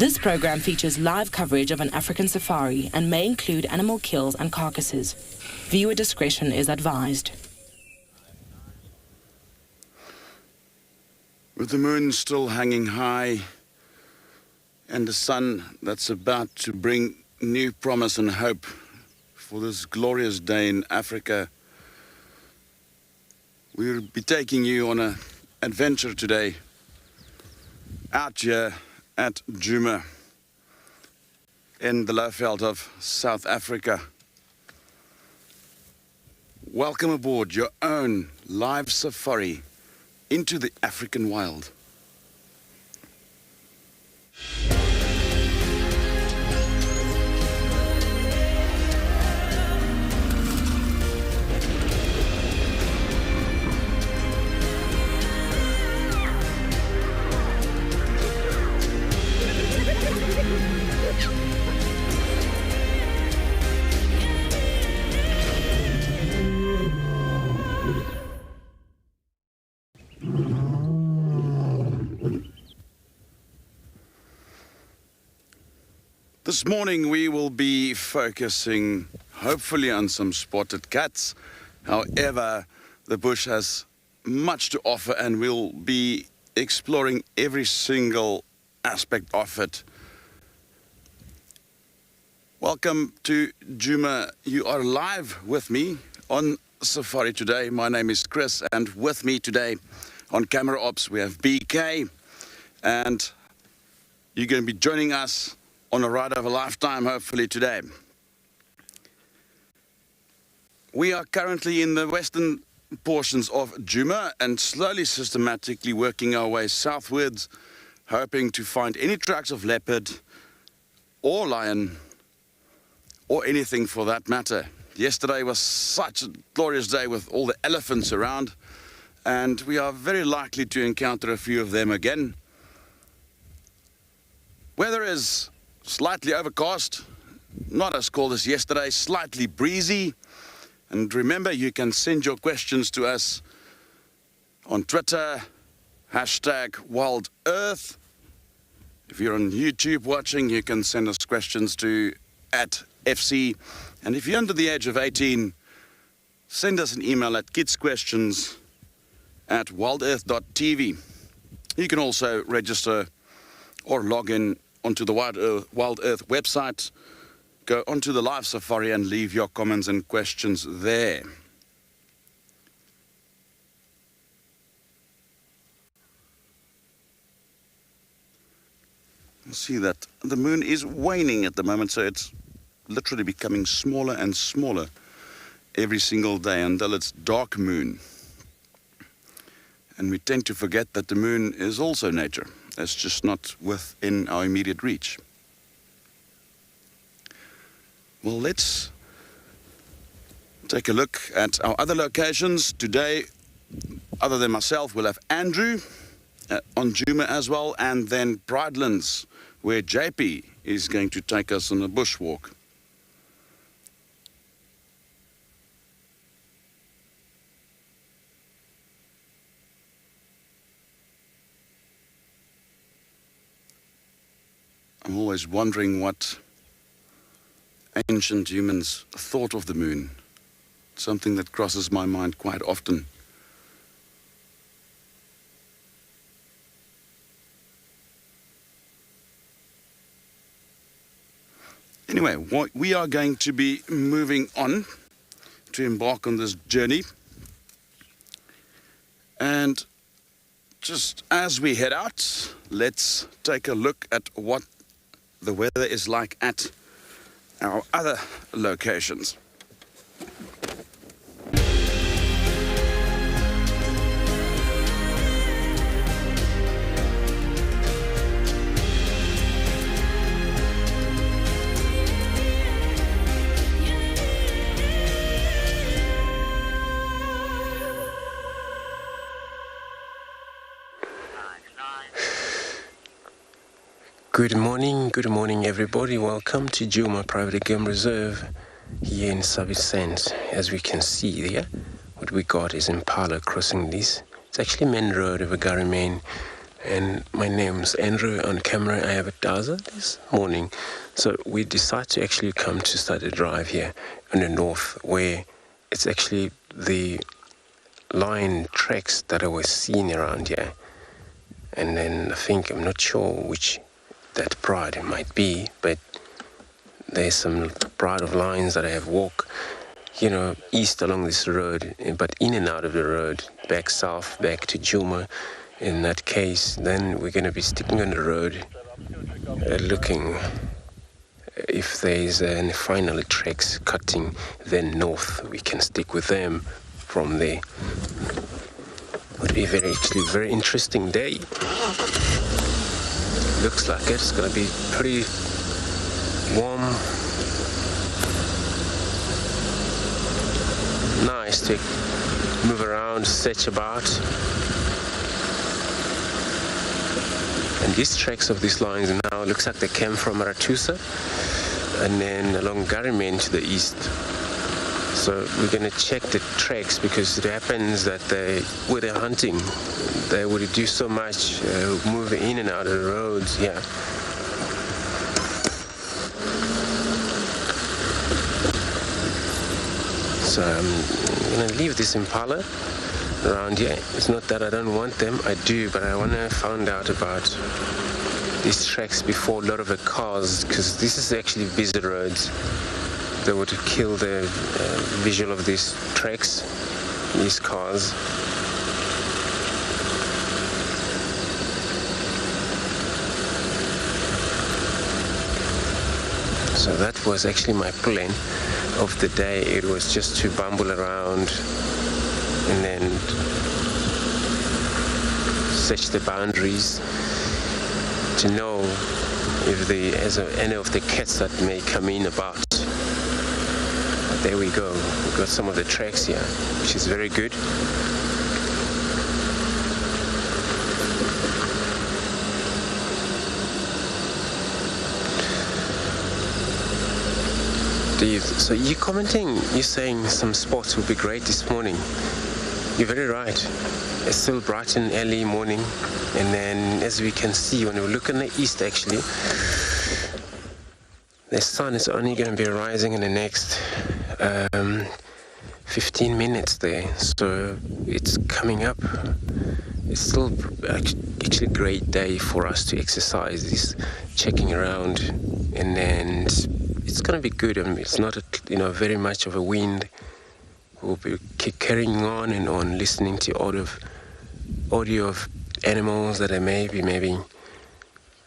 This program features live coverage of an African safari and may include animal kills and carcasses. Viewer discretion is advised. With the moon still hanging high and the sun that's about to bring new promise and hope for this glorious day in Africa, we'll be taking you on an adventure today out here at Djuma in the Lowveld of South Africa. Welcome aboard your own live safari into the African wild. This morning we will be focusing hopefully on some spotted cats. However, the bush has much to offer and we'll be exploring every single aspect of it. Welcome to Djuma. You are live with me on safari today. My name is Chris, and with me today on camera ops we have BK, and you're going to be joining us on a ride of a lifetime, hopefully today. We are currently in the western portions of Djuma and slowly, systematically working our way southwards, hoping to find any tracks of leopard or lion or anything for that matter. Yesterday was such a glorious day with all the elephants around, and we are very likely to encounter a few of them again. Weather is slightly overcast, not as cold as yesterday, slightly breezy. And remember, you can send your questions to us on Twitter, #WildEarth. If you're on YouTube watching, you can send us questions to @FC. And if you're under the age of 18, send us an email at kidsquestions@wildearth.tv. You can also register or log in onto the WildEarth website, go onto the live safari and leave your comments and questions there. You'll see that the moon is waning at the moment, so it's literally becoming smaller and smaller every single day until it's dark moon. And we tend to forget that the moon is also nature. It's just not within our immediate reach. Well, let's take a look at our other locations. Today, other than myself, we'll have Andrew on Djuma as well, and then Pridelands, where JP is going to take us on a bushwalk. I'm always wondering what ancient humans thought of the moon. Something that crosses my mind quite often. Anyway, we are going to be moving on to embark on this journey. And just as we head out, let's take a look at what the weather is like at our other locations. Good morning everybody. Welcome to Djuma Private Game Reserve here in Sabi Sands. As we can see there, what we got is Impala crossing this. It's actually main road over Gary Main, And my name's Andrew. On camera I have a Daza this morning. So we decided to actually come to start a drive here in the north, where it's actually the lion tracks that I was seeing around here. And then I'm not sure which that pride might be, but there's some pride of lions that I have walked, east along this road, but in and out of the road, back south, back to Djuma. In that case, then we're going to be sticking on the road, looking if there's any final tracks cutting then north. We can stick with them from there. Would be very interesting day. Looks like it's going to be pretty warm. Nice to move around, search about. And these tracks of these lines now looks like they came from Aratusa and then along Garimen to the east. So we're going to check the tracks, because it happens that where they're hunting, they would do so much moving in and out of the roads. Yeah. So I'm going to leave this Impala around here. It's not that I don't want them, I do, but I want to find out about these tracks before a lot of the cars, because this is actually busy roads. They would kill the visual of these tracks, these cars. So that was actually my plan of the day. It was just to bumble around and then search the boundaries to know if there's any of the cats that may come in about. There we go. We've got some of the tracks here, which is very good. So you're commenting, you're saying some spots would be great this morning. You're very right. It's still bright and early morning, and then as we can see when we look in the east, actually the sun is only going to be rising in the next 15 minutes there, so it's coming up. It's still actually a great day for us to exercise, this checking around, and then it's going to be good. It's not very much of a wind. We'll be carrying on and on, listening to audio of animals that are maybe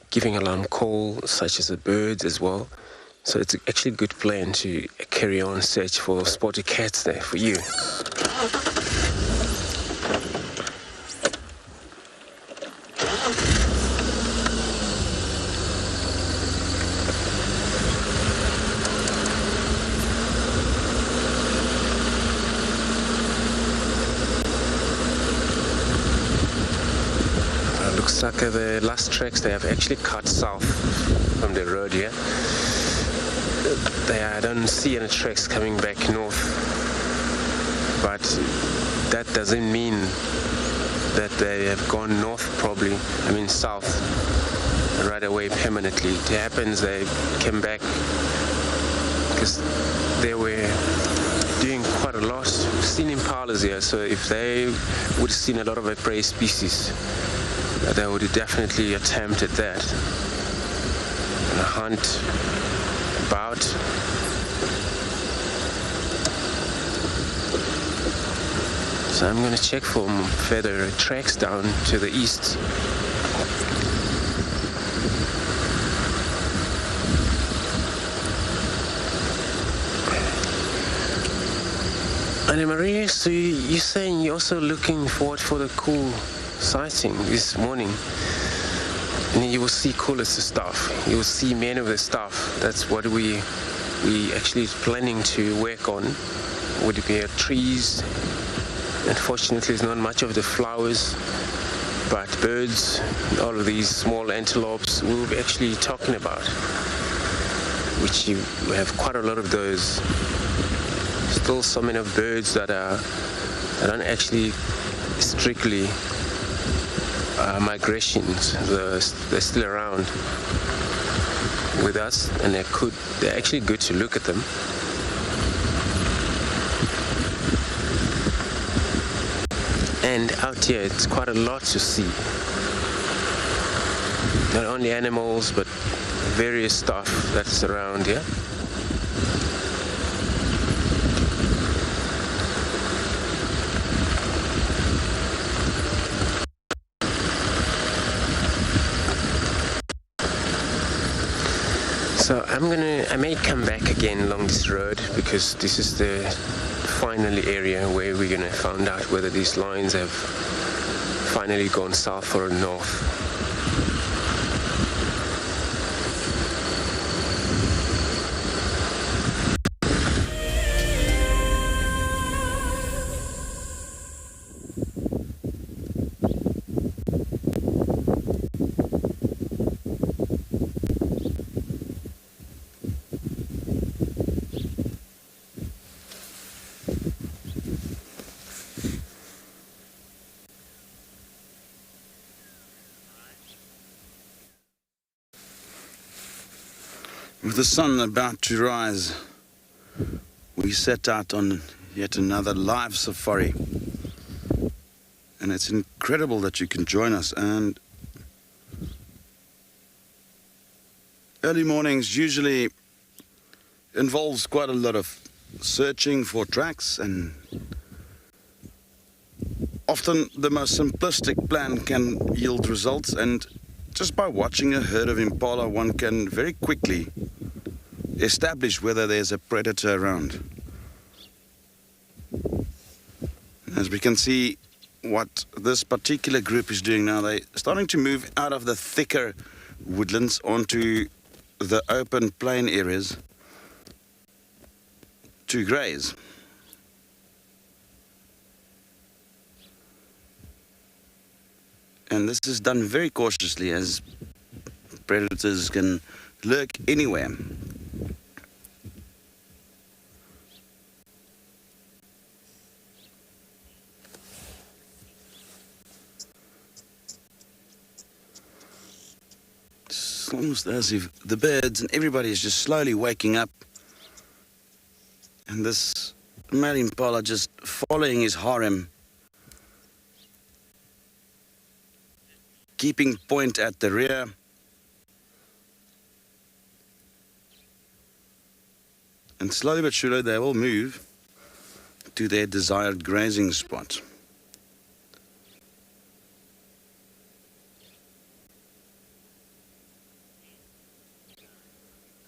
giving alarm call, such as the birds as well. So it's actually a good plan to carry on search for spotted cats there for you. Looks like the last tracks they have actually cut south from the road here. I don't see any tracks coming back north, but that doesn't mean that they have gone north south right away permanently. It happens they came back because they were doing quite a lot. We've seen impalas here, so if they would have seen a lot of a prey species, they would have definitely attempted that and hunt about. So I'm going to check for further tracks down to the east. Anna Maria, so you're saying you're also looking forward for the cool sighting this morning, and you will see coolest stuff. You will see many of the stuff. That's what we actually planning to work on. Would be trees. Unfortunately, there's not much of the flowers, but birds, all of these small antelopes, we'll be actually talking about, which we have quite a lot of those. Still so many of birds that aren't actually strictly migrations. They're still around with us, and they're actually good to look at them. And out here, it's quite a lot to see. Not only animals, but various stuff that's around here. So I may come back again along this road, because this is the final area where we're going to find out whether these lines have finally gone south or north. With the sun about to rise, we set out on yet another live safari. And it's incredible that you can join us. And early mornings usually involves quite a lot of searching for tracks, and often the most simplistic plan can yield results, and just by watching a herd of impala, one can very quickly establish whether there's a predator around. As we can see, what this particular group is doing now, they're starting to move out of the thicker woodlands onto the open plain areas to graze. And this is done very cautiously, as predators can lurk anywhere. It's almost as if the birds and everybody is just slowly waking up, and this male impala just following his harem, keeping point at the rear. And slowly but surely they will move to their desired grazing spot.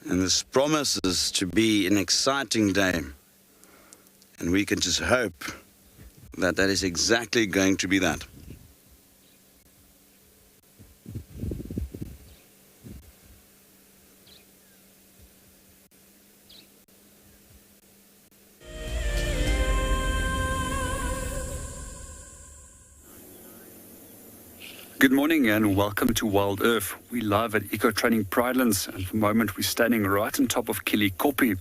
And this promises to be an exciting day. And we can just hope that that is exactly going to be that. Good morning and welcome to WildEarth. We're live at Eco Training Pridelands, and for the moment we're standing right on top of Kilikopi,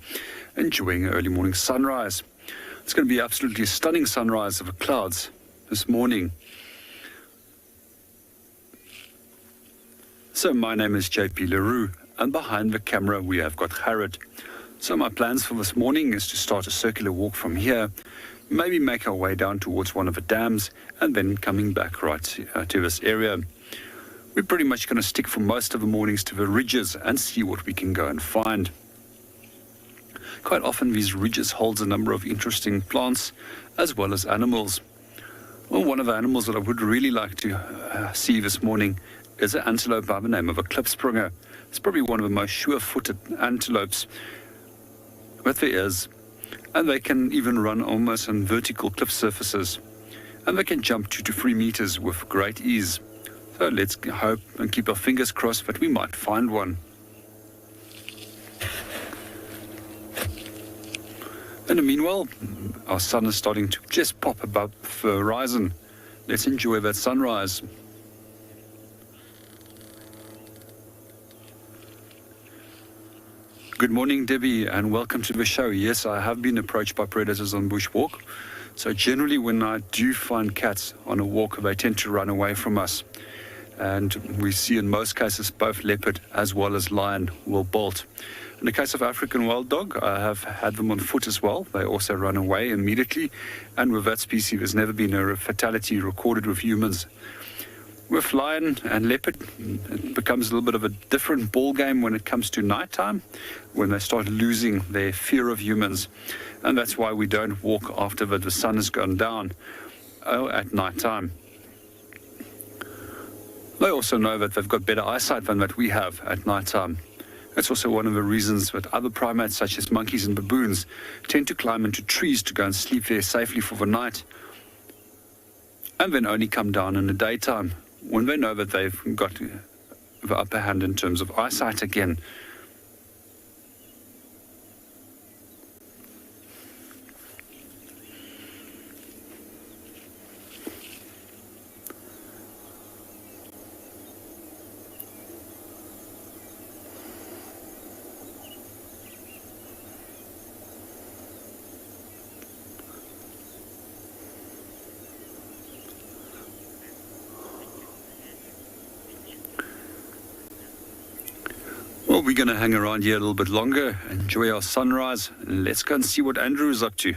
enjoying an early morning sunrise. It's going to be absolutely a stunning sunrise over clouds this morning. So my name is JP Leroux, and behind the camera we have got Harriet. So my plans for this morning is to start a circular walk from here, maybe make our way down towards one of the dams, and then coming back right to this area. We're pretty much going to stick for most of the mornings to the ridges and see what we can go and find. Quite often these ridges hold a number of interesting plants as well as animals. Well, one of the animals that I would really like to see this morning is an antelope by the name of a klipspringer. It's probably one of the most sure-footed antelopes that there is. And they can even run almost on vertical cliff surfaces. And they can jump 2 to 3 meters with great ease. So let's hope and keep our fingers crossed that we might find one. In the meanwhile, our sun is starting to just pop above the horizon. Let's enjoy that sunrise. Good morning, Debbie, and welcome to the show. Yes, I have been approached by predators on bushwalk. So generally when I do find cats on a walk, they tend to run away from us. And we see in most cases both leopard as well as lion will bolt. In the case of African wild dog, I have had them on foot as well. They also run away immediately. And with that species, there's never been a fatality recorded with humans. With lion and leopard, it becomes a little bit of a different ball game when it comes to nighttime, when they start losing their fear of humans. And that's why we don't walk after the sun has gone down at nighttime. They also know that they've got better eyesight than that we have at nighttime. That's also one of the reasons that other primates, such as monkeys and baboons, tend to climb into trees to go and sleep there safely for the night, and then only come down in the daytime when they know that they've got the upper hand in terms of eyesight again. Well, we're going to hang around here a little bit longer, enjoy our sunrise, and let's go and see what Andrew is up to.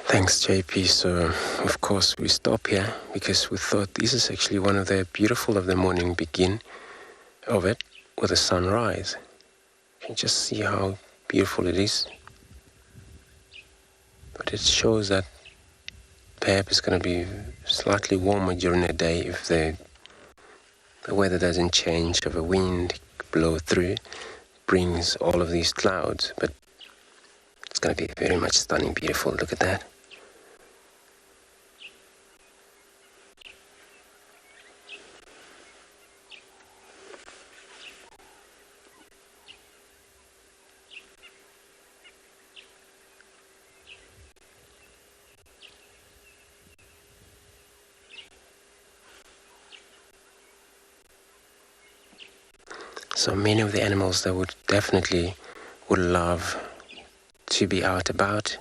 Thanks, JP. So, of course, we stop here because we thought this is actually one of the beautiful of the morning begin of it with a sunrise. You can just see how beautiful it is. But it shows that perhaps it's going to be slightly warmer during the day if the weather doesn't change, or the wind blow through, brings all of these clouds. But it's going to be very much stunning, beautiful. Look at that. So many of the animals that would definitely love to be out about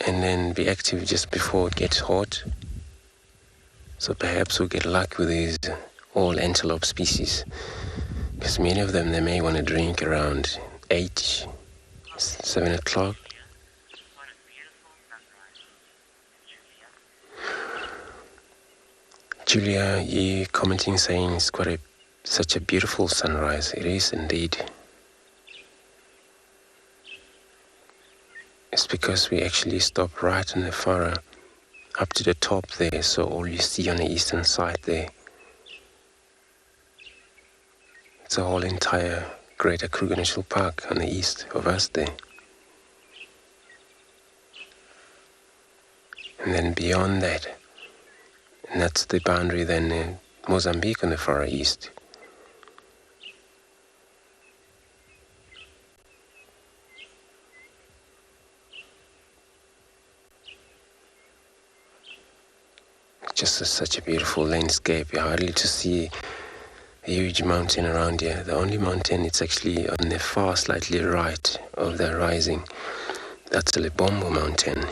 and then be active just before it gets hot. So perhaps we'll get lucky with these all antelope species, because many of them, they may want to drink around 8, 7 o'clock. Julia, you commenting saying it's such a beautiful sunrise. It is indeed. It's because we actually stopped right in the furrow up to the top there, so all you see on the eastern side there, it's a whole entire Greater Kruger National Park on the east of us there. And then beyond that, and that's the boundary then in Mozambique on the far east. Just such a beautiful landscape. You hardly to see a huge mountain around here. The only mountain, it's actually on the far slightly right of the rising. That's the Lebombo mountain.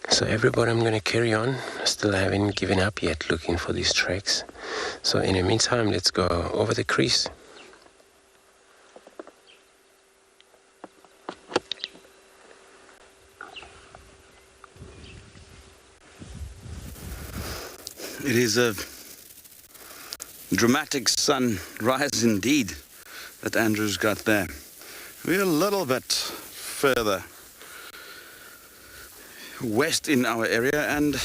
So everybody, I'm going to carry on. I still haven't given up yet looking for these tracks. So in the meantime, let's go over the crease. It is a dramatic sunrise indeed that Andrew's got there. We're a little bit further west in our area, and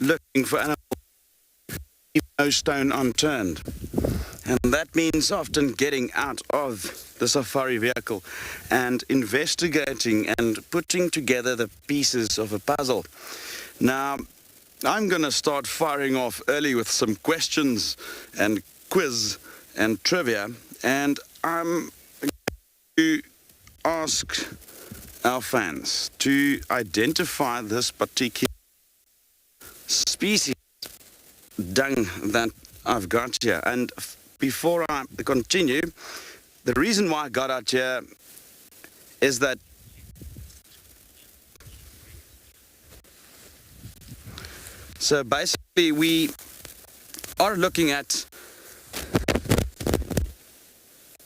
looking for animals, leave no stone unturned. And that means often getting out of the safari vehicle and investigating and putting together the pieces of a puzzle. Now, I'm going to start firing off early with some questions and quiz and trivia, and I'm going to ask our fans to identify this particular species dung that I've got here. And before I continue, the reason why I got out here is that so basically we are looking at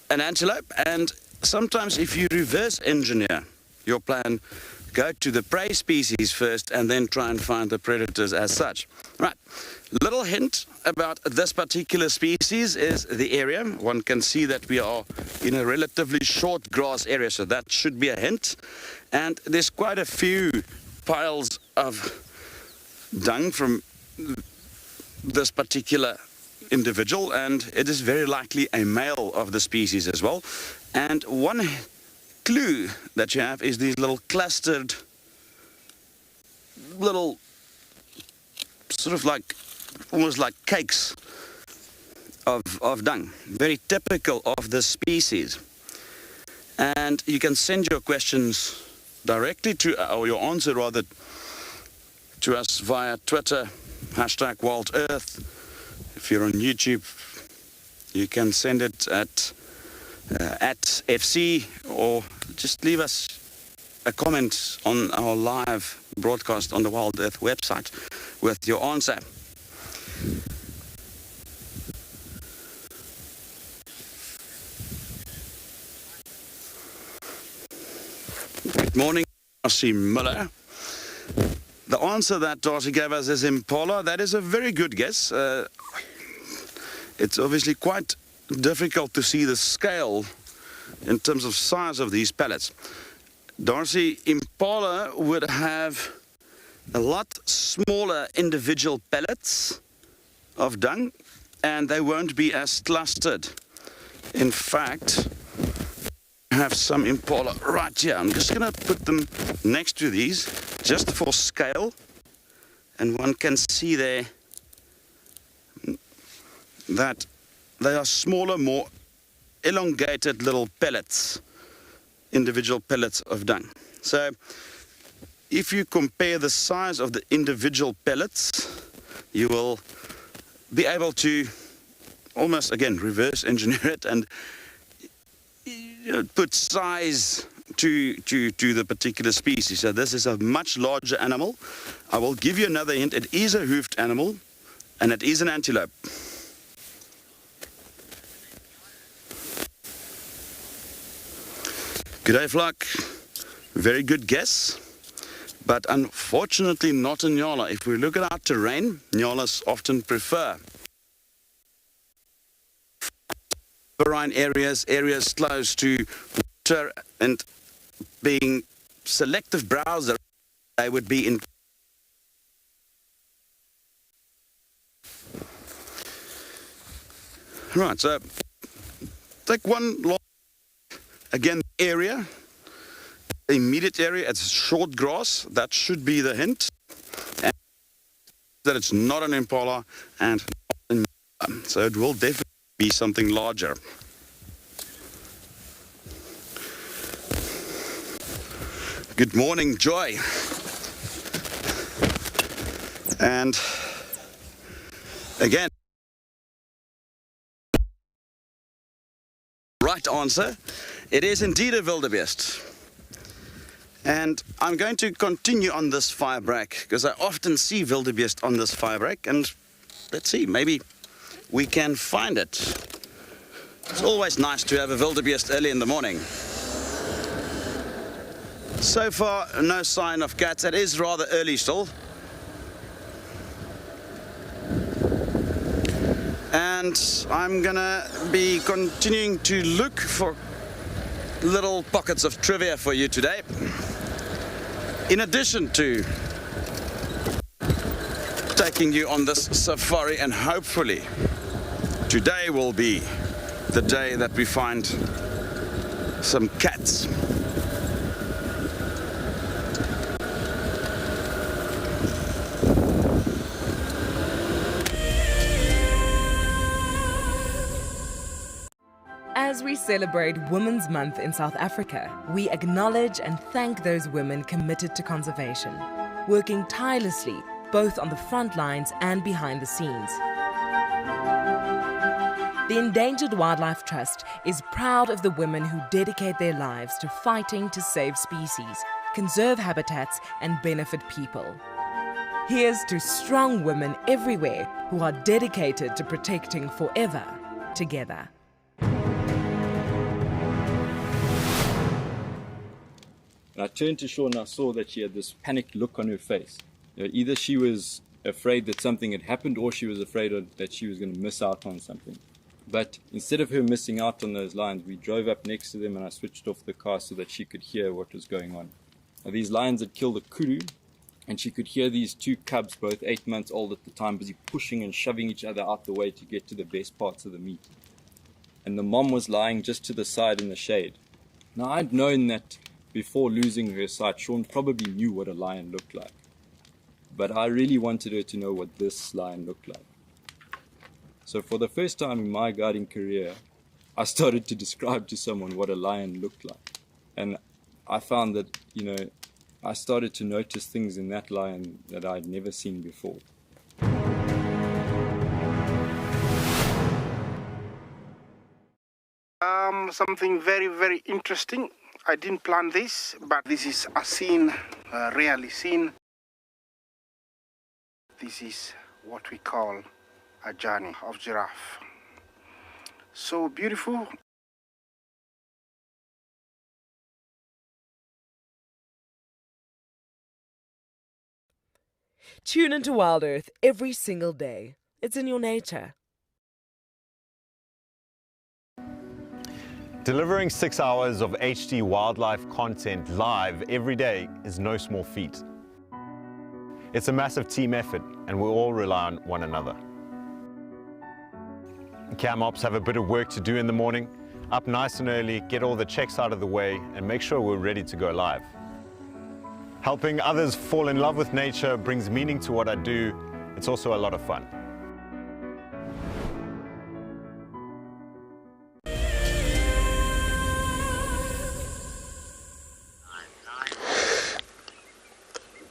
an antelope, and sometimes if you reverse engineer your plan, go to the prey species first and then try and find the predators as such. Right, little hint about this particular species is the area. One can see that we are in a relatively short grass area, so that should be a hint. And there's quite a few piles of dung from this particular individual, and it is very likely a male of the species as well. And one clue that you have is these little clustered, little sort of like, almost like cakes of dung, very typical of the species. And you can send your questions directly to, or your answer rather, to us via Twitter, #WildEarth. If you're on YouTube, you can send it at FC, or just leave us a comment on our live broadcast on the WildEarth website with your answer. Good morning, Darcy Miller. The answer that Darcy gave us is Impala. That is a very good guess. It's obviously quite difficult to see the scale in terms of size of these pellets. Darcy, Impala would have a lot smaller individual pellets of dung, and they won't be as clustered. In fact, I have some Impala right here. I'm just going to put them next to these just for scale, and one can see there that they are smaller, more elongated little pellets, individual pellets of dung. So if you compare the size of the individual pellets, you will be able to almost, again, reverse engineer it and put size to the particular species. So this is a much larger animal. I will give you another hint. It is a hoofed animal, and it is an antelope. Good day, Flock. Very good guess, but unfortunately not a Ngala. If we look at our terrain, Ngalas often prefer riverine areas, areas close to water, and being selective browser, they would be in. Right, so take one long, again, area, immediate area, it's short grass. That should be the hint. And that it's not an Impala and not an, so it will definitely be something larger. Good morning, Joy. And again, right answer. It is indeed a wildebeest. And I'm going to continue on this firebreak because I often see wildebeest on this firebreak, and let's see, maybe we can find it. It's always nice to have a wildebeest early in the morning. So far, no sign of cats. It is rather early still. And I'm gonna be continuing to look for little pockets of trivia for you today. In addition to taking you on this safari, and hopefully today will be the day that we find some cats. As we celebrate Women's Month in South Africa, we acknowledge and thank those women committed to conservation, working tirelessly both on the front lines and behind the scenes. The Endangered Wildlife Trust is proud of the women who dedicate their lives to fighting to save species, conserve habitats, and benefit people. Here's to strong women everywhere who are dedicated to protecting forever together. And I turned to Shaun and I saw that she had this panicked look on her face. Either she was afraid that something had happened or she was afraid that she was going to miss out on something. But instead of her missing out on those lions, we drove up next to them and I switched off the car so that she could hear what was going on. Now, these lions had killed a kudu, and she could hear these two cubs, both 8 months old at the time, busy pushing and shoving each other out the way to get to the best parts of the meat. And the mom was lying just to the side in the shade. Now, I'd known that before losing her sight, Shaun probably knew what a lion looked like. But I really wanted her to know what this lion looked like. So for the first time in my guiding career, I started to describe to someone what a lion looked like. And I found that, I started to notice things in that lion that I'd never seen before. Something very, very interesting. I didn't plan this, but this is a scene rarely seen. This is what we call a journey of giraffe. So beautiful. Tune into WildEarth every single day. It's in your nature. Delivering 6 hours of HD wildlife content live every day is no small feat. It's a massive team effort and we all rely on one another. Cam ops have a bit of work to do in the morning, up nice and early, get all the checks out of the way and make sure we're ready to go live. Helping others fall in love with nature brings meaning to what I do. It's also a lot of fun.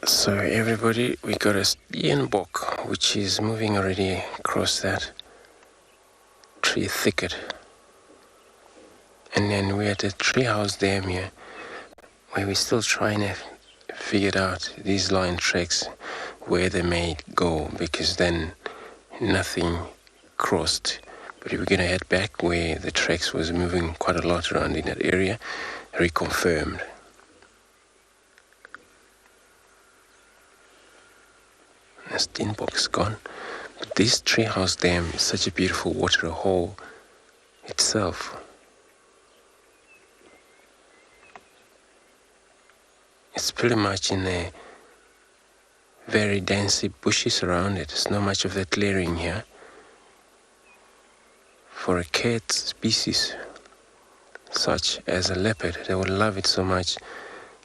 So everybody, we got a steenbok which is moving already across that tree thicket. And then we're at the treehouse dam here, where we're still trying to figure out these line tracks, where they may go, because then nothing crossed. But we're going to head back where the tracks was moving quite a lot around in that area, reconfirmed. The steenbok's gone. But this treehouse dam is such a beautiful waterhole itself. It's pretty much in a very densely bushes around it. There's not much of the clearing here. For a cat species such as a leopard, they would love it so much,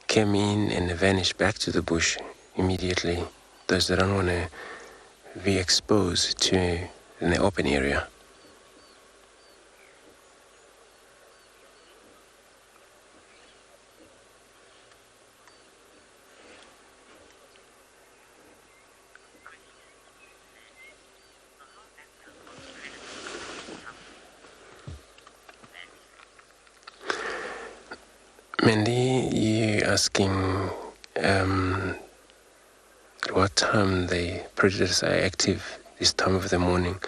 came in and vanished back to the bush immediately. Those that don't want to be exposed to in the open area. Mandy, you asking what time the predators are active this time of the morning.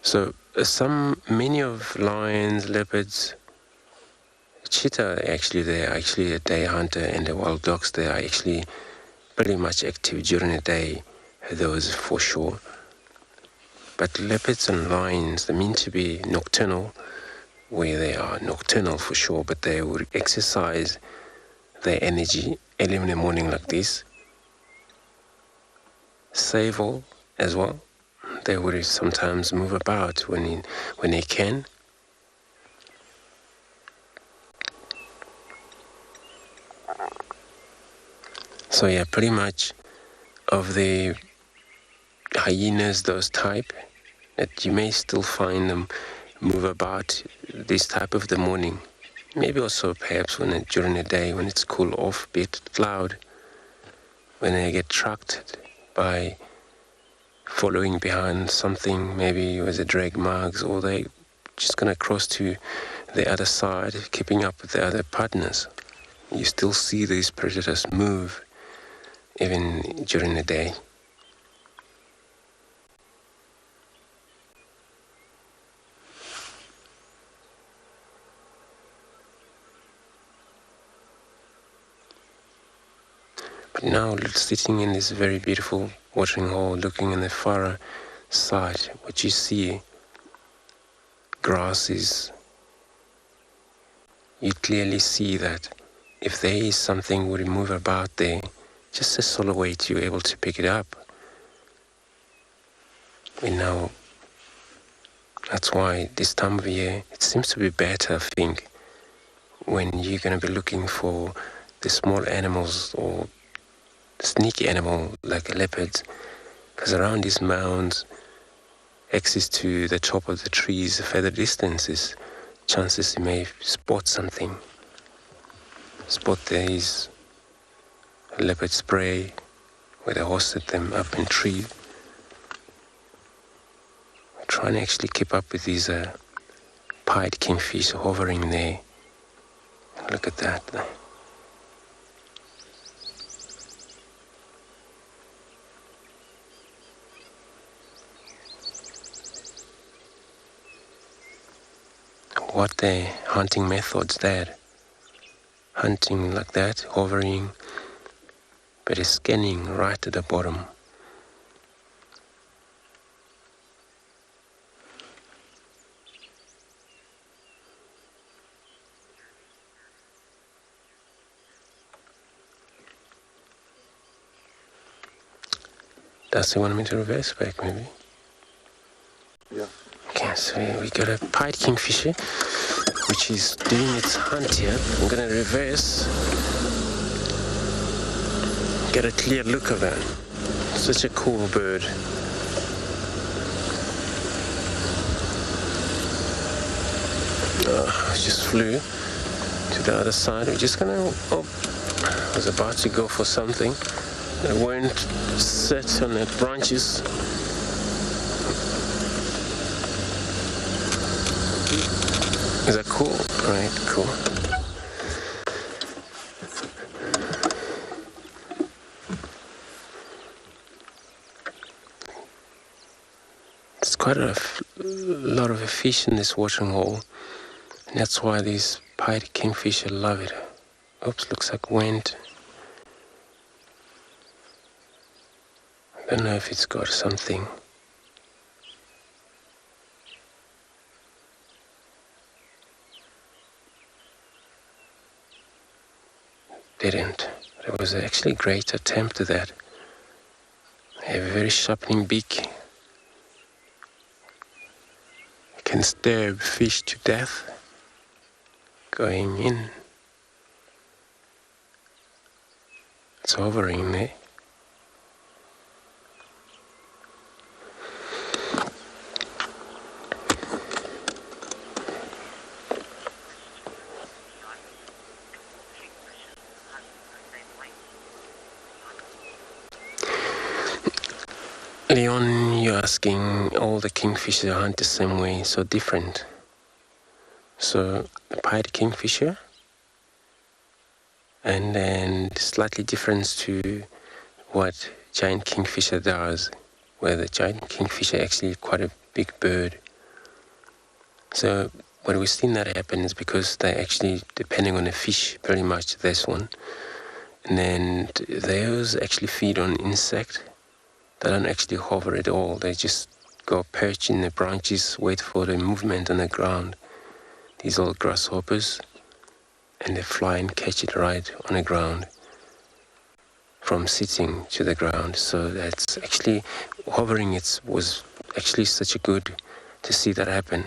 So many of lions, leopards, cheetah actually, they are actually a day hunter, and the wild dogs, they are actually pretty much active during the day, those for sure. But leopards and lions, they mean to be nocturnal, where they are nocturnal for sure, but they would exercise their energy early in the morning like this. Save all as well. They would sometimes move about when they can. So yeah, pretty much of the hyenas, those type, that you may still find them move about this type of the morning. Maybe also perhaps during the day when it's cool off, a bit cloud, when they get tracked by following behind something, maybe with the drag marks, or they just gonna cross to the other side, keeping up with the other partners. You still see these predators move even during the day. But now, sitting in this very beautiful watering hole, looking on the far side, what you see, grasses, you clearly see that if there is something would move about there, just a silhouette, you're able to pick it up. And now, that's why this time of year, it seems to be better, I think, when you're going to be looking for the small animals or sneaky animal like leopards, because around these mounds, access to the top of the trees, further distances, chances you may spot something. Spot there is a leopard spray where they hosted them up in tree. Trying to actually keep up with these pied kingfish hovering there. Look at that. What the hunting methods there? Hunting like that, hovering, but it's scanning right at the bottom. Does he want me to reverse back, maybe? Yeah. Okay, so we got a pied kingfisher, which is doing its hunt here. I'm gonna reverse. Get a clear look of that. Such a cool bird. Just flew to the other side. We're just gonna, I was about to go for something. I went set on the branches. Is that cool? Right, cool. There's quite a lot of fish in this watering hole. And that's why these pied kingfisher love it. Oops, looks like wind. I don't know if it's got something. Didn't. It was actually a great attempt at that. They have a very sharpening beak. It can stab fish to death. Going in. It's hovering there. Leon, you're asking all the kingfisher hunt the same way, so different. So the pied kingfisher, and then slightly different to what giant kingfisher does, where the giant kingfisher actually quite a big bird. So what we've seen that happen is because they're actually depending on the fish, pretty much this one. And then those actually feed on insect. They don't actually hover at all. They just go perch in the branches, wait for the movement on the ground. These are grasshoppers, and they fly and catch it right on the ground. from sitting to the ground. So that's actually hovering. It was actually such a good to see that happen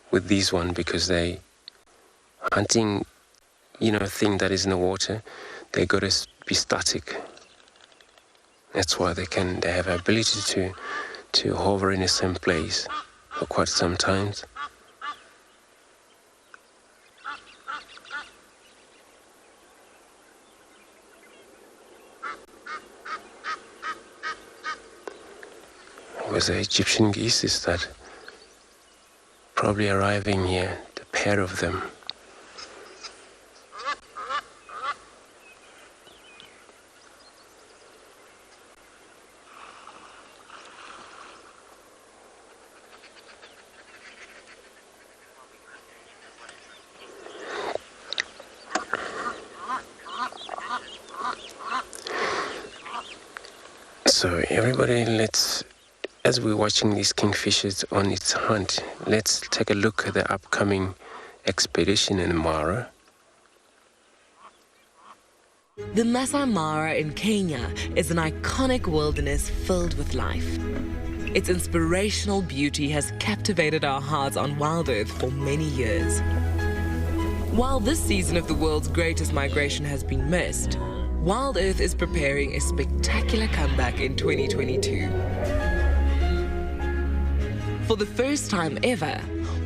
with these one, because they hunting, thing that is in the water. They got to be static. That's why they have the ability to hover in the same place for quite some time. With the Egyptian geese is that probably arriving here, the pair of them. So everybody, as we're watching these kingfishers on its hunt, let's take a look at the upcoming expedition in Mara. The Masai Mara in Kenya is an iconic wilderness filled with life. Its inspirational beauty has captivated our hearts on WildEarth for many years. While this season of the world's greatest migration has been missed, WildEarth is preparing a spectacular comeback in 2022. For the first time ever,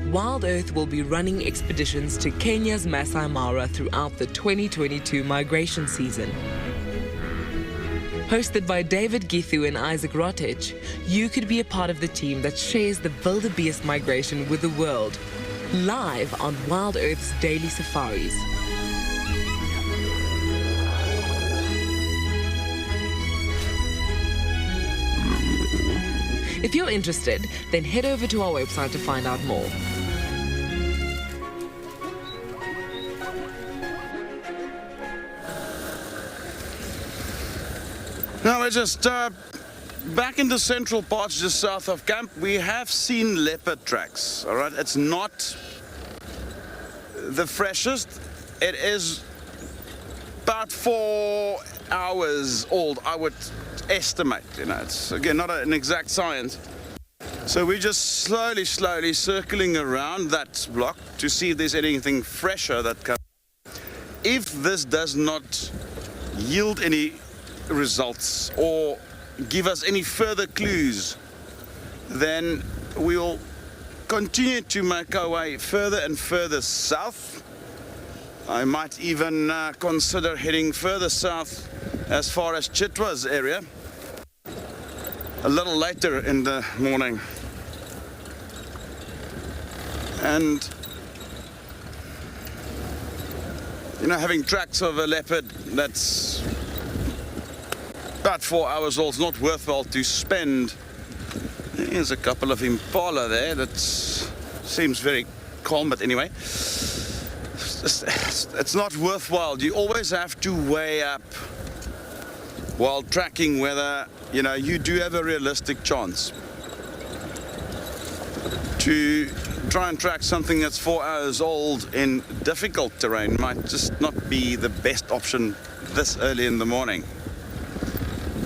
WildEarth will be running expeditions to Kenya's Masai Mara throughout the 2022 migration season. Hosted by David Githu and Isaac Rotich, you could be a part of the team that shares the wildebeest migration with the world, live on WildEarth's daily safaris. If you're interested, then head over to our website to find out more. Now we're just back in the central parts just south of camp. We have seen leopard tracks, all right? It's not the freshest. It is about 4 hours old, I would estimate. It's again not an exact science. So we're just slowly circling around that block to see if there's anything fresher that comes. If this does not yield any results or give us any further clues, then we'll continue to make our way further and further south. I might even consider heading further south as far as Chitwa's area a little later in the morning. And having tracks of a leopard that's about 4 hours old is not worthwhile to spend. There's a couple of Impala there that seems very calm, but anyway, it's not worthwhile. You always have to weigh up while tracking whether you do have a realistic chance. To try and track something that's 4 hours old in difficult terrain might just not be the best option this early in the morning.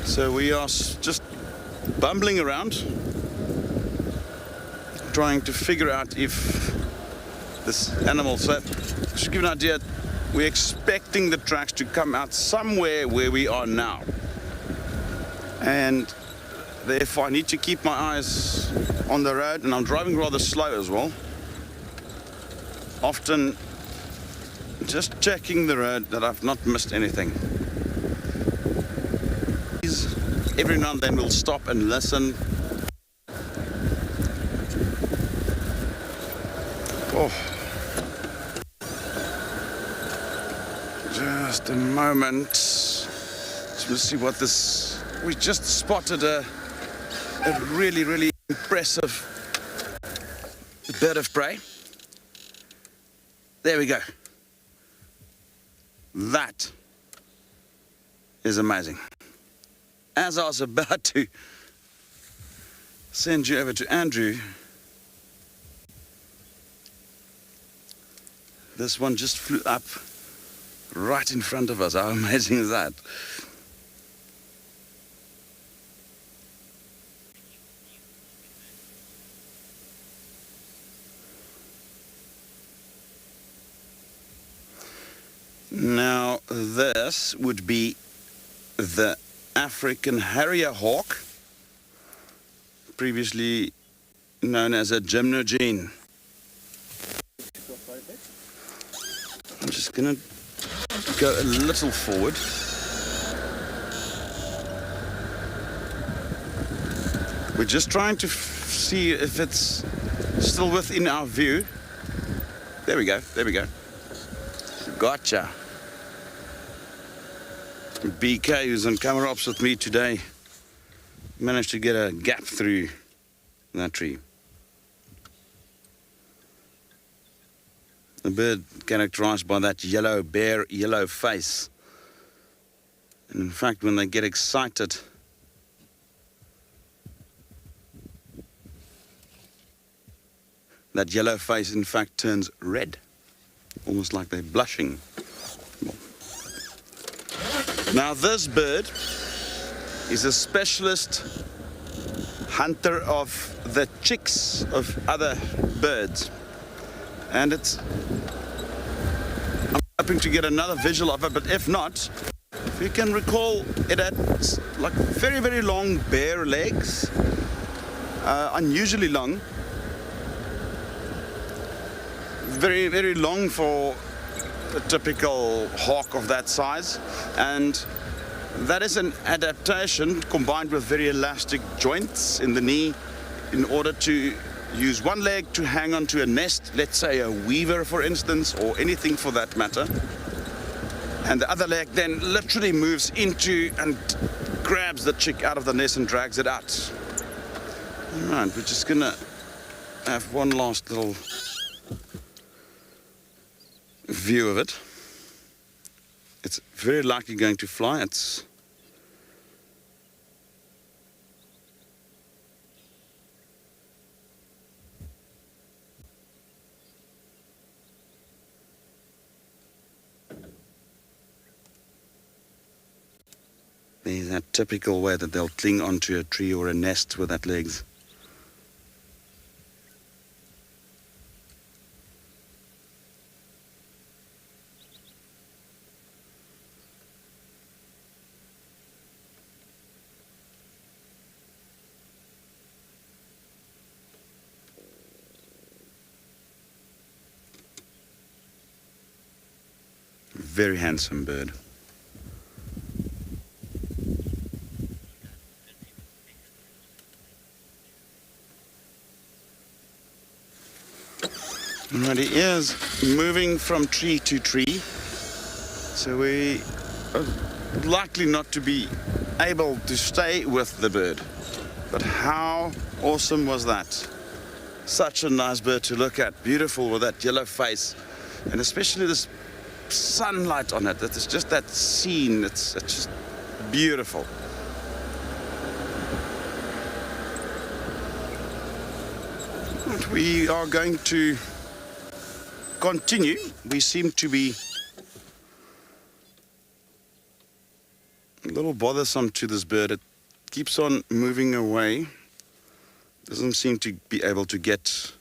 So we are just bumbling around, trying to figure out if this animal, so just to give you an idea, we're expecting the tracks to come out somewhere where we are now. And therefore I need to keep my eyes on the road, and I'm driving rather slow as well. Often just checking the road that I've not missed anything. Every now and then we'll stop and listen. Oh. Just a moment. Let's see what this... We just spotted a really impressive bird of prey. There we go. That is amazing. As I was about to send you over to Andrew, this one just flew up right in front of us. How amazing is that? this would be the African harrier hawk, previously known as a gymnogene. I'm just going to go a little forward. We're just trying to see if it's still within our view. There we go, there we go. Gotcha. BK, who's on camera ops with me today, managed to get a gap through that tree. The bird characterized by that yellow, bare yellow face. And in fact, when they get excited, that yellow face in fact turns red, almost like they're blushing. Now this bird is a specialist hunter of the chicks of other birds. And I'm hoping to get another visual of it, but if not, if you can recall, it had like very, very long bare legs, unusually long. Very, very long for a typical hawk of that size, and that is an adaptation combined with very elastic joints in the knee in order to use one leg to hang onto a nest, let's say a weaver for instance, or anything for that matter, and the other leg then literally moves into and grabs the chick out of the nest and drags it out. All right, we're just gonna have one last little view of it. It's very likely going to fly. There's that typical way that they'll cling onto a tree or a nest with that legs. Very handsome bird. Right, he is moving from tree to tree, so we are likely not to be able to stay with the bird. But how awesome was that? Such a nice bird to look at, beautiful with that yellow face, and especially this sunlight on it. It's just that scene, it's just beautiful. And we are going to continue. We seem to be a little bothersome to this bird. It keeps on moving away. Doesn't seem to be able to get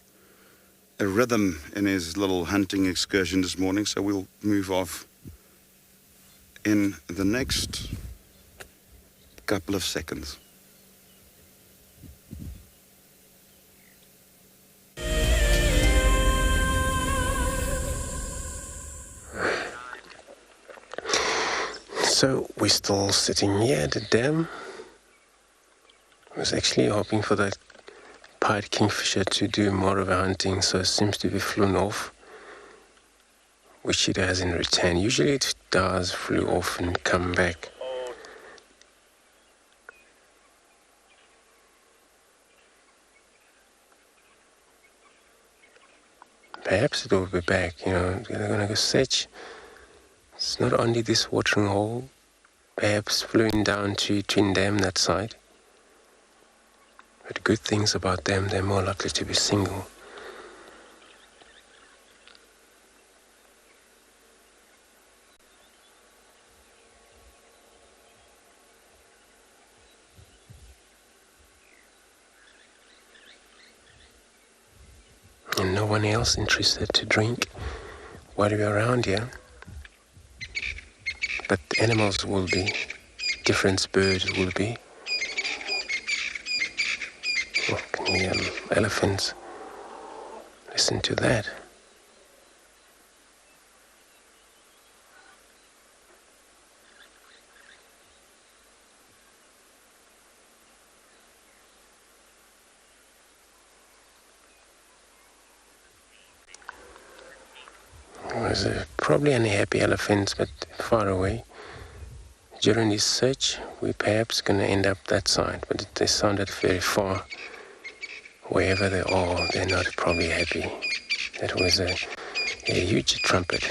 a rhythm in his little hunting excursion this morning, so we'll move off in the next couple of seconds. So we're still sitting here at the dam. I was actually hoping for that pied kingfisher to do more of a hunting, so it seems to be flown off, which it hasn't returned. Usually it does flew off and come back. Perhaps it will be back, they're gonna go search. It's not only this watering hole, perhaps flew down to Twin Dam that side. But good things about them, they're more likely to be single. And no one else interested to drink while we're around here. But animals will be, different birds will be. Oh, can you hear elephants? Listen to that. There's probably unhappy elephants, but far away. During this search, we're perhaps going to end up that side, but they sounded very far. Wherever they are, they're not probably happy. That was a huge trumpet.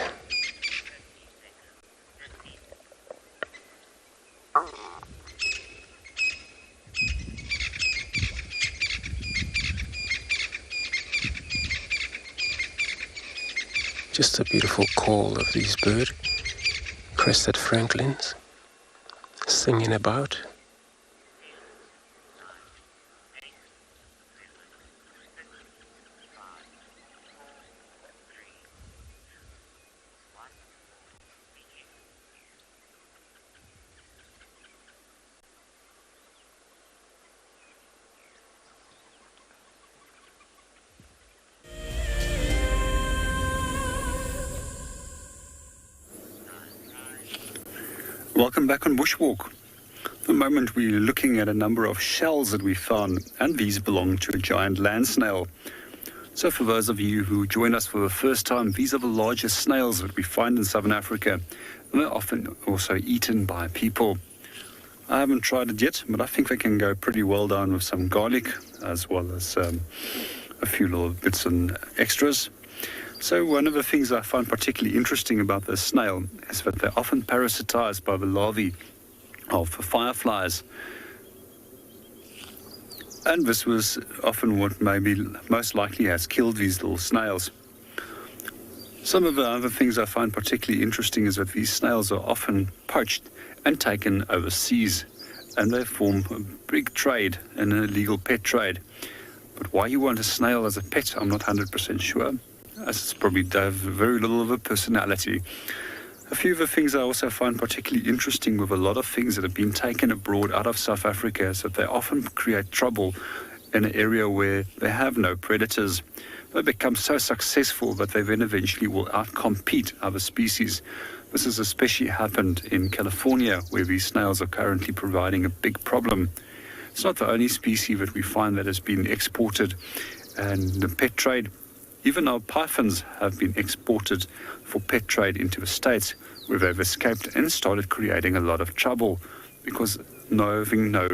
Just a beautiful call of these birds, crested francolins, singing about. Welcome back on Bushwalk. At the moment we're looking at a number of shells that we found, and these belong to a giant land snail. So for those of you who join us for the first time, these are the largest snails that we find in southern Africa, and they're often also eaten by people. I haven't tried it yet, but I think they can go pretty well down with some garlic, as well as a few little bits and extras. So one of the things I find particularly interesting about this snail is that they're often parasitized by the larvae of fireflies. And this was often what maybe most likely has killed these little snails. Some of the other things I find particularly interesting is that these snails are often poached and taken overseas, and they form a big trade, an illegal pet trade. But why you want a snail as a pet, I'm not 100% sure. As it's probably have very little of a personality. A few of the things I also find particularly interesting with a lot of things that have been taken abroad out of South Africa is that they often create trouble in an area where they have no predators. They become so successful that they then eventually will outcompete other species. This has especially happened in California, where these snails are currently providing a big problem. It's not the only species that we find that has been exported, and the pet trade. Even our pythons have been exported for pet trade into the States, where they've escaped and started creating a lot of trouble because having no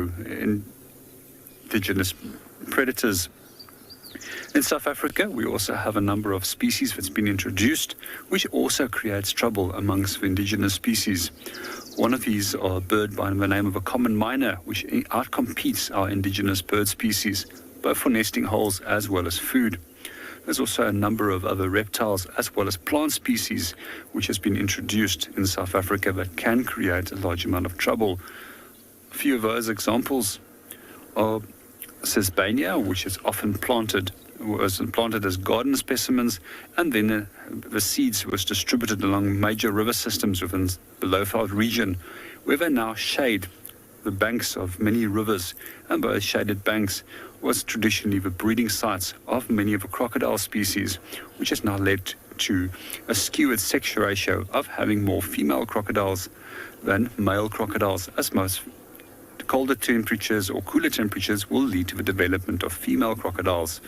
indigenous predators. In South Africa, we also have a number of species that's been introduced, which also creates trouble amongst the indigenous species. One of these are a bird by the name of a common myna, which outcompetes our indigenous bird species, both for nesting holes as well as food. There's also a number of other reptiles as well as plant species which has been introduced in South Africa that can create a large amount of trouble. A few of those examples are Sesbania, which is often planted as garden specimens, and then the seeds was distributed along major river systems within the Lowveld region, where they now shade the banks of many rivers, and those shaded banks was traditionally the breeding sites of many of the crocodile species, which has now led to a skewed sex ratio of having more female crocodiles than male crocodiles, as most colder temperatures or cooler temperatures will lead to the development of female crocodiles.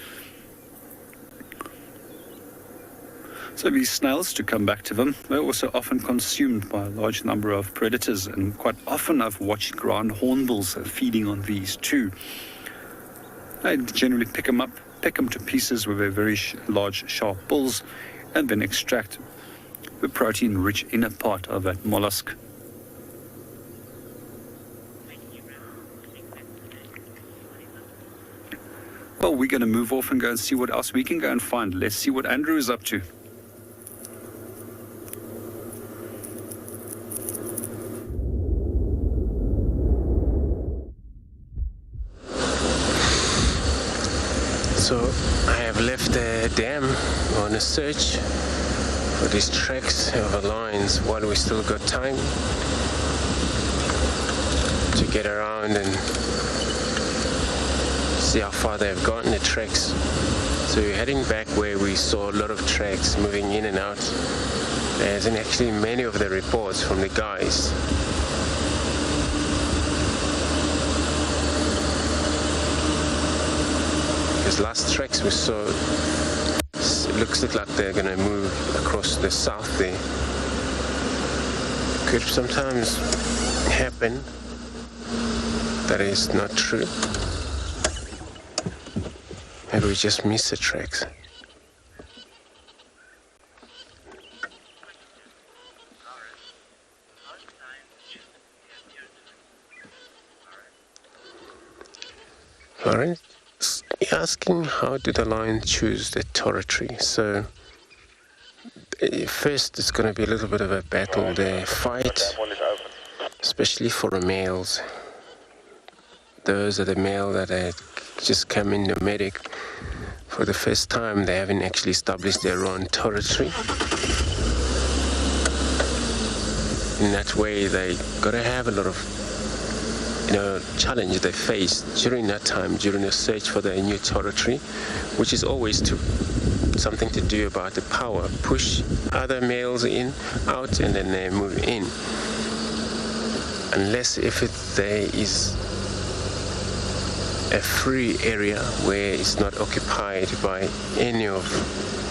So these snails, to come back to them, they're also often consumed by a large number of predators, and quite often I've watched ground hornbills feeding on these too. They generally pick them to pieces with their very large sharp bills, and then extract the protein-rich inner part of that mollusk. Well, we're going to move off and go and see what else we can go and find. Let's see what Andrew is up to. So I have left the dam on a search for these tracks of the lions while we still got time to get around and see how far they've gotten the tracks. So we're heading back where we saw a lot of tracks moving in and out, as in actually many of the reports from the guys. Because last tracks we saw, it looks like they're gonna move across the south there. Could sometimes happen. That is not true. Maybe we just missed the tracks. Alright, asking how do the lions choose the territory? So first it's going to be a little bit of a battle, the fight, especially for the males. Those are the male that just come in nomadic for the first time. They haven't actually established their own territory. In that way, they gotta have a lot of challenge they face during that time, during the search for their new territory, which is always something to do about the power. Push other males out, and then they move in. Unless if there is a free area where it's not occupied by any of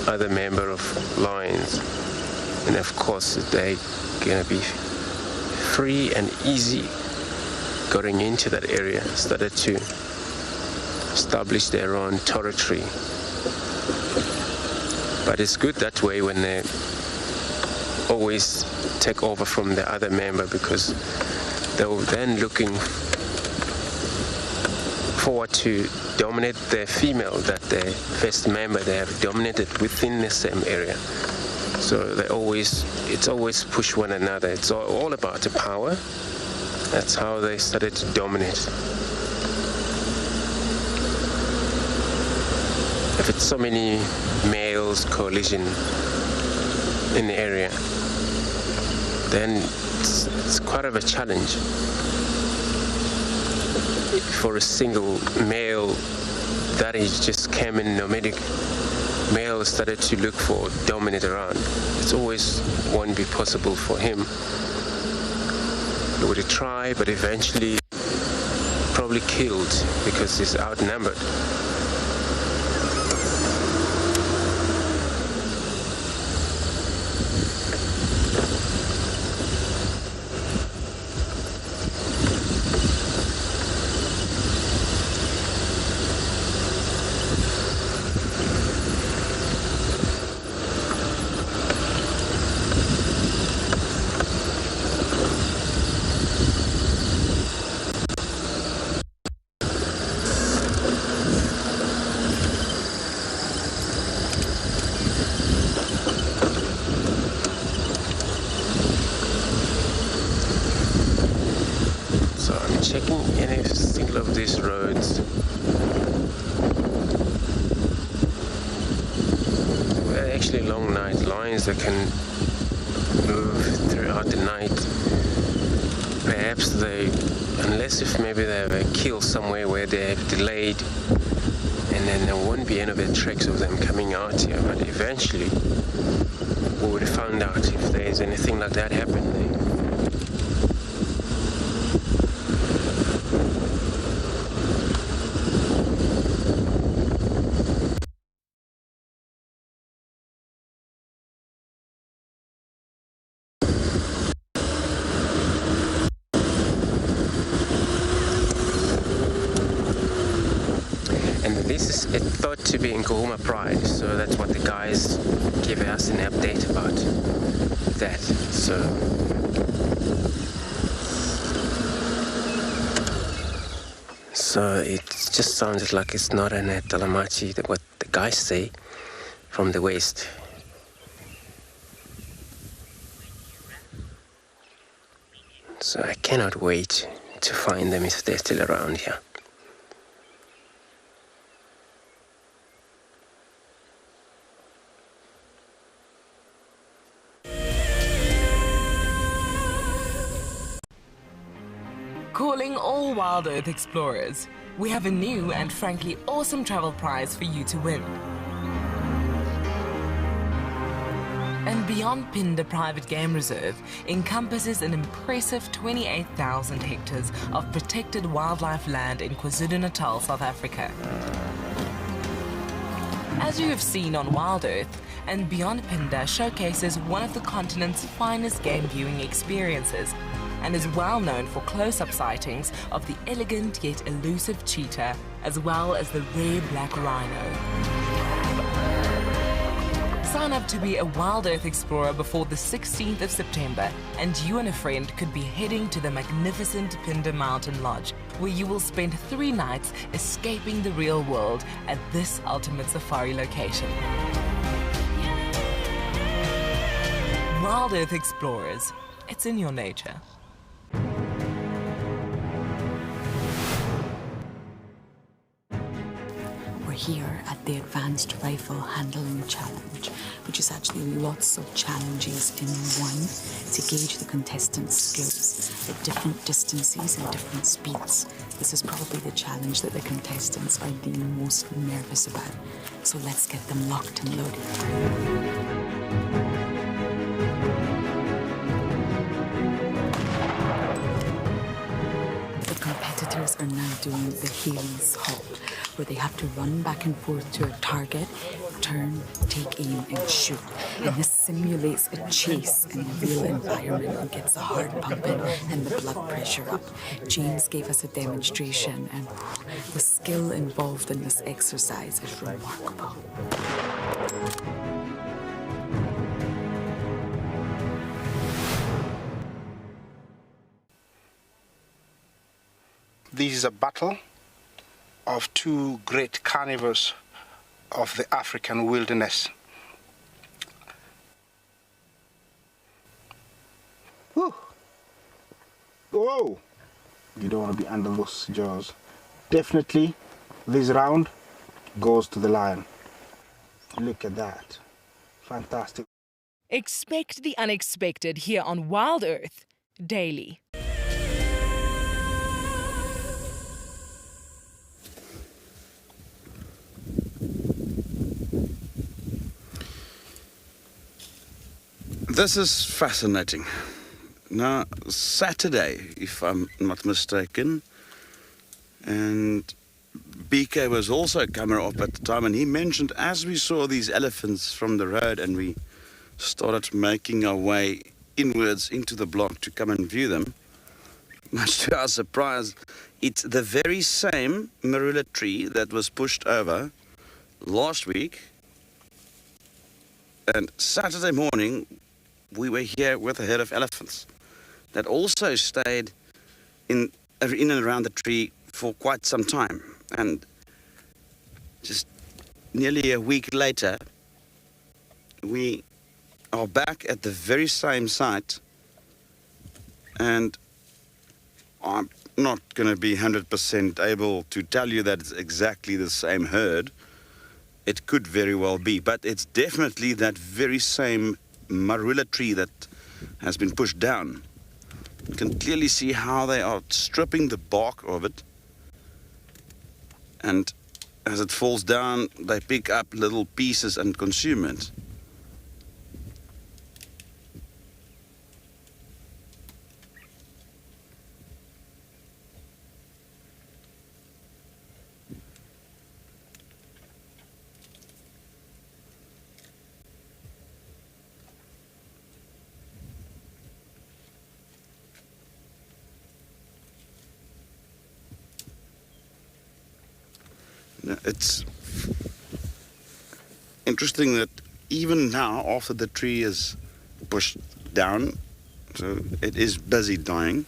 other member of lions, and of course they're gonna be free and easy going into that area, started to establish their own territory. But it's good that way when they always take over from the other member, because they're then looking forward to dominate the female that the first member they have dominated within the same area. So it's always push one another. It's all about the power. That's how they started to dominate. If it's so many males coalition in the area, then it's quite of a challenge. For a single male that he just came in nomadic, male started to look for dominate around. It's always won't be possible for him. He would try, but eventually probably killed because he's outnumbered. Checking any single of these roads. They're actually long night lines that can move throughout the night. Perhaps unless if maybe they have a kill somewhere where they have delayed, and then there won't be any of the tracks of them coming out here. But eventually, we would have found out if there's anything like that happening there. This is thought to be in Djuma Pride, so that's what the guys give us an update about that. So it just sounded like it's not an Talamachi, what the guys say from the west. So I cannot wait to find them if they're still around here. WildEarth explorers, we have a new and frankly awesome travel prize for you to win. andBeyond Phinda Private Game Reserve encompasses an impressive 28,000 hectares of protected wildlife land in KwaZulu-Natal, South Africa. As you have seen on WildEarth, andBeyond Phinda showcases one of the continent's finest game viewing experiences and is well known for close-up sightings of the elegant yet elusive cheetah as well as the rare black rhino. Sign up to be a WildEarth explorer before the 16th of September and you and a friend could be heading to the magnificent Phinda Mountain Lodge, where you will spend 3 nights escaping the real world at this ultimate safari location. WildEarth explorers, it's in your nature. We're here at the Advanced Rifle Handling Challenge, which is actually lots of challenges in one to gauge the contestants' skills at different distances and different speeds. This is probably the challenge that the contestants are the most nervous about. So let's get them locked and loaded. Competitors are now doing the Hades halt, where they have to run back and forth to a target, turn, take aim and shoot. And this simulates a chase in a real environment and gets the heart pumping and the blood pressure up. James gave us a demonstration and the skill involved in this exercise is remarkable. This is a battle of 2 great carnivores of the African wilderness. Whew. Whoa! You don't want to be under those jaws. Definitely, this round goes to the lion. Look at that. Fantastic. Expect the unexpected here on WildEarth daily. This is fascinating. Now, Saturday, if I'm not mistaken, and BK was also camera op at the time, and he mentioned as we saw these elephants from the road and we started making our way inwards into the block to come and view them, much to our surprise, it's the very same marula tree that was pushed over last week. And Saturday morning, we were here with a herd of elephants that also stayed in and around the tree for quite some time. And just nearly a week later, we are back at the very same site, and I'm not going to be 100% able to tell you that it's exactly the same herd. It could very well be, but it's definitely that very same marula tree that has been pushed down. You can clearly see how they are stripping the bark of it, and as it falls down, they pick up little pieces and consume it. It's interesting that even now, after the tree is pushed down, so it is busy dying,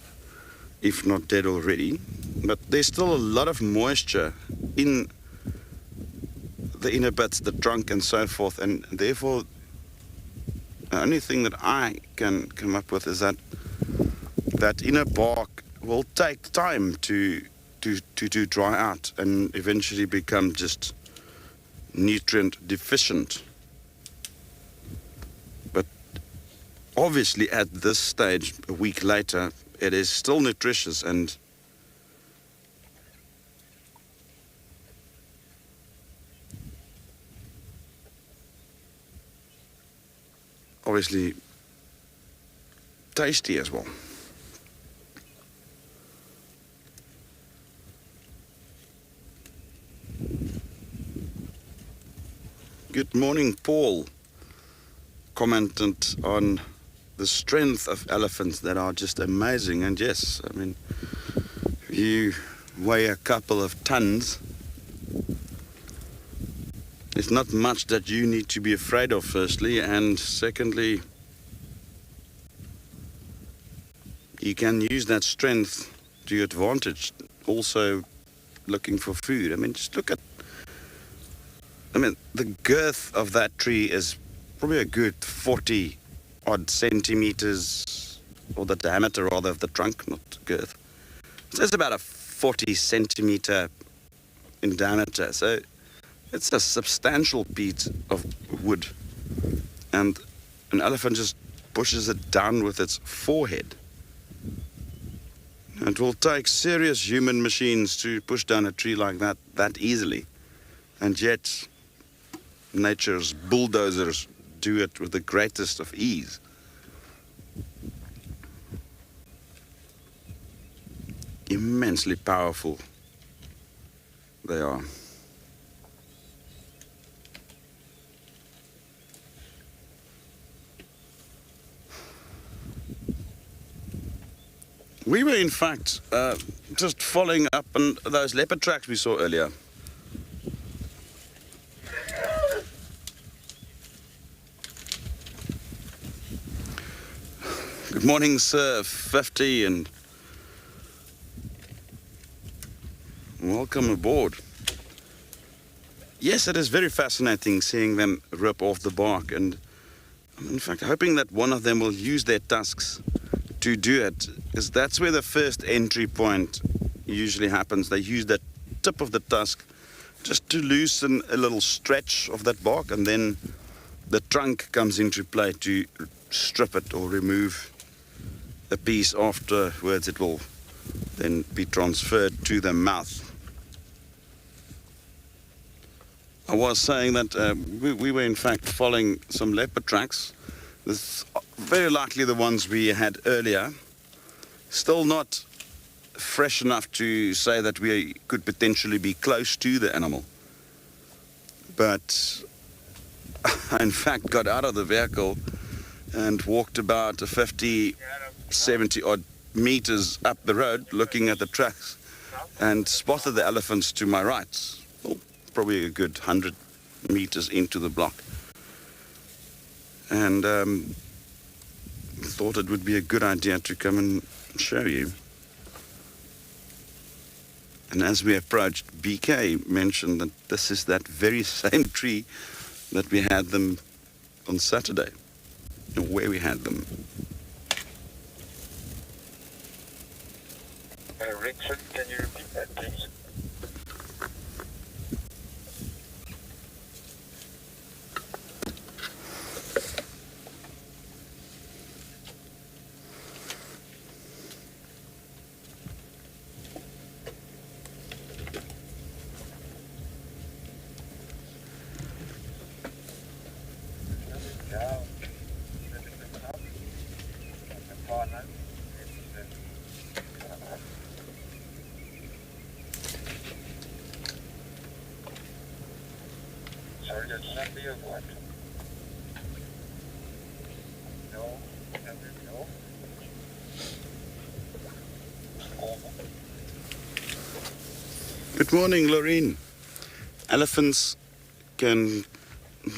if not dead already, but there's still a lot of moisture in the inner bits, the trunk and so forth, and therefore the only thing that I can come up with is that that inner bark will take time to dry out and eventually become just nutrient deficient. But obviously at this stage, a week later, it is still nutritious, and obviously tasty as well. Good morning, Paul. Commented on the strength of elephants that are just amazing. And yes, I mean, if you weigh a couple of tons, it's not much that you need to be afraid of, firstly, and secondly, you can use that strength to your advantage, also looking for food. I mean, just look at, the girth of that tree is probably a good 40 odd centimeters, or the diameter rather of the trunk, not girth. So it's about a 40 centimeter in diameter. So it's a substantial piece of wood. And an elephant just pushes it down with its forehead. It will take serious human machines to push down a tree like that easily. And yet, nature's bulldozers do it with the greatest of ease. Immensely powerful they are. We were in fact just following up on those leopard tracks we saw earlier. Good morning, Sir 50, and welcome aboard. Yes, it is very fascinating seeing them rip off the bark, and I'm in fact hoping that one of them will use their tusks to do it, because that's where the first entry point usually happens. They use that tip of the tusk just to loosen a little stretch of that bark, and then the trunk comes into play to strip it or remove a piece. Afterwards it will then be transferred to the mouth. I was saying that we were in fact following some leopard tracks. This very likely the ones we had earlier. Still not fresh enough to say that we could potentially be close to the animal. But I in fact got out of the vehicle and walked about 50, 70 odd meters up the road looking at the tracks and spotted the elephants to my right. Well, probably a good 100 meters into the block. And thought it would be a good idea to come and show you. And as we approached, BK mentioned that this is that very same tree that we had them on Saturday, and where we had them. Richard, can you repeat that, please? Sorry, that's Sabi or what? No, no. Good morning, Lorraine. Elephants can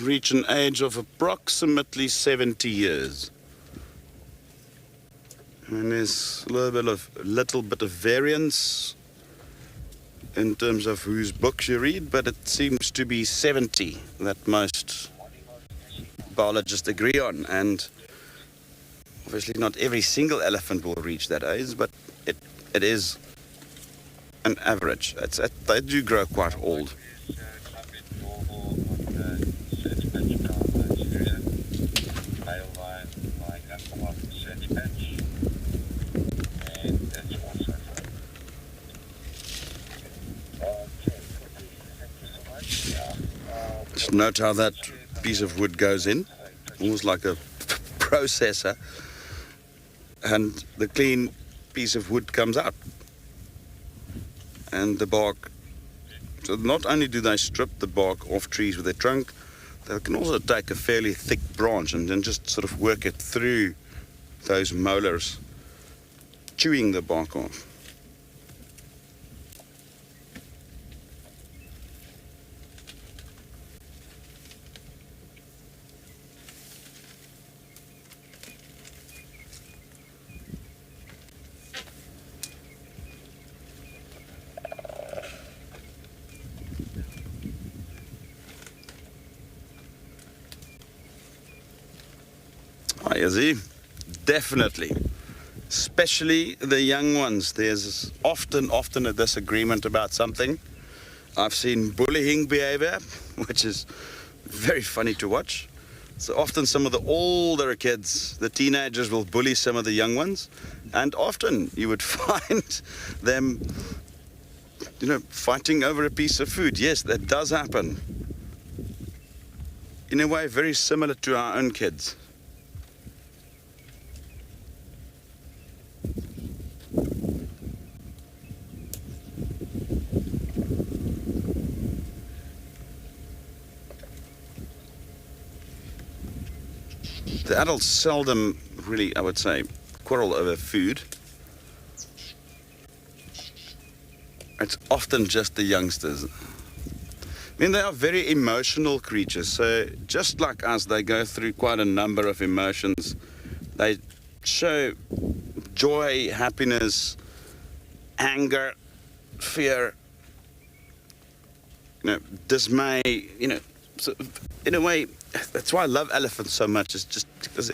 reach an age of approximately 70 years. And there's a little bit of variance in terms of whose books you read, but it seems to be 70 that most biologists agree on. And obviously not every single elephant will reach that age, but it is an average. They do grow quite old. Just note how that piece of wood goes in, almost like a processor, and the clean piece of wood comes out. And the bark, so not only do they strip the bark off trees with their trunk, they can also take a fairly thick branch and then just sort of work it through those molars, chewing the bark off. You see, definitely, especially the young ones. There's often a disagreement about something. I've seen bullying behavior, which is very funny to watch. So often some of the older kids, the teenagers, will bully some of the young ones, and often you would find them, fighting over a piece of food. Yes, that does happen. In a way, very similar to our own kids. The adults seldom really, I would say, quarrel over food. It's often just the youngsters. I mean, they are very emotional creatures, so just like us, they go through quite a number of emotions. They show joy, happiness, anger, fear, dismay, so in a way, that's why I love elephants so much, is just because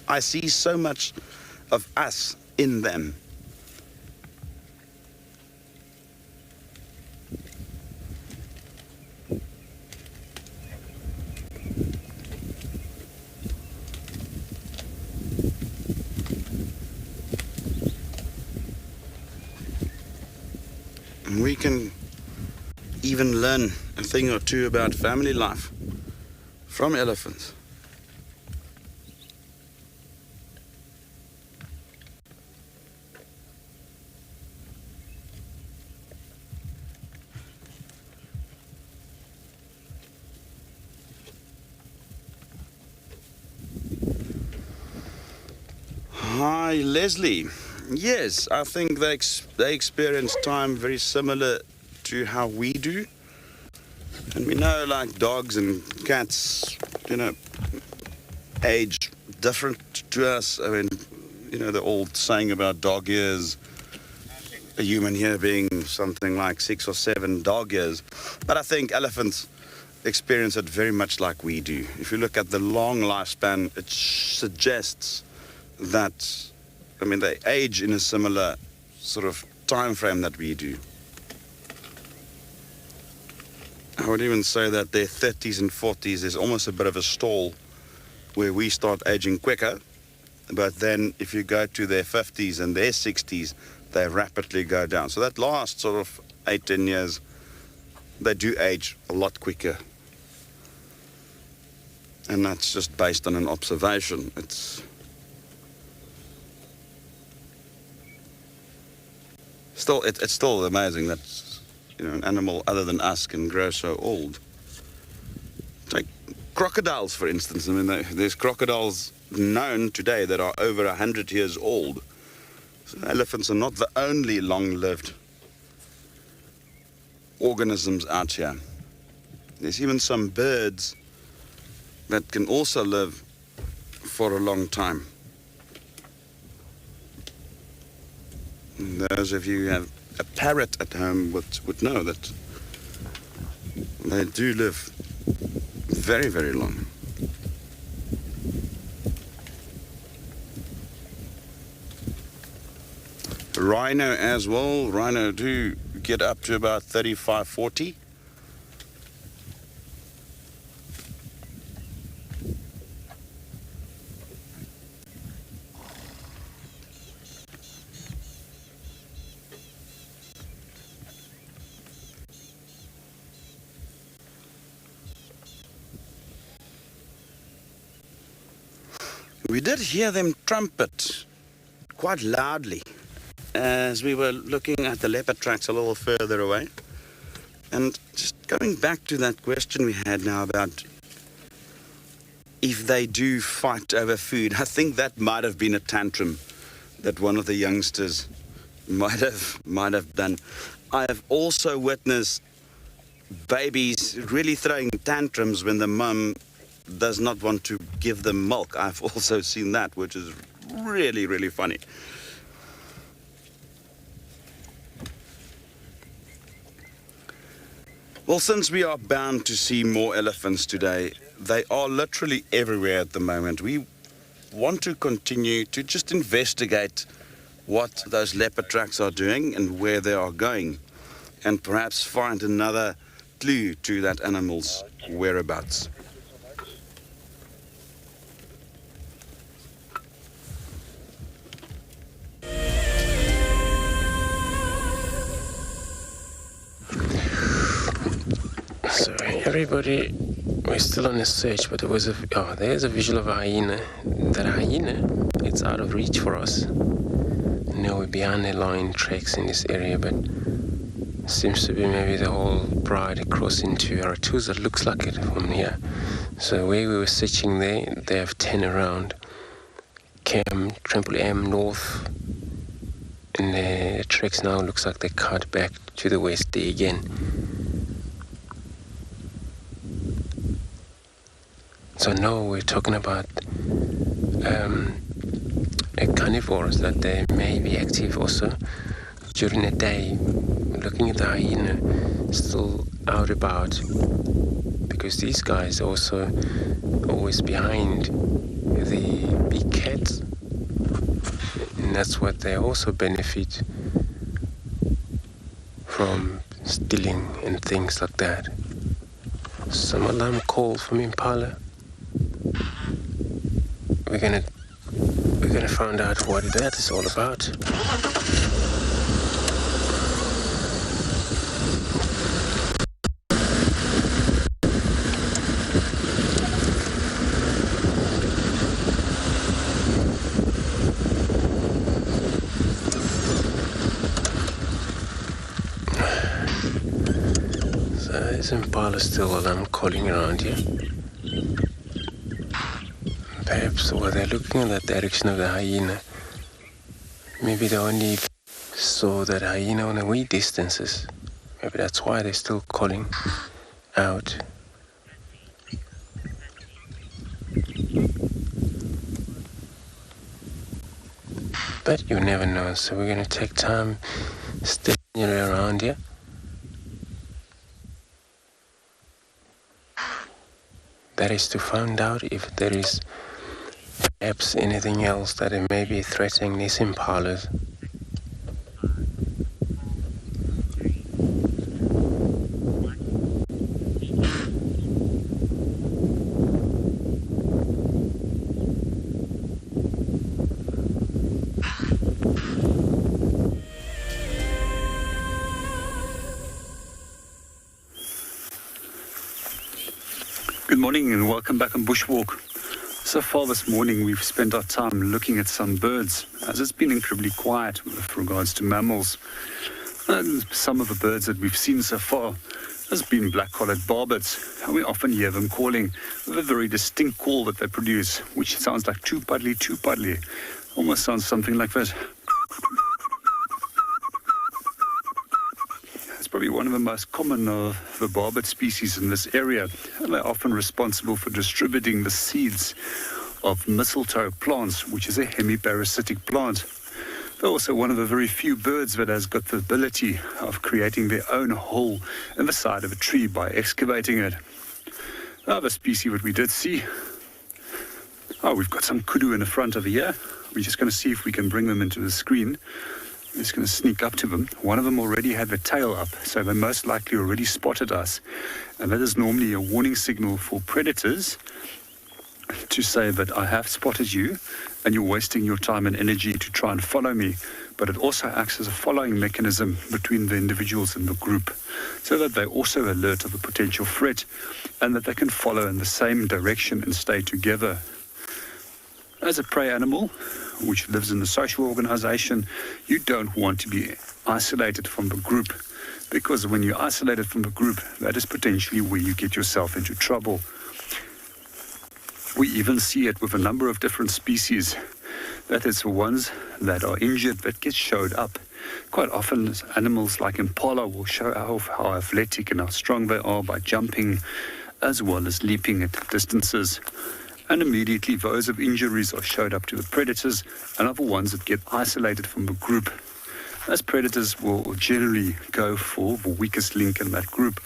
I see so much of us in them. And we can even learn a thing or two about family life from elephants. Hi, Leslie. Yes, I think they experience time very similar to how we do. And we know, like dogs and cats, age different to us. I mean, the old saying about dog years, a human year being something like 6 or 7 dog years. But I think elephants experience it very much like we do. If you look at the long lifespan, it suggests that, they age in a similar sort of time frame that we do. I would even say that their 30s and 40s is almost a bit of a stall where we start aging quicker. But then if you go to their 50s and their 60s, they rapidly go down. So that last sort of 8-10 years, they do age a lot quicker. And that's just based on an observation. It's still amazing that an animal other than us can grow so old. Take crocodiles, for instance. There's crocodiles known today that are over 100 years old. So elephants are not the only long-lived organisms out here. There's even some birds that can also live for a long time. And those of you who have a parrot at home would know that they do live very, very long. Rhino as well. Rhino do get up to about 35, 40. We did hear them trumpet quite loudly as we were looking at the leopard tracks a little further away. And just going back to that question we had now about if they do fight over food, I think that might have been a tantrum that one of the youngsters might have done. I have also witnessed babies really throwing tantrums when the mum does not want to give them milk. I've also seen that, which is really, really funny. Well, since we are bound to see more elephants today, they are literally everywhere at the moment. We want to continue to just investigate what those leopard tracks are doing and where they are going, and perhaps find another clue to that animal's whereabouts. So everybody, we're still on a search, but there's a visual of a hyena. That hyena, it's out of reach for us. No, we're behind the line tracks in this area, but seems to be maybe the whole Pride across into Aratuza. It looks like it from here. So where we were searching there, they have 10 around. Trample M north, and the tracks now looks like they cut back to the west there again. So now we're talking about carnivores, that they may be active also during the day. We're looking at the hyena still out about, because these guys are also always behind the big cats, and that's what they also benefit from, stealing and things like that. Some alarm call from Impala. We're gonna find out what that is all about. So is Impala still calling around here? Perhaps while they're looking in that direction of the hyena, maybe they only saw that hyena on a wee distances. Maybe that's why they're still calling out. But you never know, so we're going to take time stepping around here. That is to find out if there is perhaps anything else that it may be threatening these impalas. Good morning and welcome back on Bushwalk. So far this morning we've spent our time looking at some birds, as it's been incredibly quiet with regards to mammals. And some of the birds that we've seen so far has been black-collared barbets, and we often hear them calling with a very distinct call that they produce, which sounds like two-puddly. Almost sounds something like this. Probably one of the most common of the barbet species in this area, and they're often responsible for distributing the seeds of mistletoe plants, which is a hemiparasitic plant. They're also one of the very few birds that has got the ability of creating their own hole in the side of a tree by excavating it. Another species that we did see, we've got some kudu in the front over here. We're just going to see if we can bring them into the screen. I'm just going to sneak up to them. One of them already had the tail up, so they most likely already spotted us. And that is normally a warning signal for predators to say that I have spotted you and you're wasting your time and energy to try and follow me. But it also acts as a following mechanism between the individuals in the group, so that they also alert of a potential threat and that they can follow in the same direction and stay together. As a prey animal, which lives in a social organization, you don't want to be isolated from the group, because when you're isolated from the group, that is potentially where you get yourself into trouble. We even see it with a number of different species, that it's the ones that are injured that get showed up. Quite often, animals like Impala will show off how athletic and how strong they are by jumping, as well as leaping at distances. And immediately those with injuries are showed up to the predators and are the ones that get isolated from the group, as predators will generally go for the weakest link in that group,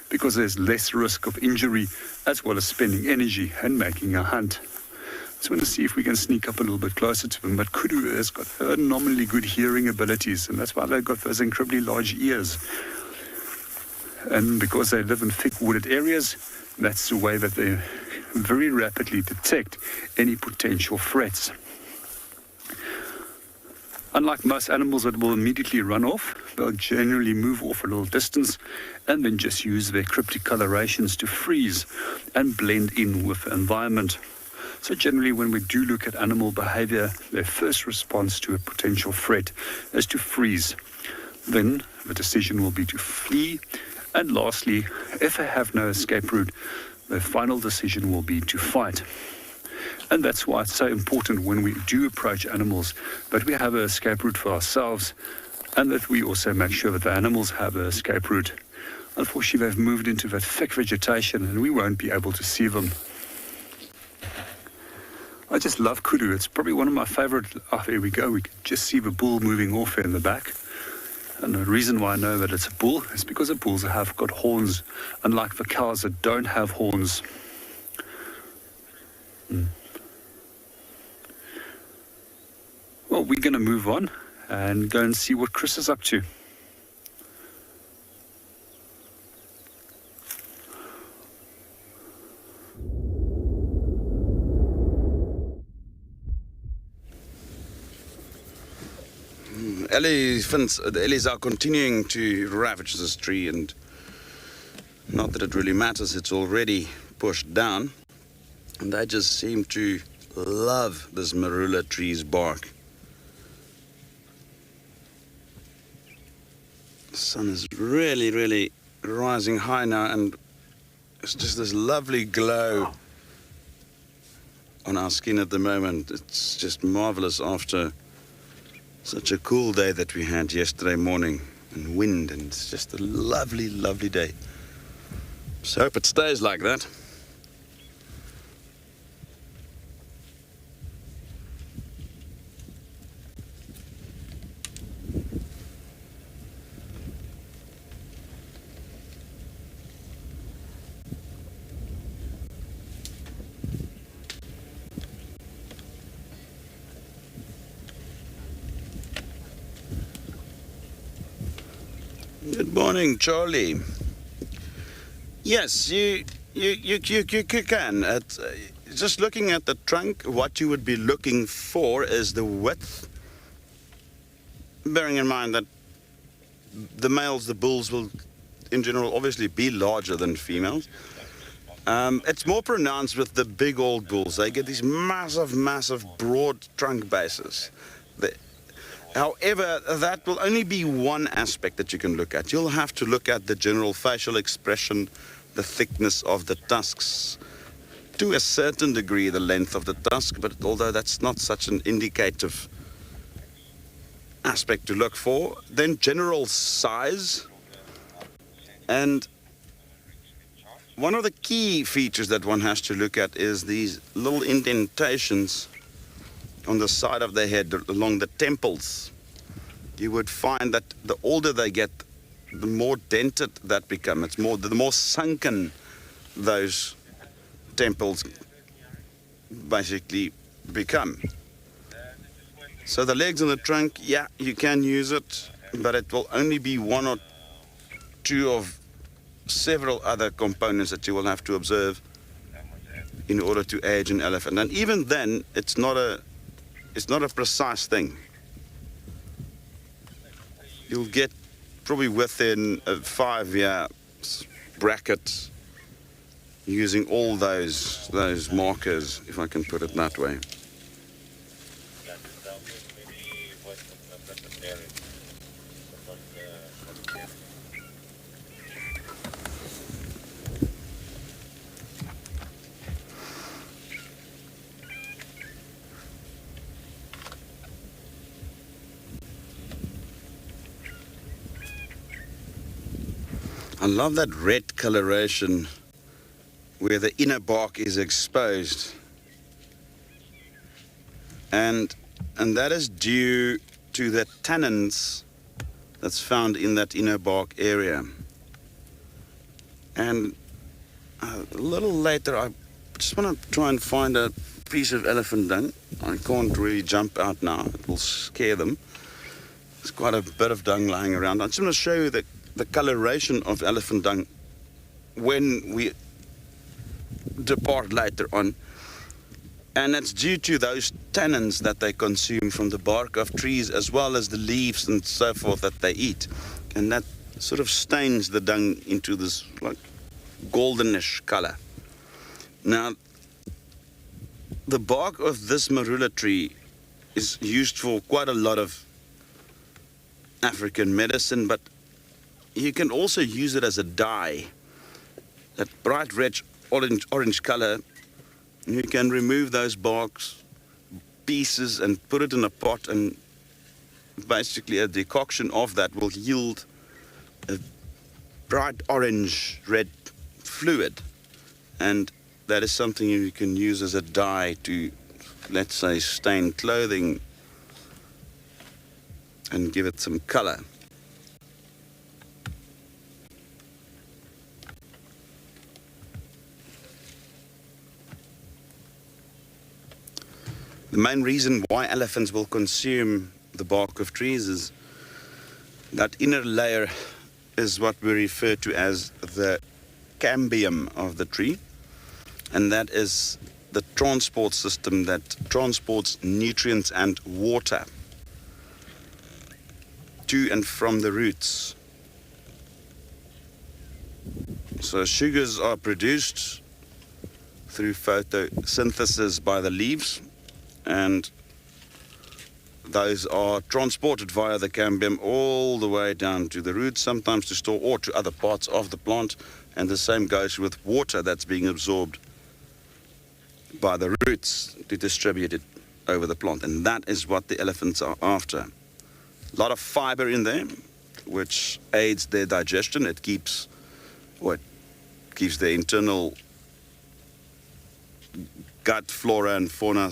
because there's less risk of injury, as well as spending energy and making a hunt. Just want to see if we can sneak up a little bit closer to them. But Kudu has got phenomenally good hearing abilities, and that's why they've got those incredibly large ears. And because they live in thick wooded areas, that's the way that they very rapidly detect any potential threats. Unlike most animals that will immediately run off, they'll generally move off a little distance and then just use their cryptic colorations to freeze and blend in with the environment. So generally, when we do look at animal behavior, their first response to a potential threat is to freeze. Then the decision will be to flee. And lastly, if they have no escape route, their final decision will be to fight. And that's why it's so important when we do approach animals that we have an escape route for ourselves, and that we also make sure that the animals have an escape route. Unfortunately, they've moved into that thick vegetation and we won't be able to see them. I just love Kudu. It's probably one of my favorite. Oh, there we go. We can just see the bull moving off here in the back. And the reason why I know that it's a bull is because the bulls have got horns, unlike the cows that don't have horns. Well, we're going to move on and go and see what Chris is up to. The ellies are continuing to ravage this tree, and not that it really matters, it's already pushed down. And they just seem to love this marula tree's bark. The sun is really, really rising high now, and it's just this lovely glow on our skin at the moment. It's just marvelous after such a cool day that we had yesterday morning, and wind, and it's just a lovely, lovely day. So hope it stays like that. Good morning, Charlie. Yes, you can. Just looking at the trunk, what you would be looking for is the width. Bearing in mind that the males, the bulls, will in general obviously be larger than females. It's more pronounced with the big old bulls. They get these massive, broad trunk bases. However, that will only be one aspect that you can look at. You'll have to look at the general facial expression, the thickness of the tusks, to a certain degree the length of the tusk, but although that's not such an indicative aspect to look for, then general size. And one of the key features that one has to look at is these little indentations on the side of the head, along the temples. You would find that the older they get, the more dented that become. It's the more sunken those temples basically become. So the legs and the trunk, yeah, you can use it, but it will only be one or two of several other components that you will have to observe in order to age an elephant. And even then, it's not a precise thing. You'll get probably within a 5-year bracket using all those markers, if I can put it that way. I love that red coloration where the inner bark is exposed. And that is due to the tannins that's found in that inner bark area. And a little later, I just want to try and find a piece of elephant dung. I can't really jump out now, it will scare them. There's quite a bit of dung lying around. I just want to show you the coloration of elephant dung when we depart later on. And it's due to those tannins that they consume from the bark of trees, as well as the leaves and so forth that they eat. And that sort of stains the dung into this like goldenish color. Now, the bark of this marula tree is used for quite a lot of African medicine, but you can also use it as a dye. That bright red orange color, you can remove those barks pieces and put it in a pot, and basically a decoction of that will yield a bright orange red fluid, and that is something you can use as a dye to, let's say, stain clothing and give it some color. The main reason why elephants will consume the bark of trees is that inner layer is what we refer to as the cambium of the tree, and that is the transport system that transports nutrients and water to and from the roots. So sugars are produced through photosynthesis by the leaves, and those are transported via the cambium all the way down to the roots, sometimes to store or to other parts of the plant. And the same goes with water that's being absorbed by the roots to distribute it over the plant. And that is what the elephants are after. A lot of fiber in there, which aids their digestion. It keeps the internal gut flora and fauna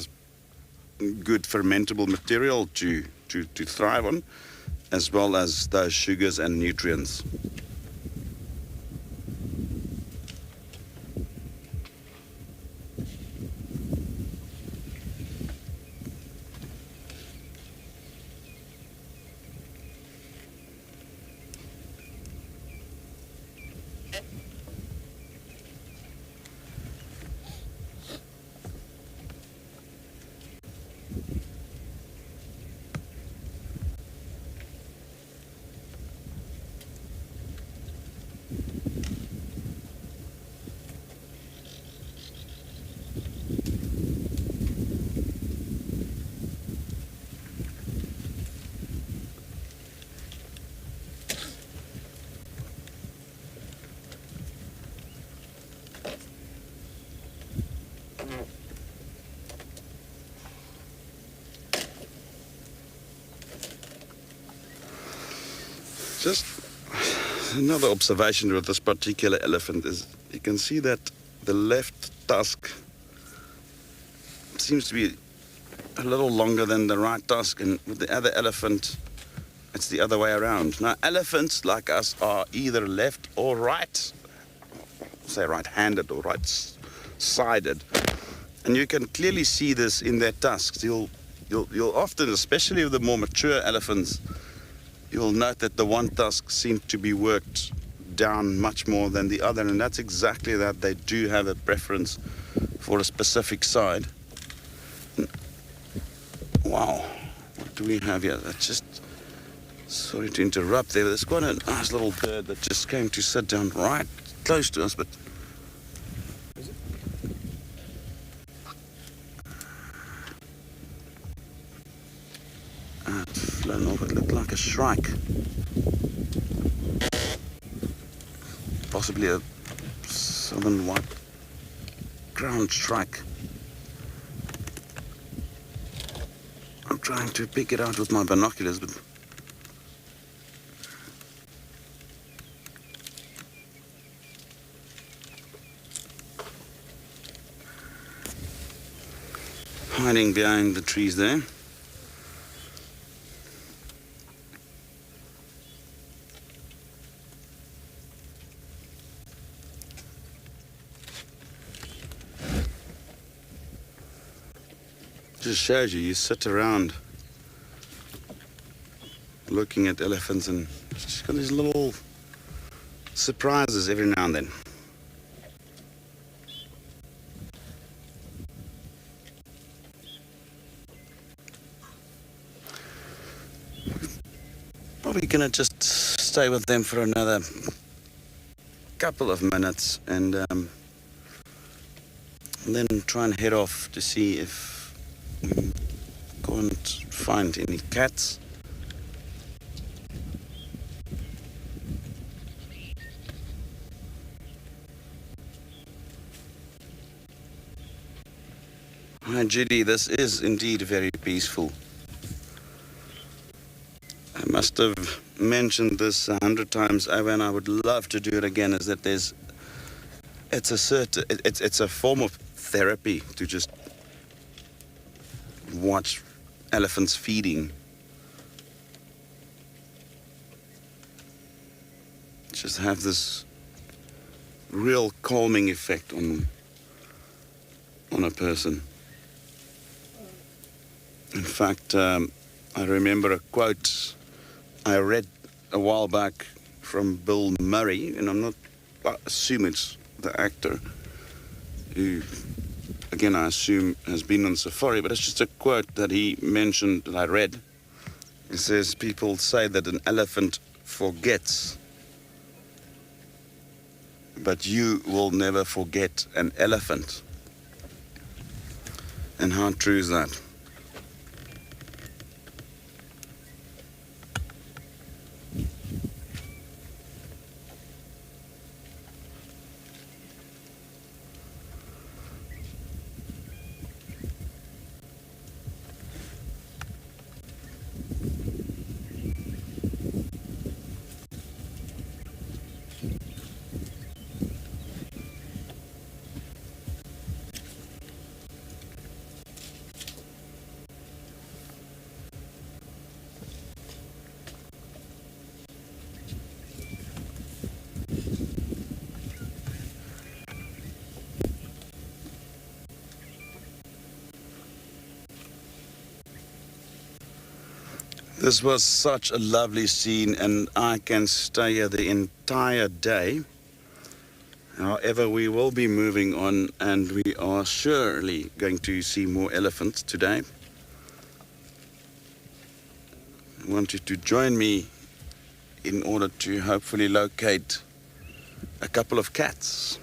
good fermentable material to thrive on, as well as those sugars and nutrients. Just another observation with this particular elephant is you can see that the left tusk seems to be a little longer than the right tusk, and with the other elephant it's the other way around. Now elephants like us are either left or right, say right-handed or right-sided, and you can clearly see this in their tusks. You'll often, especially with the more mature elephants, you'll note that the one tusk seems to be worked down much more than the other, and that's exactly that. They do have a preference for a specific side. Wow, what do we have here? That's just, sorry to interrupt there, but there's quite a nice little bird that just came to sit down right close to us, but it's flown off. It looked like a shrike. Possibly a southern white crowned shrike. I'm trying to pick it out with my binoculars, but hiding behind the trees there. Just shows you sit around looking at elephants and just got these little surprises every now and then. Probably gonna just stay with them for another couple of minutes and then try and head off to see if we can't find any cats. Hi Judy, this is indeed very peaceful. I must have mentioned this 100 times over, and I would love to do it again. Is that it's a form of therapy to just watch elephants feeding. Just have this real calming effect on a person. In fact, I remember a quote I read a while back from Bill Murray, and I assume it's the actor who, again, I assume has been on safari, but it's just a quote that he mentioned that I read. It says, people say that an elephant forgets, but you will never forget an elephant. And how true is that? This was such a lovely scene, and I can stay here the entire day. However, we will be moving on, and we are surely going to see more elephants today. I want you to join me in order to hopefully locate a couple of cats.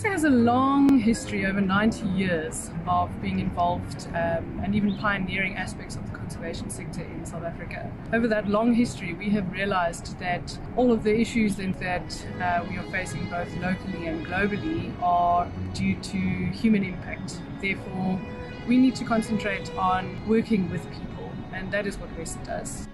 RSA has a long history, over 90 years, of being involved and even pioneering aspects of the conservation sector in South Africa. Over that long history, we have realized that all of the issues that we are facing both locally and globally are due to human impact. Therefore, we need to concentrate on working with people, and that is what WESA does.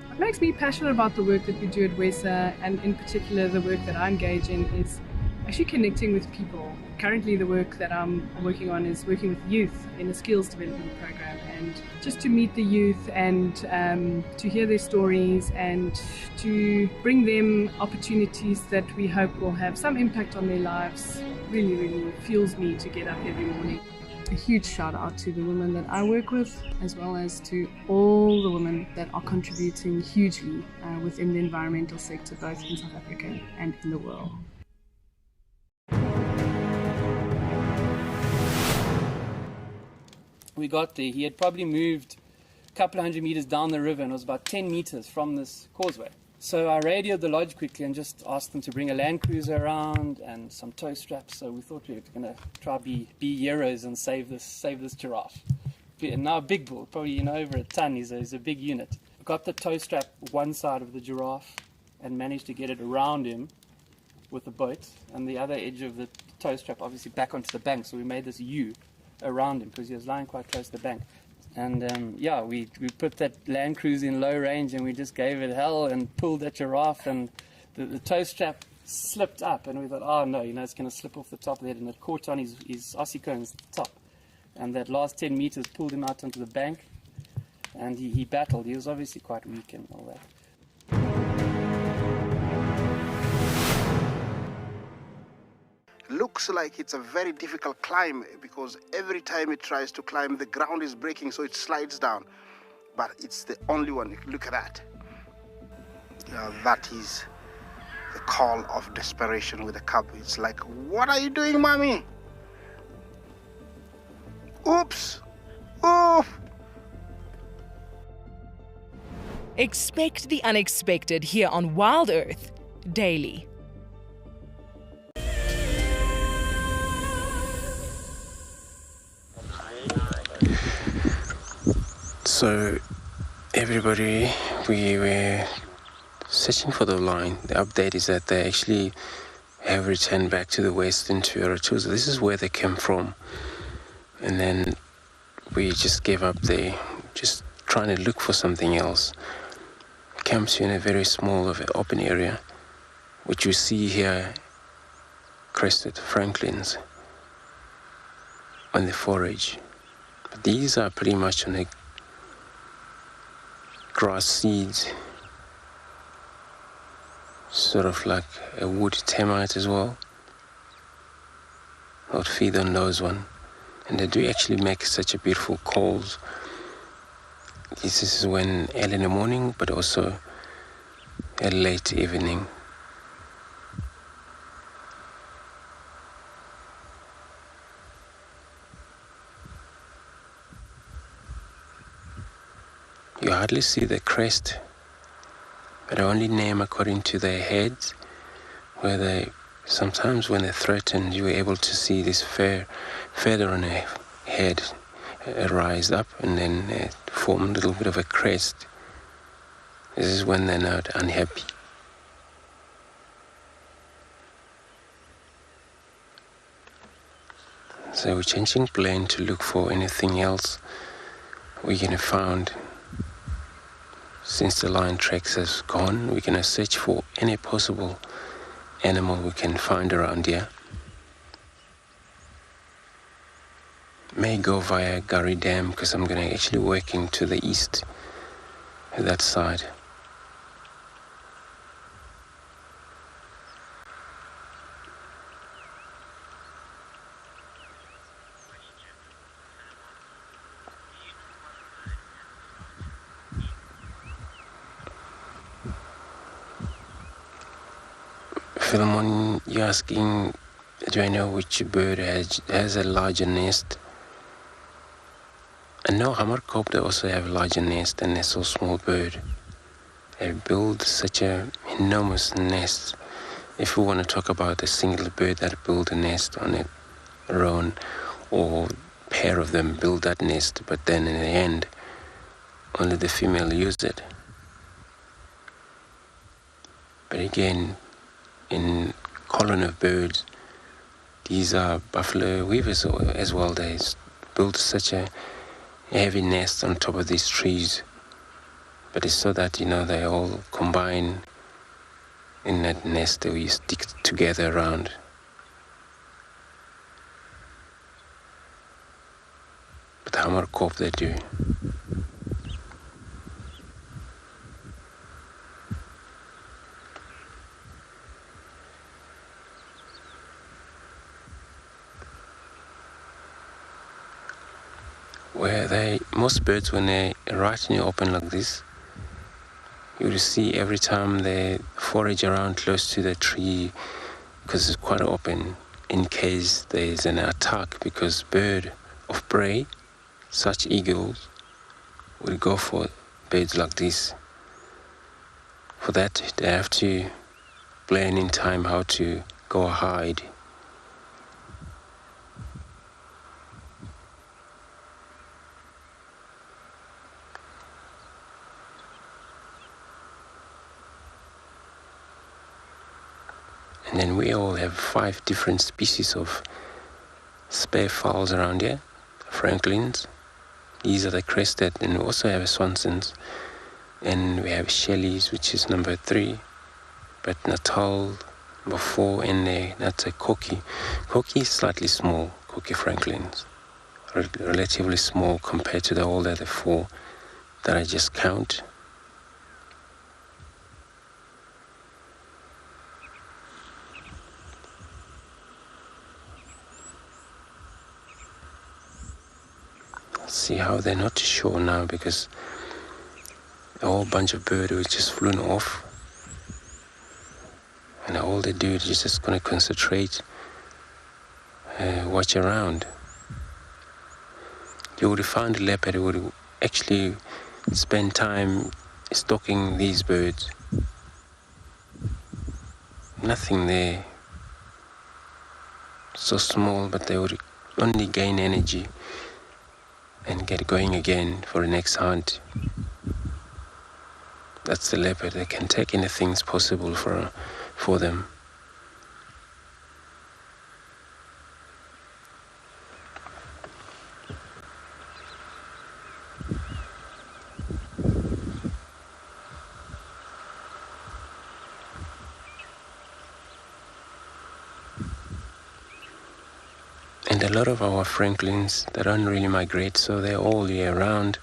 What makes me passionate about the work that we do at WESA, and in particular the work that I engage in, is actually connecting with people. Currently the work that I'm working on is working with youth in a skills development program, and just to meet the youth and to hear their stories and to bring them opportunities that we hope will have some impact on their lives really, really fuels me to get up every morning. A huge shout out to the women that I work with, as well as to all the women that are contributing hugely within the environmental sector, both in South Africa and in the world. We got there, he had probably moved a couple of 100 meters down the river and was about 10 meters from this causeway. So I radioed the lodge quickly and just asked them to bring a land cruiser around and some tow straps. So we thought we were going to try be heroes and save this giraffe. And now a big bull, probably over a ton, he's a big unit. Got the tow strap one side of the giraffe and managed to get it around him with the boat, and the other edge of the tow strap obviously back onto the bank. So we made this U around him because he was lying quite close to the bank. And yeah, we put that Land Cruiser in low range and we just gave it hell and pulled that giraffe, and the tow strap slipped up, and we thought, oh no, it's going to slip off the top of the head, and it caught on his ossicones at the top. And that last 10 meters pulled him out onto the bank, and he battled. He was obviously quite weak and all that. Looks like it's a very difficult climb because every time it tries to climb, the ground is breaking, so it slides down. But it's the only one. Look at that. That is the call of desperation with the cub. It's like, what are you doing, mommy? Oops. Oof. Expect the unexpected here on WildEarth daily. So everybody, we were searching for the line. The update is that they actually have returned back to the west into Oratuza. This is where they came from. And then we just gave up there, just trying to look for something else. Camps in a very small open area, which you see here crested franklins on the forage. But these are pretty much on the grass seeds, sort of like a wood termite as well. I would feed on those one, and they do actually make such a beautiful calls. This is when early in the morning, but also a late evening. You hardly see the crest, but I only name according to their heads, where they sometimes when they're threatened, you were able to see this feather on their head rise up and then form a little bit of a crest. This is when they're not unhappy. So we're changing plane to look for anything else we're going to find. Since the lion tracks has gone, we're going to search for any possible animal we can find around here. May go via Gary Dam because I'm going to actually working to the east, that side. Philemon, you're asking, do I know which bird has a larger nest? And no, hammerkop, they also have a larger nest, and they're so small bird. They build such a enormous nest. If we want to talk about a single bird that build a nest on their own, or pair of them build that nest, but then in the end, only the female use it. But again, in colony of birds, these are buffalo weavers as well. They build such a heavy nest on top of these trees, but it's so that they all combine in that nest that we stick together around. But the hammerkop they do. Most birds, when they're right in the open like this, you will see every time they forage around close to the tree, because it's quite open, in case there's an attack, because bird of prey, such eagles, will go for birds like this. For that, they have to plan in time how to go hide. And then we all have 5 different species of spare fowls around here. Franklins, These are the crested, and we also have swansons, and we have shellies, which is number 3, but Natal number 4, and that's a Koki. Koki is slightly small, Koki Franklins, relatively small compared to all the other 4 that I just count. See how they're not sure now, because a whole bunch of birds were just flown off, and all they do is just going to concentrate, watch around. You would find a leopard who would actually spend time stalking these birds. Nothing there, so small, but they would only gain energy and get going again for the next hunt. That's the leopard. They can take anything possible for them. And a lot of our franklins, they don't really migrate, so they're all year round.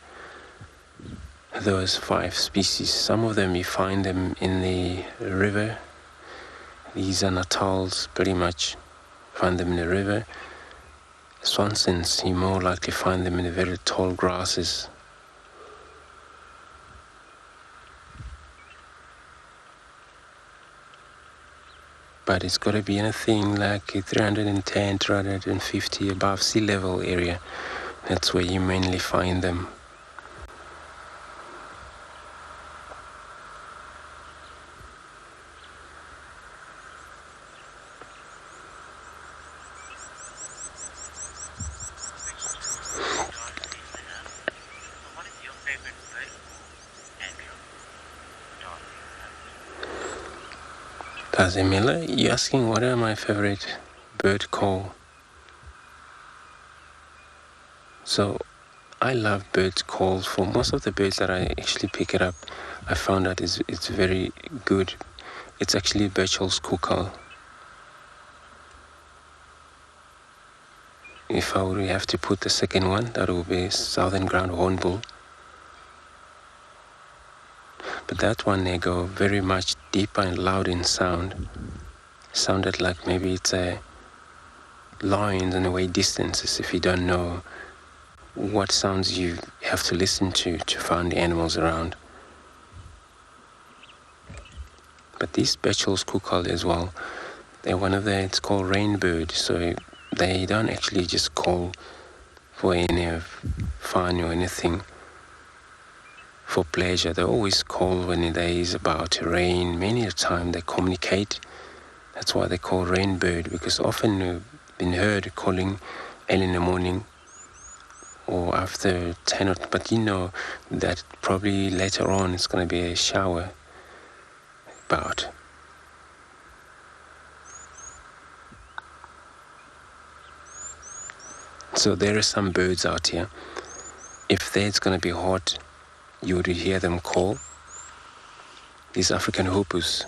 Those 5 species, some of them you find them in the river. These are Natals, pretty much find them in the river. Swansons, you more likely find them in the very tall grasses. But it's got to be anything like 310, 350 above sea level area. That's where you mainly find them. Miller, you're asking what are my favorite bird call? So I love bird calls. For most of the birds that I actually pick it up, I found that it's very good. It's actually Birchel's cuckoo. If I would have to put the second one, that would be Southern Ground Hornbill. But that one, they go very much deeper and loud in sound. Sounded like maybe it's a lion in a way distances, if you don't know what sounds you have to listen to find the animals around. But these Birchel's cuckoo as well, they're one of the, it's called rainbird, so they don't actually just call for any fun or anything. For pleasure, they always call when there is about to rain. Many a time they communicate. That's why they call rainbird, because often you've been heard calling early in the morning or after 10, but you know that probably later on it's going to be a shower about. So there are some birds out here. If it's going to be hot, you would hear them call. These African hoopoes.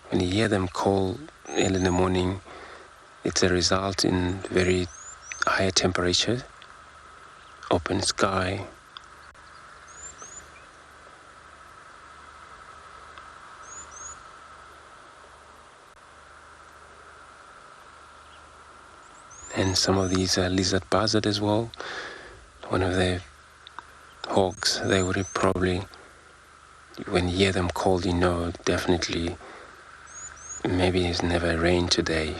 When you hear them call early in the morning, it's a result in very high temperature, open sky. And some of these lizard buzzard as well. One of the hogs, they would probably, when you hear them call, you know definitely maybe it's never rained today.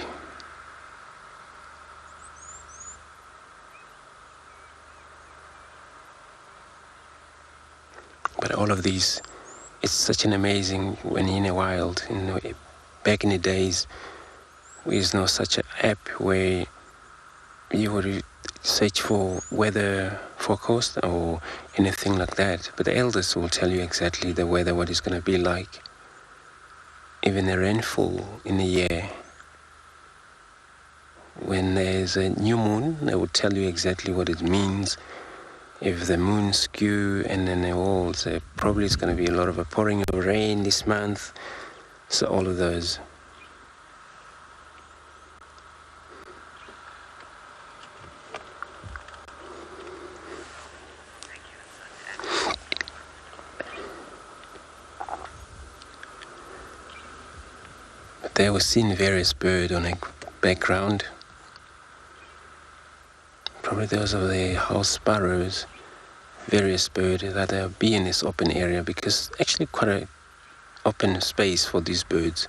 But all of these, it's such an amazing when in the wild. You know, back in the days, there's no such an app where you would search for weather forecast or anything like that, but the elders will tell you exactly the weather, what it's going to be like. Even the rainfall in the year. When there's a new moon, they will tell you exactly what it means. if the moon skew, and then probably it's going to be a lot of a pouring of rain this month. So all of those. But there was seen various birds on a background. Probably those are the house sparrows, various birds that be in this open area, because actually quite a open space for these birds.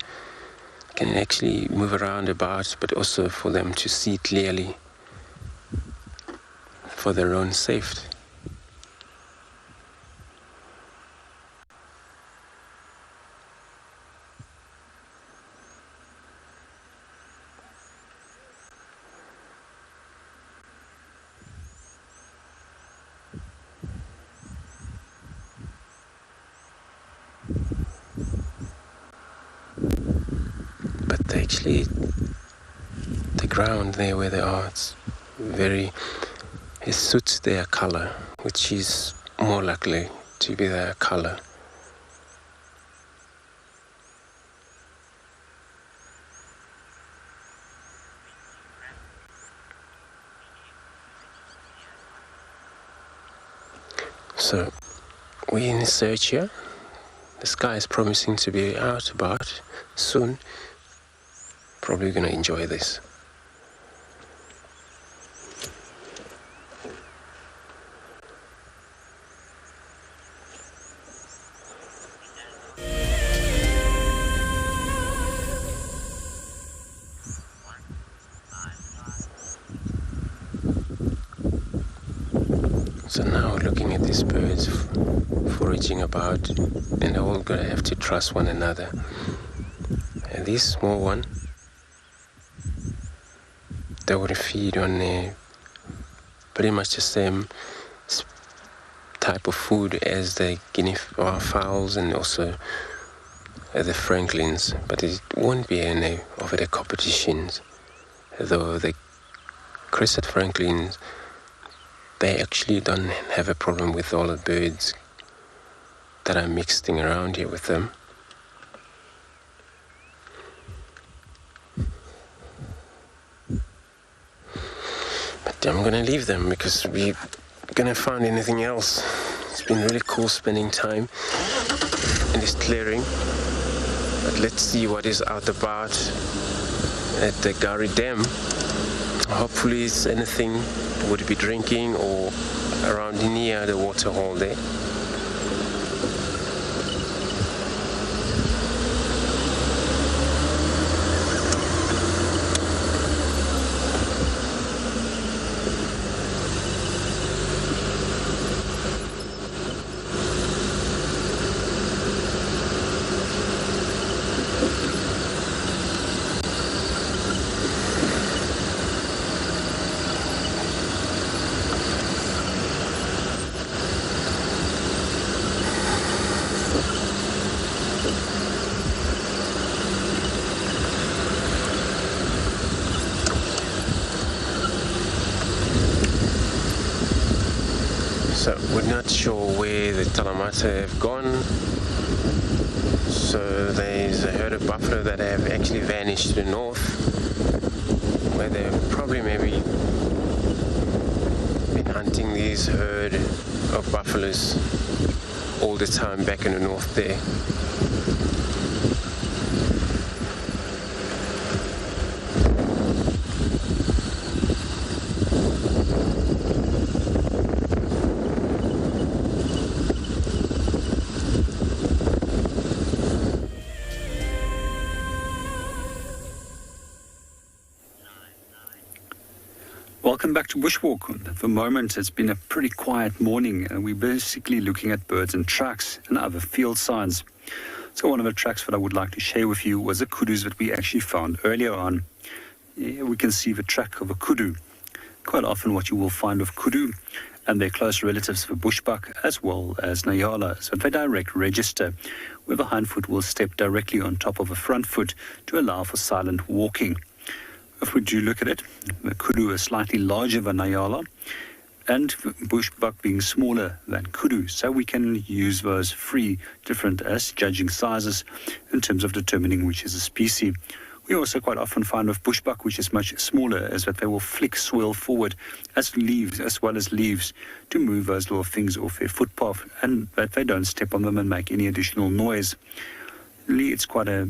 Can actually move around about, but also for them to see clearly for their own safety. Actually, the ground there where they are, it suits their color, which is more likely to be their color. So we're in search here. The sky is promising to be out about soon. Probably going to enjoy this. So now looking at these birds foraging about, and they're all going to have to trust one another. And this small one, they would feed on pretty much the same type of food as the guinea fowls and also the francolins, but it won't be any of the competitions. Though the crested francolins, they actually don't have a problem with all the birds that are mixing around here with them. I'm going to leave them because we're going to find anything else. It's been really cool spending time in this clearing. But let's see what is out about at the Gari Dam. Hopefully it's anything would be drinking or around near the Waterhole there. So we're not sure where the Talamata have gone. So there's a herd of buffalo that have actually vanished to the north, where they've probably maybe been hunting these herd of buffaloes all the time back in the north there. Welcome back to Bushwalk. At the moment, it's been a pretty quiet morning. We're basically looking at birds and tracks and other field signs. So one of the tracks that I would like to share with you was the kudus that we actually found earlier on. Here we can see the track of a kudu. Quite often what you will find with kudu and their close relatives, the bushbuck as well as nyala. So they direct register, where the hind foot will step directly on top of the front foot to allow for silent walking. If we do look at it, the kudu is slightly larger than nyala, and bushbuck being smaller than kudu, so we can use those three different as judging sizes in terms of determining which is a species. We also quite often find with bushbuck, which is much smaller, is that they will flick swirl forward as well as leaves to move those little things off their footpath, and that they don't step on them and make any additional noise. It's quite a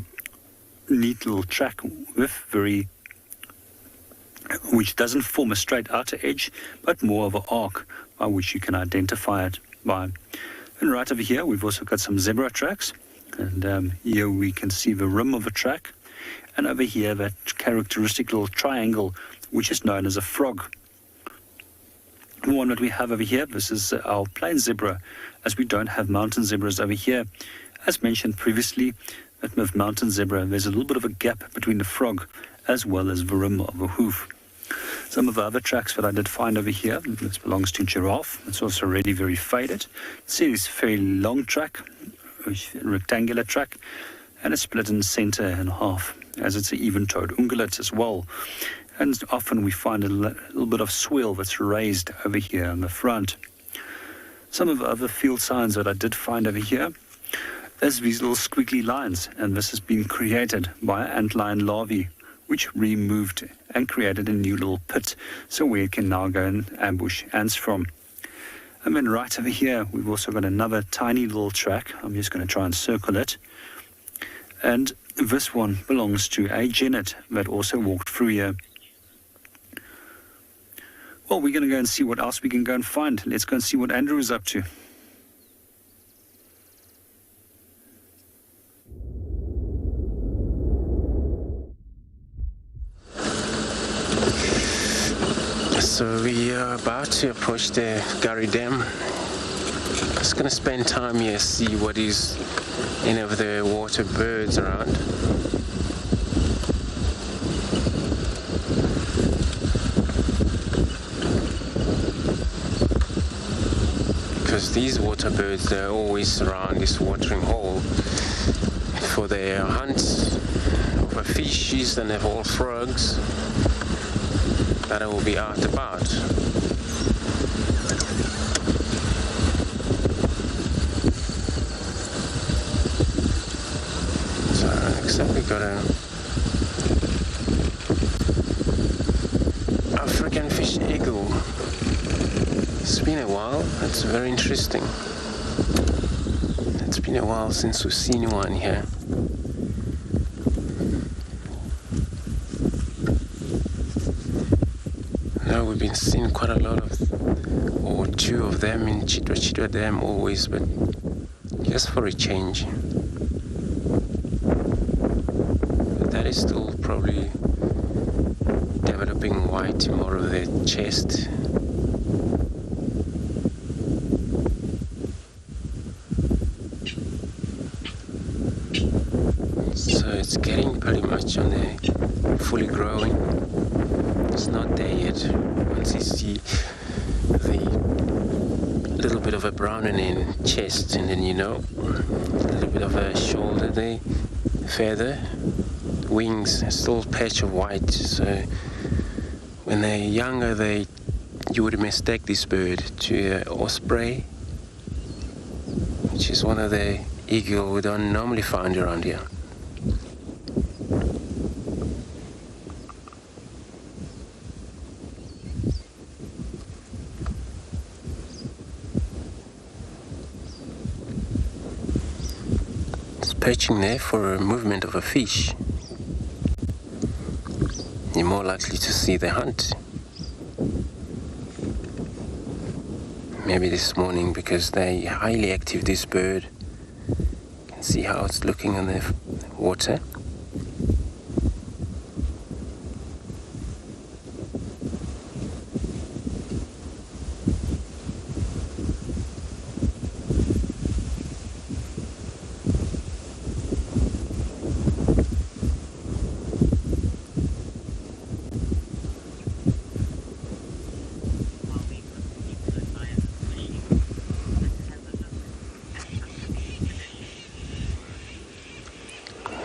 neat little track which doesn't form a straight outer edge, but more of an arc by which you can identify it by. And right over here, we've also got some zebra tracks, and here we can see the rim of a track. And over here, that characteristic little triangle, which is known as a frog. The one that we have over here, this is our plain zebra, as we don't have mountain zebras over here. As mentioned previously, with mountain zebra, there's a little bit of a gap between the frog as well as the rim of a hoof. Some of the other tracks that I did find over here, this belongs to giraffe. It's also already very faded. See this very long track, a rectangular track, and it's split in the center in half, as it's an even-toed ungulate as well. And often we find a little bit of swirl that's raised over here on the front. Some of the other field signs that I did find over here is these little squiggly lines, and this has been created by antlion larvae, which removed and created a new little pit, so where it can now go and ambush ants from. And then right over here, we've also got another tiny little track. I'm just going to try and circle it. And this one belongs to a genet that also walked through here. Well, we're going to go and see what else we can go and find. Let's go and see what Andrew is up to. So we are about to approach the Gary Dam. Just going to spend time here, see what is any of the water birds around. Because these water birds, they're always around this watering hole for their hunts over fishes, and they've all frogs that will be out about. So we got a African fish eagle. It's been a while. It's very interesting. It's been a while since we've seen one here. Now we've been seeing quite a lot of, or two of them in Chitwa Dam always, but just for a change. That is still probably developing white more of the chest. So it's getting pretty much on the fully growing. It's not there yet. Once you see the little bit of a browning in chest, and then you know, a little bit of a shoulder there, feather, wings, still patch of white. So when they're younger, you would mistake this bird to an osprey, which is one of the eagle we don't normally find around here. It's perching there for a movement of a fish. You're more likely to see the hunt. Maybe this morning, because they're highly active, this bird. You can see how it's looking on the water.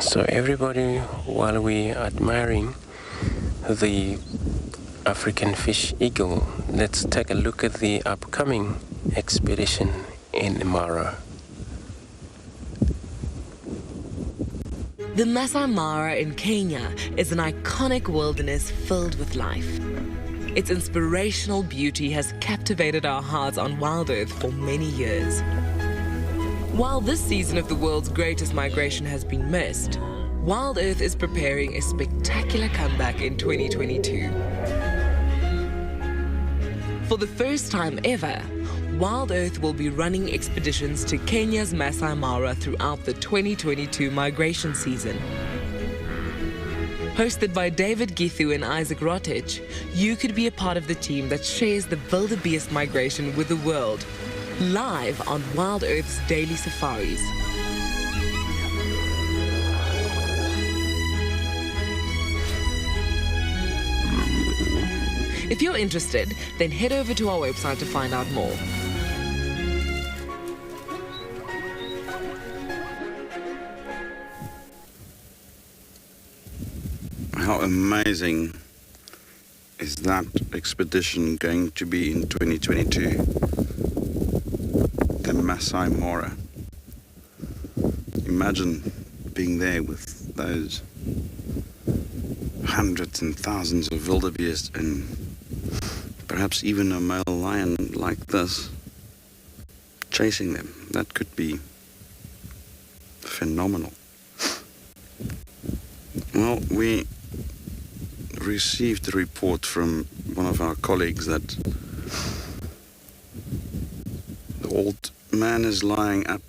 So everybody, while we are admiring the African fish eagle. Let's take a look at the upcoming expedition in Mara. The Masai Mara in Kenya is an iconic wilderness filled with life. Its inspirational beauty has captivated our hearts on WildEarth for many years. While this season of the world's greatest migration has been missed, WildEarth is preparing a spectacular comeback in 2022. For the first time ever, WildEarth will be running expeditions to Kenya's Masai Mara throughout the 2022 migration season. Hosted by David Githu and Isaac Rotich, you could be a part of the team that shares the wildebeest migration with the world, live on WildEarth's daily safaris. If you're interested, then head over to our website to find out more. How amazing is that expedition going to be in 2022? The Masai Mara. Imagine being there with those hundreds and thousands of wildebeest and perhaps even a male lion like this chasing them. That could be phenomenal. Well, we received a report from one of our colleagues that the old man is lying up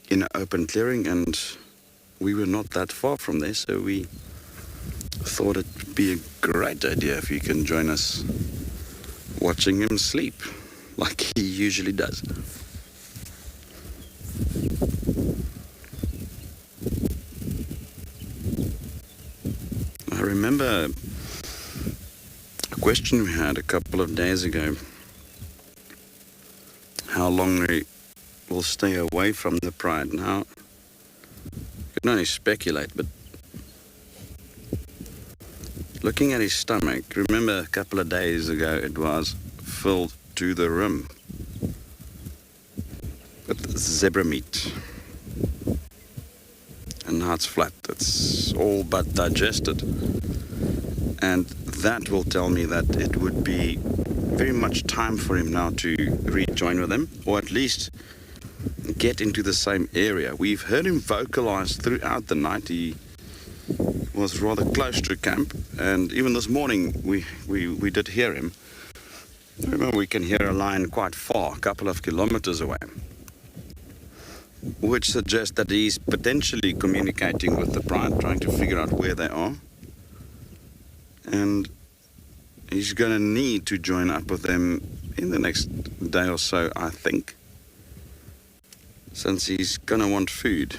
in an open clearing, and we were not that far from there, so we thought it would be a great idea if you can join us watching him sleep like he usually does. I remember a question we had a couple of days ago, how long we will stay away from the Pride. Now, you can only speculate, but looking at his stomach, remember a couple of days ago it was filled to the rim with zebra meat. And now it's flat. It's all but digested. And that will tell me that it would be very much time for him now to rejoin with them, or at least get into the same area. We've heard him vocalize throughout the night. He was rather close to camp, and even this morning we did hear him. Remember, we can hear a lion quite far, a couple of kilometers away, which suggests that he's potentially communicating with the Pride, trying to figure out where they are. And he's going to need to join up with them in the next day or so, I think, since he's going to want food.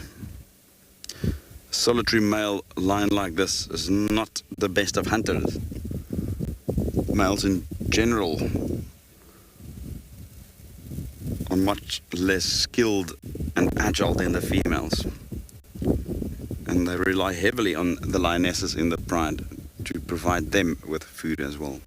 A solitary male lion like this is not the best of hunters. Males in general are much less skilled and agile than the females, and they rely heavily on the lionesses in the Pride to provide them with food as well.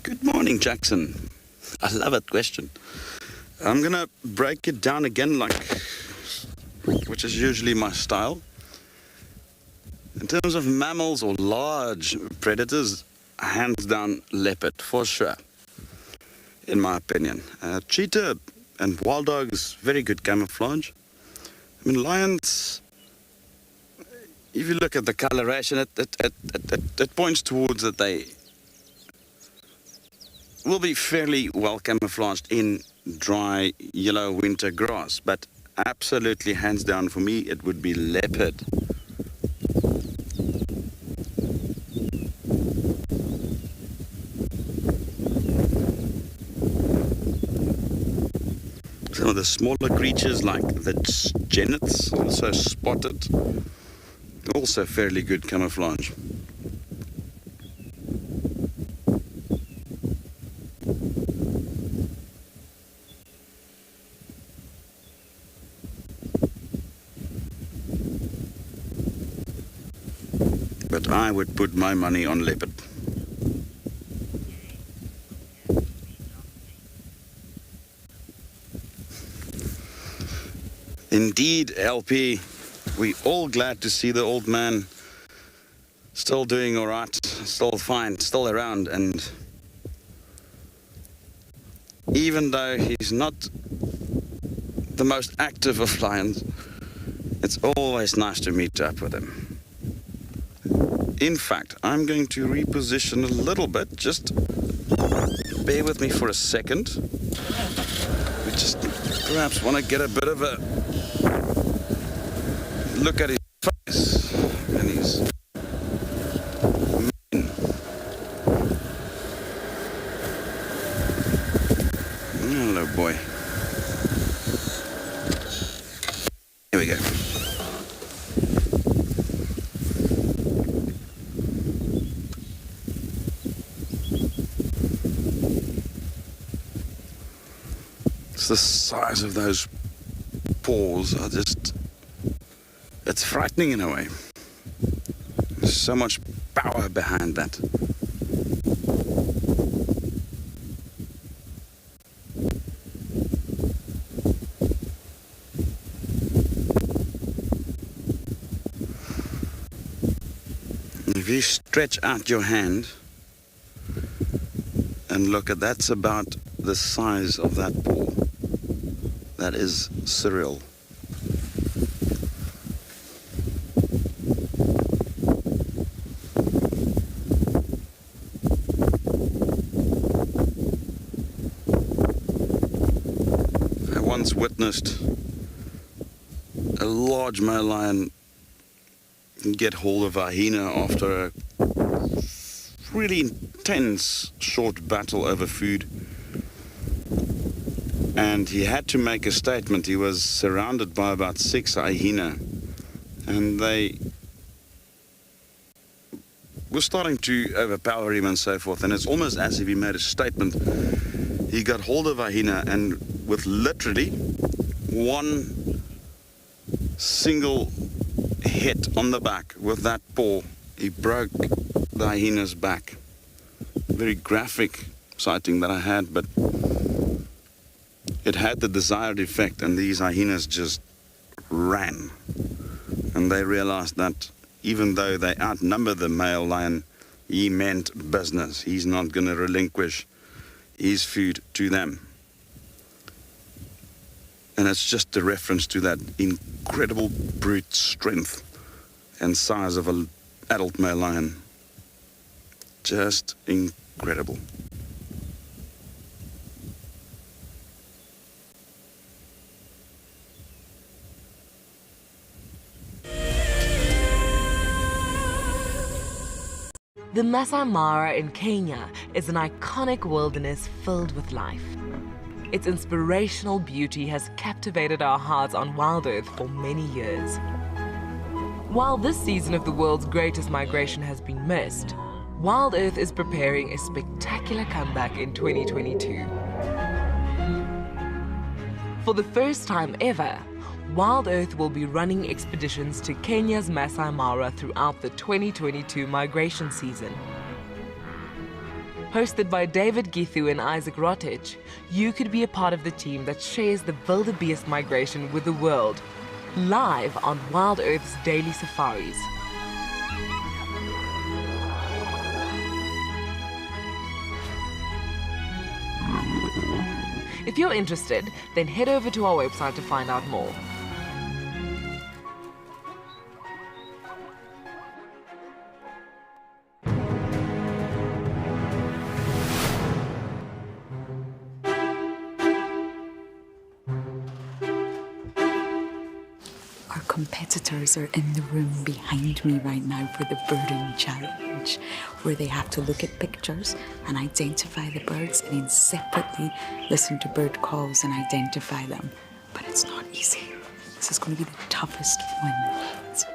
Good morning, Jackson. I love that question. I'm gonna break it down again, which is usually my style. In terms of mammals or large predators, hands down leopard for sure, in my opinion. Cheetah and wild dogs, very good camouflage. I mean, lions, if you look at the coloration, it points towards that they will be fairly well camouflaged in dry yellow winter grass, but absolutely hands down for me it would be leopard. Some of the smaller creatures like the genets, also spotted, also fairly good camouflage. I would put my money on leopard. Indeed, LP, we all glad to see the old man still doing all right, still fine, still around, and even though he's not the most active of lions, it's always nice to meet up with him. In fact, I'm going to reposition a little bit. Just bear with me for a second. We just perhaps want to get a bit of a look at his face and his mane. Hello, boy. Here we go. It's the size of those paws are just, it's frightening in a way. There's so much power behind that. If you stretch out your hand and look at, that's about the size of that paw. That is surreal. I once witnessed a large male lion get hold of a hyena after a really intense short battle over food. And he had to make a statement. He was surrounded by about 6 hyena, and they were starting to overpower him and so forth. And it's almost as if he made a statement. He got hold of a hyena, and with literally one single hit on the back with that paw, he broke the hyena's back. Very graphic sighting that I had, but it had the desired effect, and these hyenas just ran. And they realized that even though they outnumber the male lion, he meant business. He's not going to relinquish his food to them. And it's just a reference to that incredible brute strength and size of an adult male lion. Just incredible. The Masai Mara in Kenya is an iconic wilderness filled with life. Its inspirational beauty has captivated our hearts on WildEarth for many years. While this season of the world's greatest migration has been missed, WildEarth is preparing a spectacular comeback in 2022. For the first time ever, WildEarth will be running expeditions to Kenya's Masai Mara throughout the 2022 migration season. Hosted by David Githu and Isaac Rotich, you could be a part of the team that shares the wildebeest migration with the world, live on WildEarth's daily safaris. If you're interested, then head over to our website to find out more. Our competitors are in the room behind me right now for the birding challenge, where they have to look at pictures and identify the birds and then separately listen to bird calls and identify them. But it's not easy. This is going to be the toughest one yet.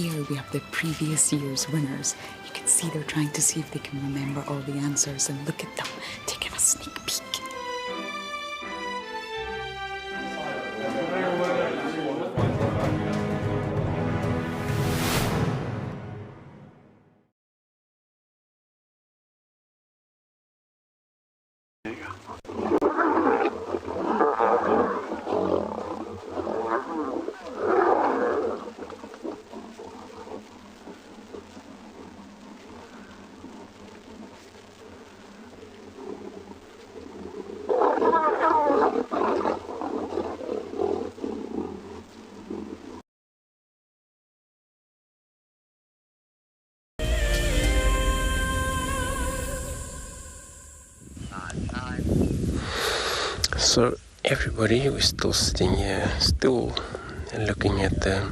here we have the previous year's winners. You can see they're trying to see if they can remember all the answers, and look at them taking a sneak peek. So everybody was still sitting here, still looking at the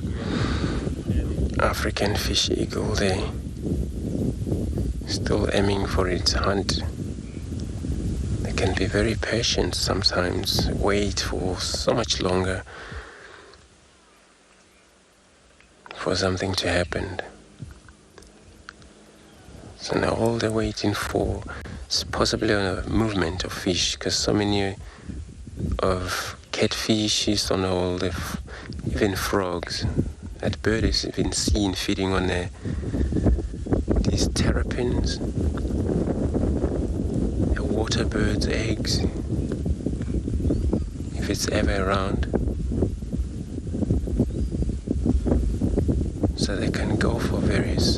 African fish eagle there, still aiming for its hunt. They can be very patient sometimes, wait for so much longer for something to happen. So now all they're waiting for is possibly a movement of fish, because so many of catfish, on all the even frogs. That bird is even seen feeding on these terrapins, the water bird's eggs, if it's ever around. So they can go for various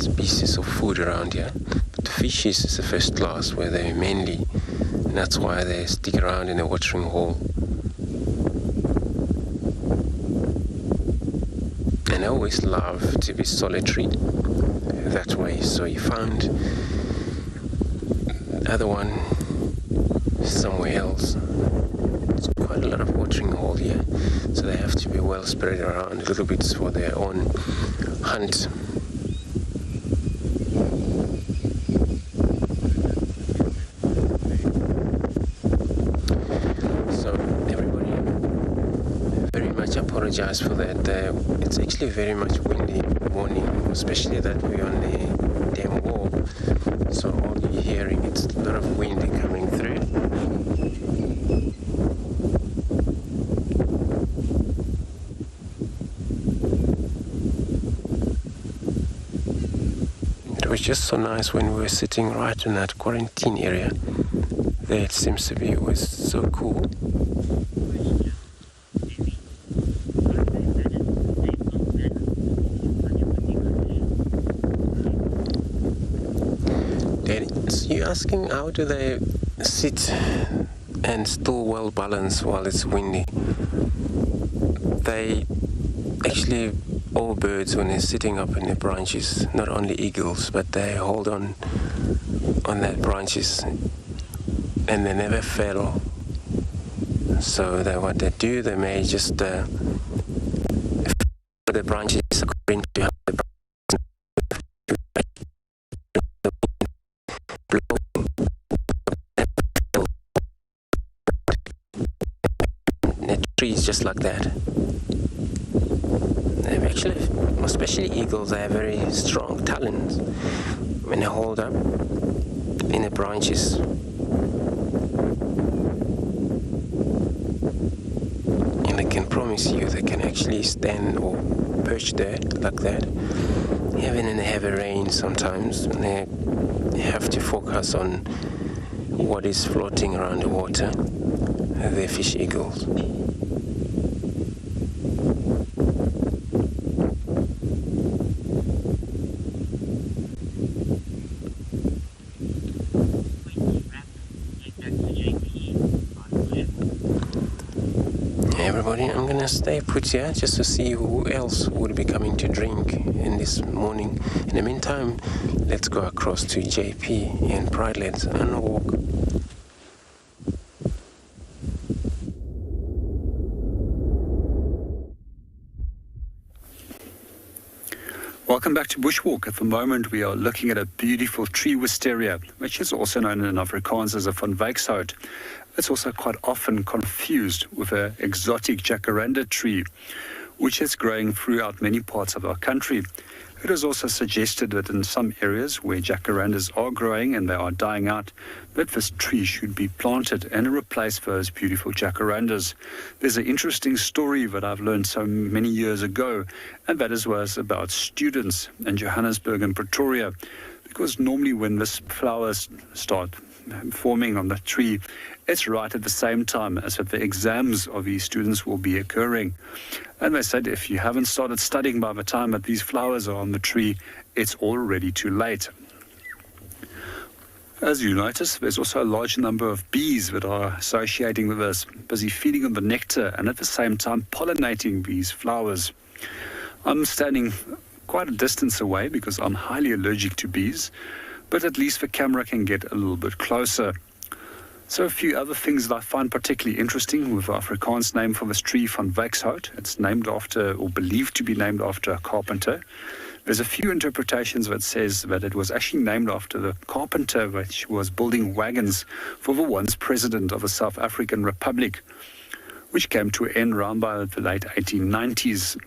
species of food around here. But the fishes is the first class, where they mainly, and that's why they stick around in the watering hole. And I always love to be solitary that way. So you found the other one somewhere else. It's quite a lot of watering hole here, so they have to be well spread around a little bit for their own hunt. Apologize for that. It's actually very much windy in the morning, especially that we're on the dam wall. So all you're hearing, it's a lot of wind coming through. It was just so nice when we were sitting right in that quarantine area. There it seems to be, it was so cool. You're asking how do they sit and still well balanced while it's windy? They actually, all birds, when they're sitting up in the branches, not only eagles, but they hold on that branches and they never fail. So what they do, they may just the branches according to how the trees just like that. They've actually, especially eagles, they have very strong talons when they hold up in the branches. And I can promise you they can actually stand or perch there like that. Even in the heavy rain sometimes, they have to focus on what is floating around the water. They're fish eagles. Everybody, I'm gonna stay put here just to see who else would be coming to drink in this morning. In the meantime, let's go across to JP in Pridelands and walk. Welcome back to Bushwalk. At the moment, we are looking at a beautiful tree wisteria, which is also known in Afrikaans as a vanwykshout. It's also quite often confused with an exotic jacaranda tree, which is growing throughout many parts of our country. It is also suggested that in some areas where jacarandas are growing and they are dying out, that this tree should be planted and replace those beautiful jacarandas. There's an interesting story that I've learned so many years ago, and that was about students in Johannesburg and Pretoria, because normally when these flowers start forming on the tree, it's right at the same time as that the exams of these students will be occurring. And they said if you haven't started studying by the time that these flowers are on the tree, it's already too late. As you notice, there's also a large number of bees that are associating with this, busy feeding on the nectar and at the same time pollinating these flowers. I'm standing quite a distance away because I'm highly allergic to bees, but at least the camera can get a little bit closer. So a few other things that I find particularly interesting with the Afrikaans name for this tree, vanwykshout. It's named after, or believed to be named after, a carpenter. There's a few interpretations that says that it was actually named after the carpenter which was building wagons for the once president of the South African Republic, which came to an end around by the late 1890s.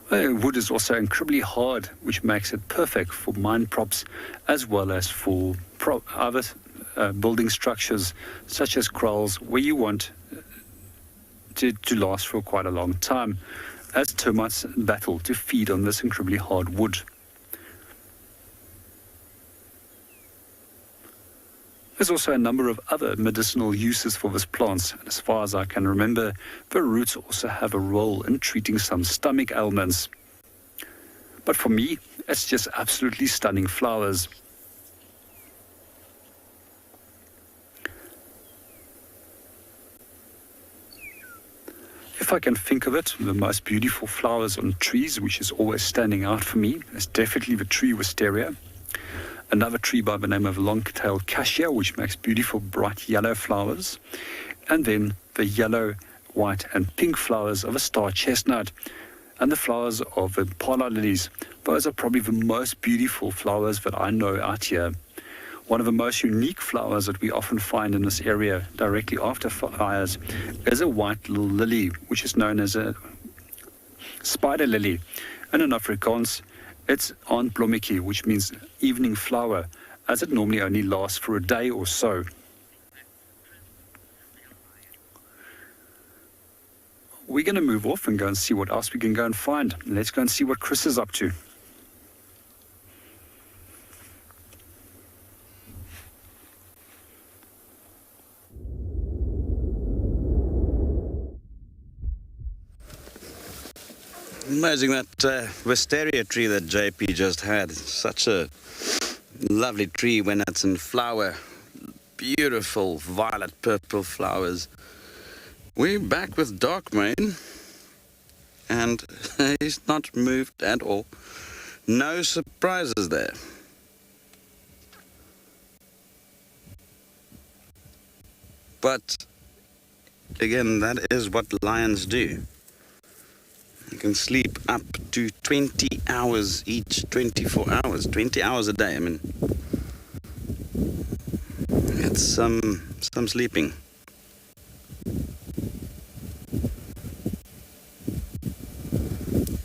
Wood is also incredibly hard, which makes it perfect for mine props as well as for other building structures such as kraals, where you want to last for quite a long time, as termites battle to feed on this incredibly hard wood. There's also a number of other medicinal uses for this plant, and as far as I can remember, the roots also have a role in treating some stomach ailments. But for me, it's just absolutely stunning flowers. If I can think of it, the most beautiful flowers on trees, which is always standing out for me, is definitely the tree wisteria. Another tree by the name of long-tailed cassia, which makes beautiful bright yellow flowers. And then the yellow, white and pink flowers of a star chestnut. And the flowers of the Impala lilies. Those are probably the most beautiful flowers that I know out here. One of the most unique flowers that we often find in this area directly after fires is a white little lily, which is known as a spider lily. And in Afrikaans, it's aandblommetjie, which means evening flower, as it normally only lasts for a day or so. We're going to move off and go and see what else we can go and find. Let's go and see what Chris is up to. Amazing that wisteria tree that JP just had. Such a lovely tree when it's in flower. Beautiful violet purple flowers. We're back with Darkmane, and he's not moved at all. No surprises there. But again, that is what lions do. You can sleep up to 20 hours each, 24 hours, 20 hours a day. I mean, it's some sleeping.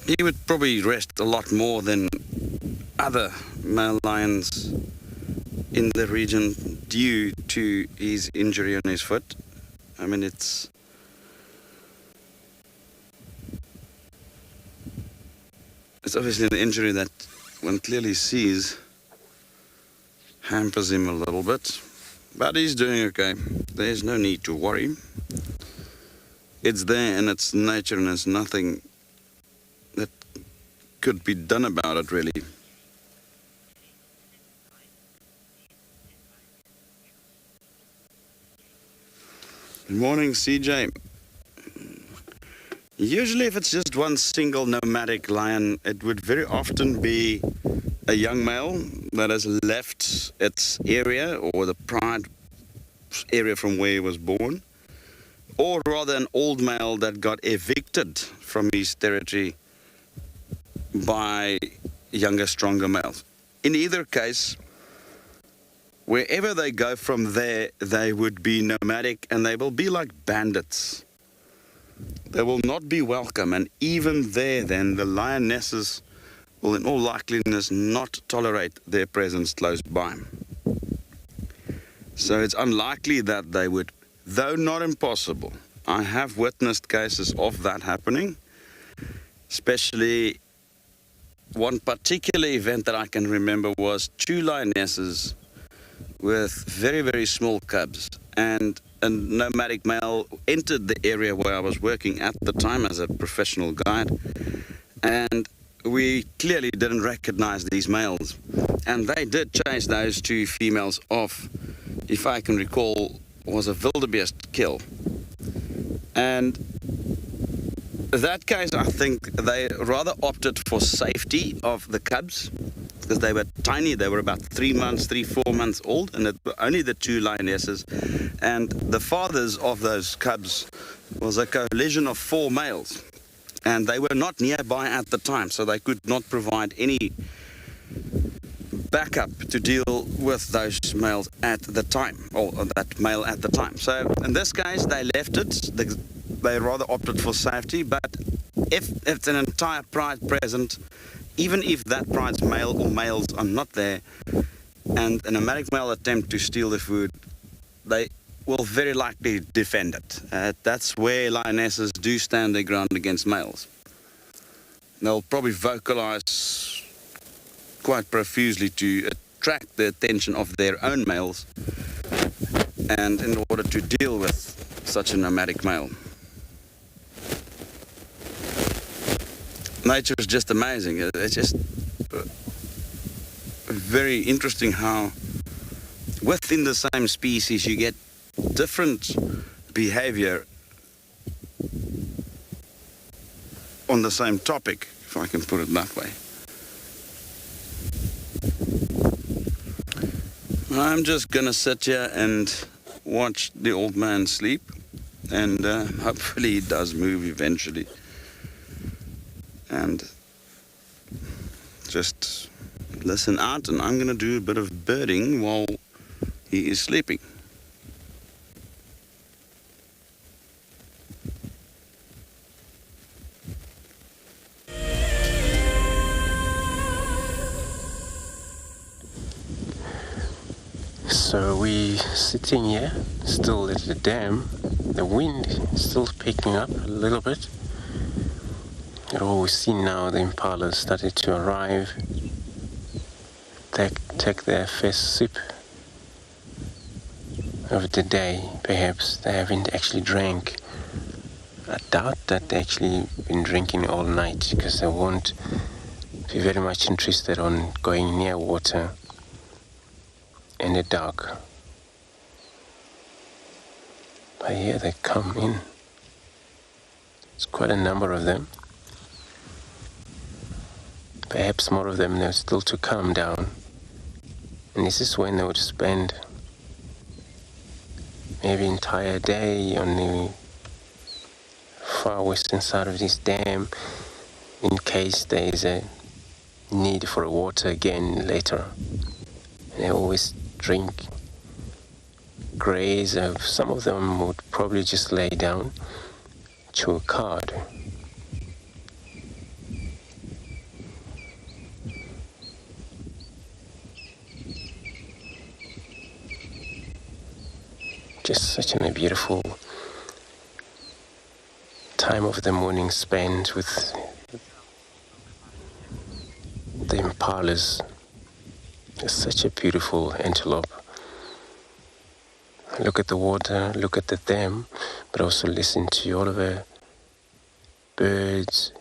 He would probably rest a lot more than other male lions in the region due to his injury on his foot. I mean, it's obviously an injury that one clearly sees hampers him a little bit, but he's doing okay. There's no need to worry. It's there in its nature, and there's nothing that could be done about it, really. Good morning, CJ. Usually if it's just one single nomadic lion, it would very often be a young male that has left its area or the pride area from where he was born. or rather an old male that got evicted from his territory by younger, stronger males. In either case, wherever they go from there, they would be nomadic and they will be like bandits. They will not be welcome, and even there then the lionesses will in all likeliness not tolerate their presence close by. So it's unlikely that they would, though not impossible. I have witnessed cases of that happening, especially one particular event that I can remember was 2 lionesses with very, very small cubs, and a nomadic male entered the area where I was working at the time as a professional guide, and we clearly didn't recognize these males, and they did chase those 2 females off, if I can recall, was a wildebeest kill. And that case, I think they rather opted for safety of the cubs, because they were tiny. They were about 3 months, 4 months old, and it were only the 2 lionesses. And the fathers of those cubs was a coalition of 4 males, and they were not nearby at the time, so they could not provide any backup to deal with those males at the time, or that male at the time. So in this case, they left it. They rather opted for safety, but if it's an entire pride present, even if that pride's male or males are not there, and a nomadic male attempt to steal the food, they will very likely defend it. That's where lionesses do stand their ground against males. They'll probably vocalize quite profusely to attract the attention of their own males, and in order to deal with such a nomadic male. Nature is just amazing. It's just very interesting how within the same species you get different behavior on the same topic, if I can put it that way. I'm just gonna sit here and watch the old man sleep, and hopefully he does move eventually, and just listen out. And I'm gonna do a bit of birding while he is sleeping. So we sitting here, still at the dam. The wind is still picking up a little bit. And all we see now, the Impala started to arrive, take their first sip of the day. Perhaps they haven't actually drank. I doubt that they actually been drinking all night, because they won't be very much interested on going near water in the dark. But here they come in. It's quite a number of them. Perhaps more of them are still to come down. And this is when they would spend maybe entire day on the far western side of this dam, in case there is a need for water again later. And they always drink, graze. Some of them would probably just lay down, chew a card. Just such a beautiful time of the morning spent with the impalas. It's such a beautiful antelope. Look at the water, look at the dam, but also listen to all of the birds.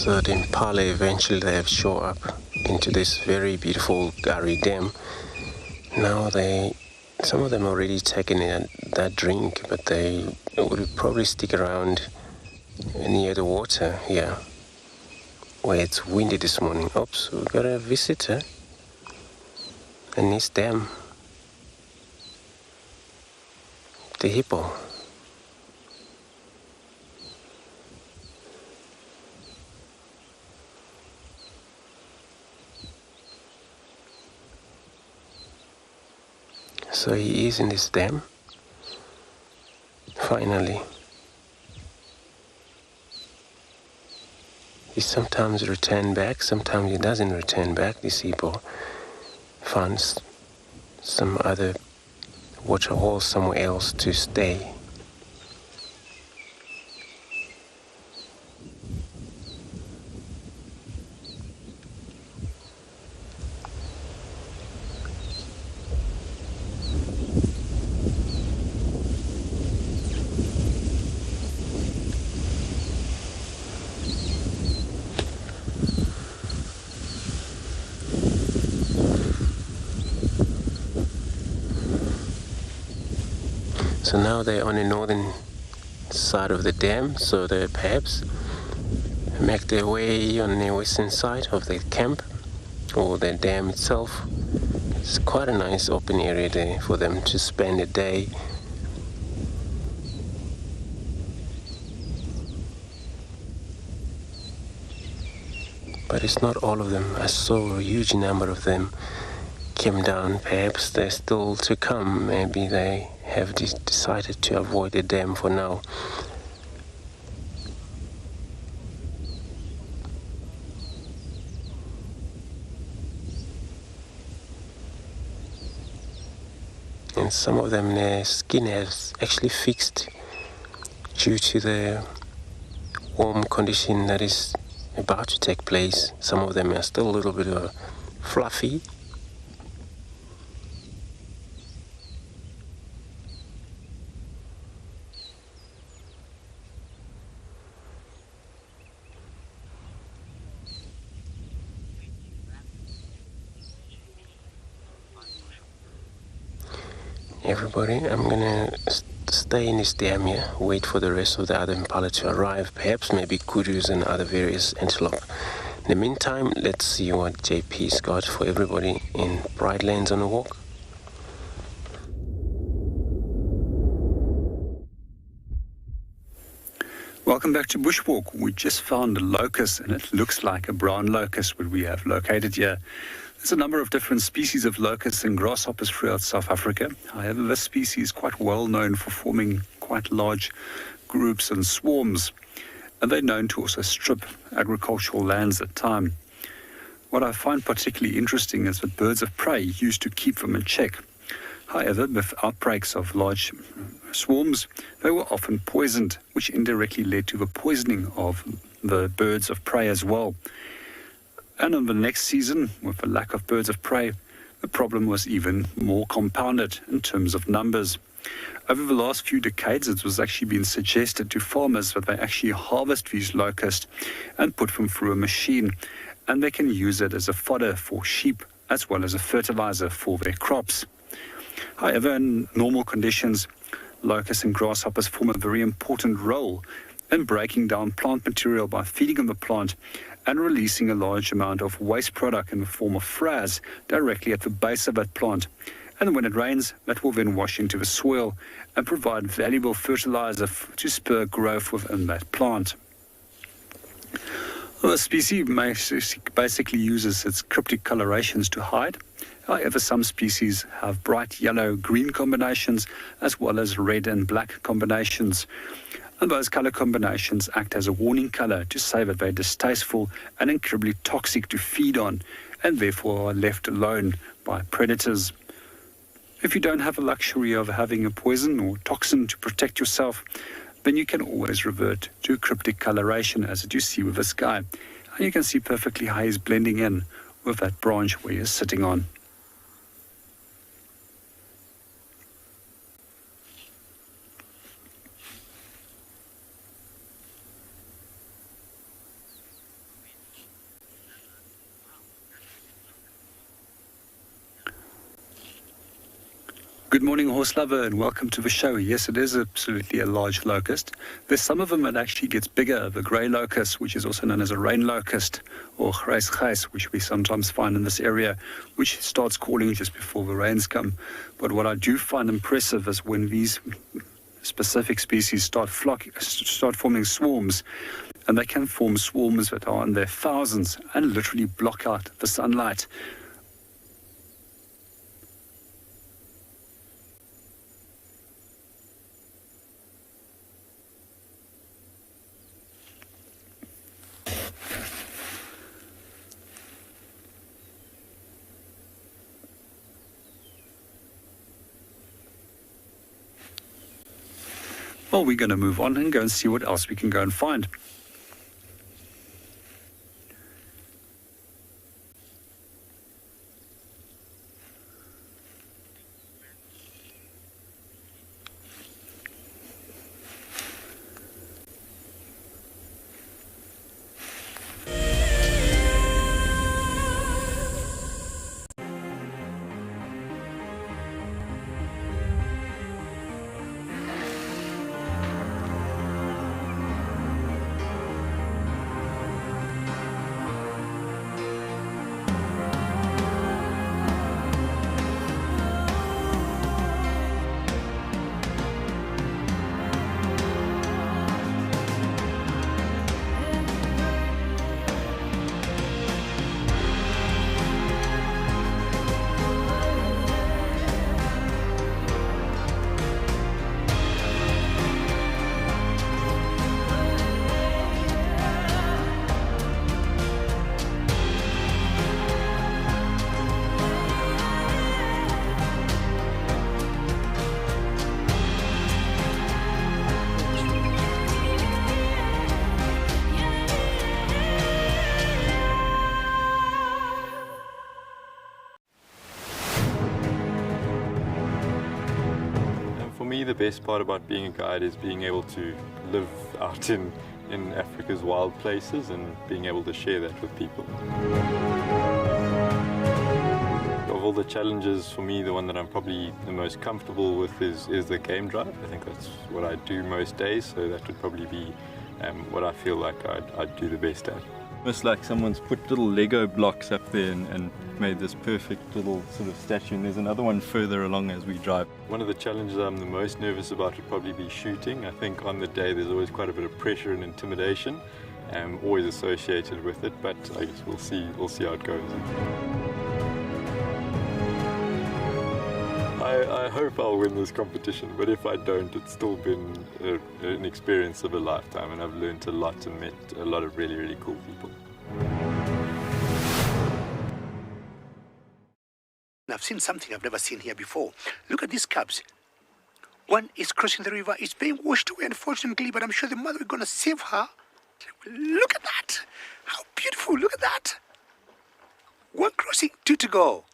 So the Impala eventually they have shown up into this very beautiful Gari Dam. Now some of them already taken that drink, but they would probably stick around near the water here, where it's windy this morning. Oops, we got a visitor in this dam. The hippo. So he is in this dam. Finally. He sometimes returns back, sometimes he doesn't return back. This hippo finds some other waterhole somewhere else to stay. So now they're on the northern side of the dam, so they perhaps make their way on the western side of the camp or the dam itself. It's quite a nice open area there for them to spend a day. But it's not all of them. I saw a huge number of them came down. Perhaps they're still to come. Maybe they have decided to avoid the dam for now. And some of them, their skin has actually fixed due to the warm condition that is about to take place. Some of them are still a little bit fluffy. Everybody, I'm gonna stay in this dam here, wait for the rest of the other Impala to arrive, perhaps maybe Kudus and other various antelope. In the meantime, let's see what JP's got for everybody in Pridelands on a walk. Welcome back to Bushwalk. We just found a locust, and it looks like a brown locust, what we have located here. There's a number of different species of locusts and grasshoppers throughout South Africa. However, this species is quite well known for forming quite large groups and swarms, and they're known to also strip agricultural lands at time. What I find particularly interesting is that birds of prey used to keep them in check. However, with outbreaks of large swarms, they were often poisoned, which indirectly led to the poisoning of the birds of prey as well. And in the next season, with the lack of birds of prey, the problem was even more compounded in terms of numbers. Over the last few decades, it was actually been suggested to farmers that they actually harvest these locusts and put them through a machine, and they can use it as a fodder for sheep as well as a fertilizer for their crops. However, in normal conditions, locusts and grasshoppers form a very important role in breaking down plant material by feeding on the plant and releasing a large amount of waste product in the form of frass directly at the base of that plant. And when it rains, that will then wash into the soil and provide valuable fertilizer to spur growth within that plant. The species basically uses its cryptic colorations to hide. However, some species have bright yellow-green combinations as well as red and black combinations. And those color combinations act as a warning color to say that they're distasteful and incredibly toxic to feed on, and therefore are left alone by predators. If you don't have the luxury of having a poison or toxin to protect yourself, then you can always revert to cryptic coloration as you see with this guy. And you can see perfectly how he's blending in with that branch where he's sitting on. Good morning, horse lover, and welcome to the show. Yes, it is absolutely a large locust. There's some of them that actually gets bigger. The grey locust, which is also known as a rain locust, or grijs, which we sometimes find in this area, which starts calling just before the rains come. But what I do find impressive is when these specific species start forming swarms, and they can form swarms that are in their thousands and literally block out the sunlight. Well, we're going to move on and go and see what else we can go and find. The best part about being a guide is being able to live out in Africa's wild places and being able to share that with people. Of all the challenges, for me, the one that I'm probably the most comfortable with is the game drive. I think that's what I do most days, so that would probably be what I feel like I'd do the best at. Almost like someone's put little Lego blocks up there and made this perfect little sort of statue, and there's another one further along as we drive. One of the challenges I'm the most nervous about would probably be shooting. I think on the day there's always quite a bit of pressure and intimidation, always associated with it, but I guess we'll see how it goes. I hope I'll win this competition, but if I don't, it's still been an experience of a lifetime, and I've learned a lot and met a lot of really, really cool people. I've seen something I've never seen here before. Look at these cubs. One is crossing the river. It's being washed away, unfortunately, but I'm sure the mother is going to save her. Look at that. How beautiful. Look at that. One crossing, two to go.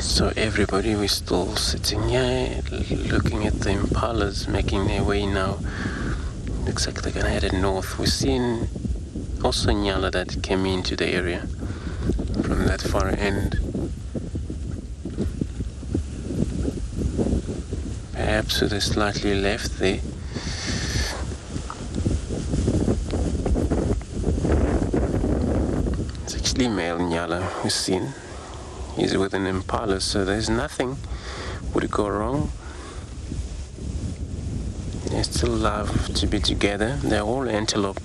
So everybody, we're still sitting here looking at the impalas making their way now. Looks like they're gonna head north. We're seeing also Ngala that came into the area from that far end. Perhaps to the slightly left there. It's actually male Ngala we've seen. He's with an impala, so there's nothing would go wrong. They still love to be together. They're all antelope.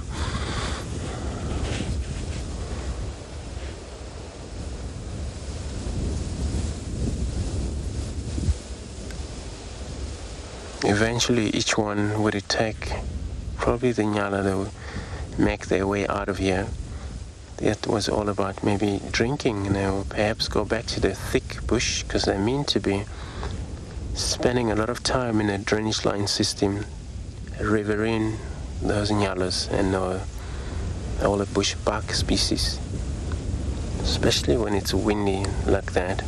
Eventually each one would attack probably the Ngala that would make their way out of here. That was all about maybe drinking, and they will perhaps go back to the thick bush because they mean to be spending a lot of time in a drainage line system, rivering those Ngalas and all the bush bark species. especially when it's windy like that.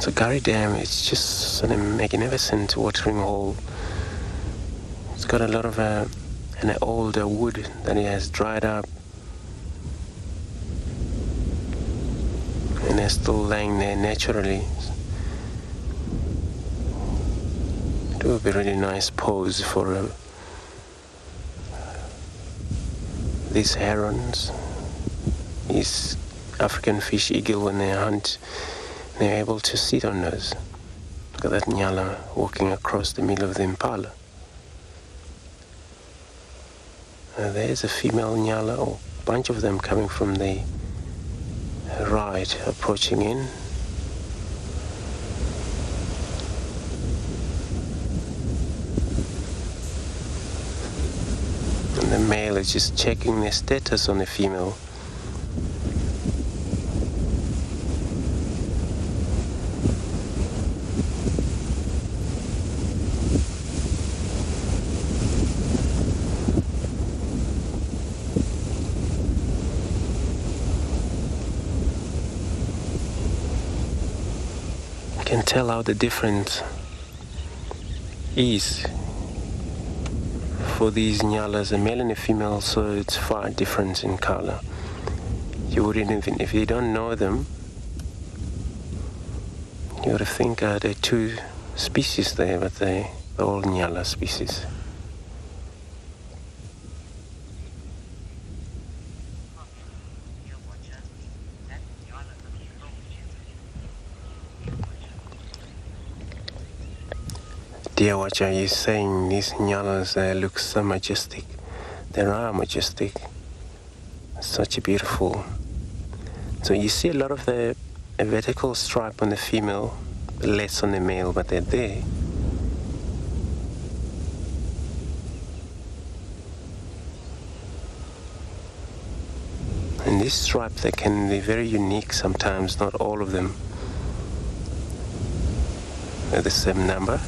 So Gari Dam is just a magnificent watering hole. It's got a lot of an older wood that it has dried up and is still lying there naturally. It would be a really nice pose for these herons, these African fish eagle when they hunt. They're able to sit on those. Look at that Ngala walking across the middle of the Impala. There's a female Ngala, or a bunch of them coming from the right, approaching in. And the male is just checking their status on the female. Can tell how the difference is for these Nyalas, a male and a female, so it's far different in color. You wouldn't even, if you don't know them, you would think there are two species there, but they're all Nyala species. Dear watcher, you're saying these Nyalas look so majestic. They are majestic. Such a beautiful. So you see a lot of the vertical stripe on the female, less on the male, but they're there. And this stripe, they can be very unique sometimes, not all of them are the same number.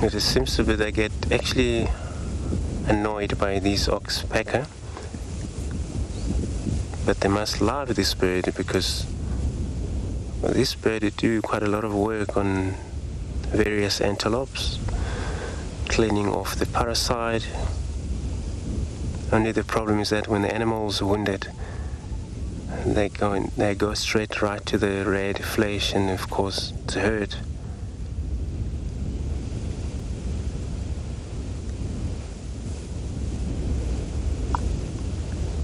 It seems to be they get actually annoyed by these oxpecker, but they must love this bird because this bird do quite a lot of work on various antelopes, cleaning off the parasite. Only the problem is that when the animal's wounded, they go straight right to the red flesh, and of course it's hurt.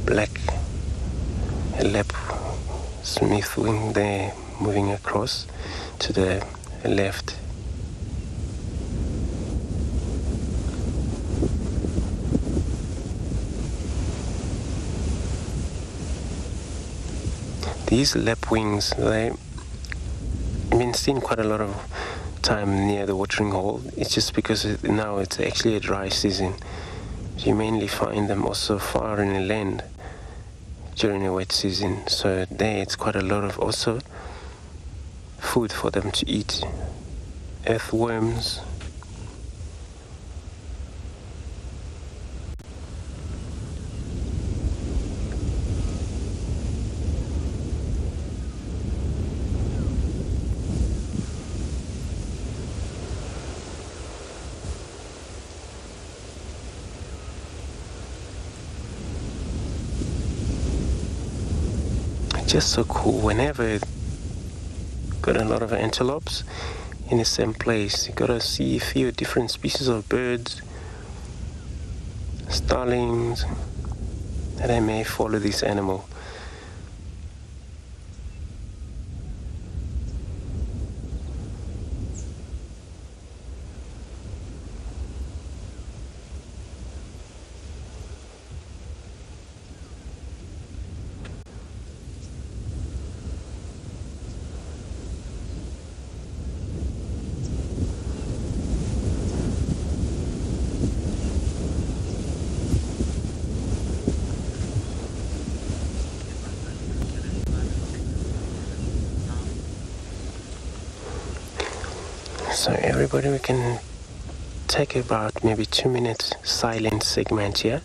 Black lap smith wing there, moving across to the left. These lapwings, they've been seen quite a lot of time near the watering hole. It's just because now it's actually a dry season. You mainly find them also far in the land during the wet season. So there it's quite a lot of also food for them to eat. Earthworms. Just so cool. Whenever got a lot of antelopes in the same place, you gotta see a few different species of birds, starlings, and they may follow this animal. So everybody, we can take about maybe 2 minutes silent segment here,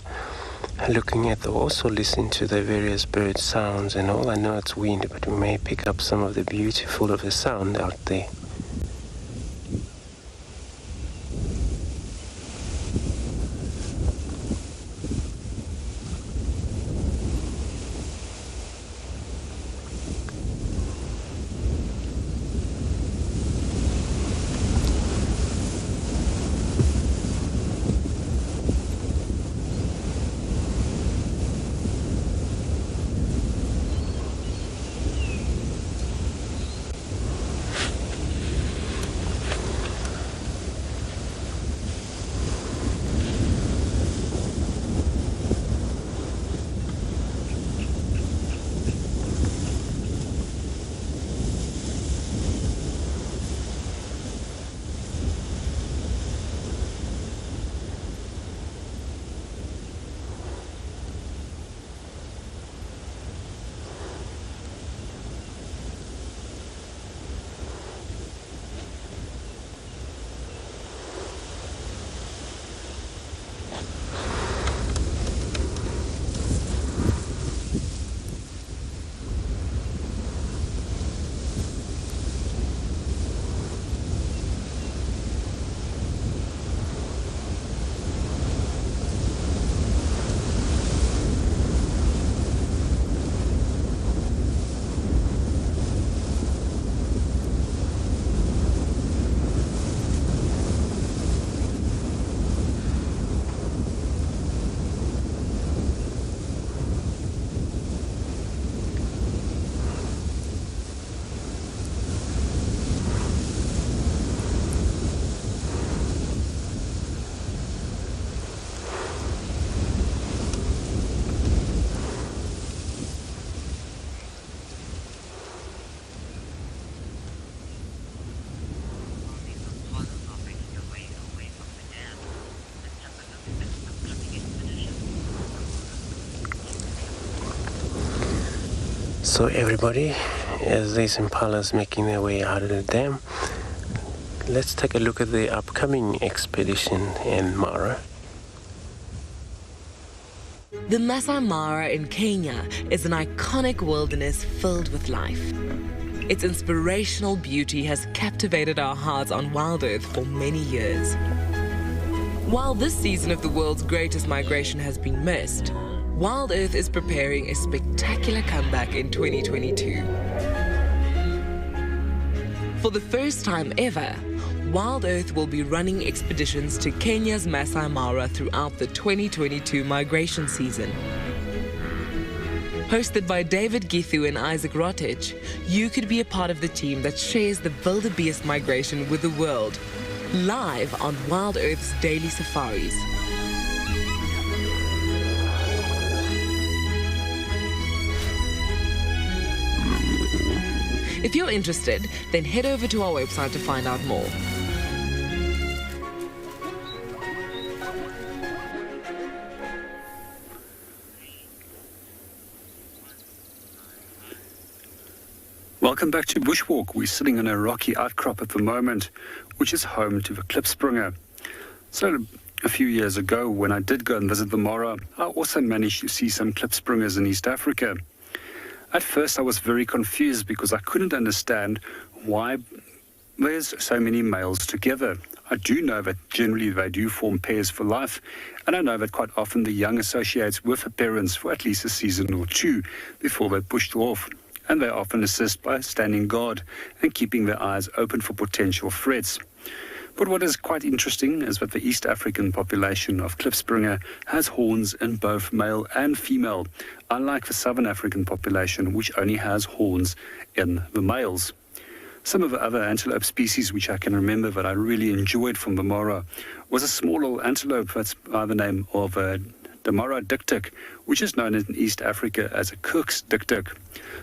looking at also listening to the various bird sounds and all. I know it's wind, but we may pick up some of the beautiful of the sound out there. So everybody, as these impalas making their way out of the dam, let's take a look at the upcoming expedition in Mara. The Masai Mara in Kenya is an iconic wilderness filled with life. Its inspirational beauty has captivated our hearts on WildEarth for many years. While this season of the world's greatest migration has been missed, WildEarth is preparing a spectacular comeback in 2022. For the first time ever, WildEarth will be running expeditions to Kenya's Masai Mara throughout the 2022 migration season. Hosted by David Githu and Isaac Rotich, you could be a part of the team that shares the wildebeest migration with the world, live on WildEarth's daily safaris. If you're interested, then head over to our website to find out more. Welcome back to Bushwalk. We're sitting on a rocky outcrop at the moment, which is home to the klipspringer. So a few years ago, when I did go and visit the Mara, I also managed to see some klipspringers in East Africa. At first, I was very confused because I couldn't understand why there's so many males together. I do know that generally they do form pairs for life, and I know that quite often the young associates with the parents for at least a season or two before they're pushed off, and they often assist by standing guard and keeping their eyes open for potential threats. But what is quite interesting is that the East African population of klipspringer has horns in both male and female, unlike the Southern African population, which only has horns in the males. Some of the other antelope species which I can remember that I really enjoyed from the Mara was a small little antelope that's by the name of Damara diktik, which is known in East Africa as a Cook's diktik.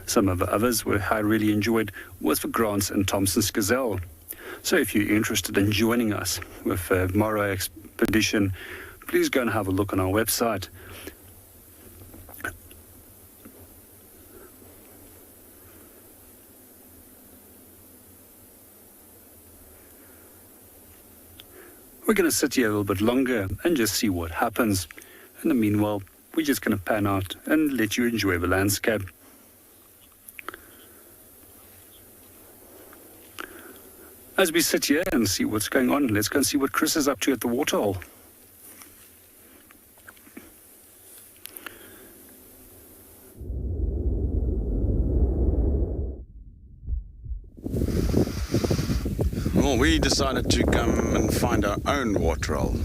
Some of the others which I really enjoyed was the Grant's and Thompson's gazelle. So if you're interested in joining us with a Mara expedition, please go and have a look on our website. We're going to sit here a little bit longer and just see what happens. In the meanwhile, we're just going to pan out and let you enjoy the landscape. As we sit here and see what's going on, let's go and see what Chris is up to at the Waterhole. Well, we decided to come and find our own waterhole.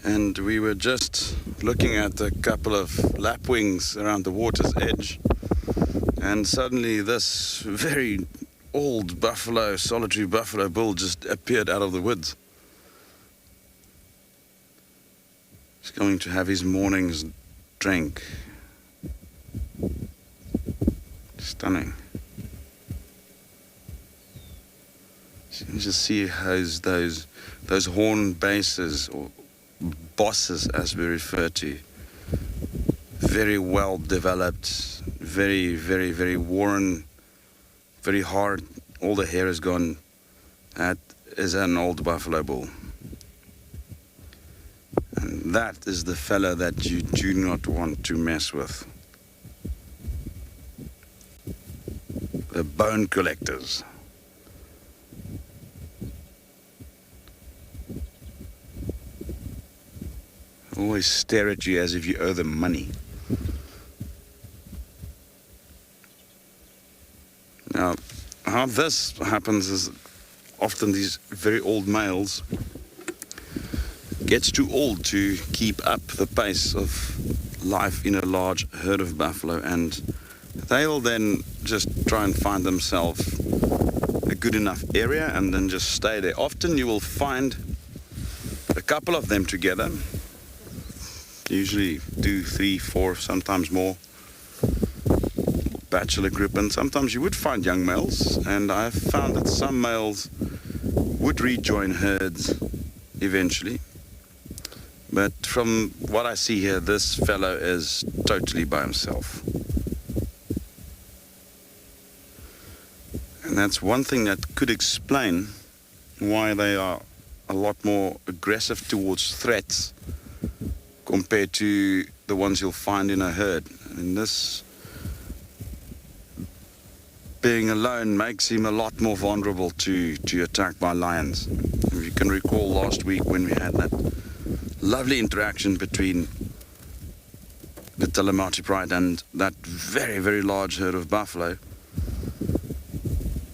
And we were just looking at a couple of lapwings around the water's edge. And suddenly this very old buffalo, solitary buffalo bull just appeared out of the woods. He's going to have his morning's drink. Stunning. You can just see how those horn bases, or bosses as we refer to, very well developed, very, very, very worn, very hard. All the hair is gone. That is an old buffalo bull. And that is the fella that you do not want to mess with. The bone collectors. Always stare at you as if you owe them money. Now, how this happens is often these very old males gets too old to keep up the pace of life in a large herd of buffalo, and they'll then just try and find themselves a good enough area and then just stay there. Often you will find a couple of them together, usually 2, 3, 4, sometimes more, bachelor group, and sometimes you would find young males, and I've found that some males would rejoin herds eventually. But from what I see here, this fellow is totally by himself. And that's one thing that could explain why they are a lot more aggressive towards threats compared to the ones you'll find in a herd. And this being alone makes him a lot more vulnerable to attack by lions. If you can recall last week when we had that lovely interaction between the Djuma Pride and that very, very large herd of buffalo,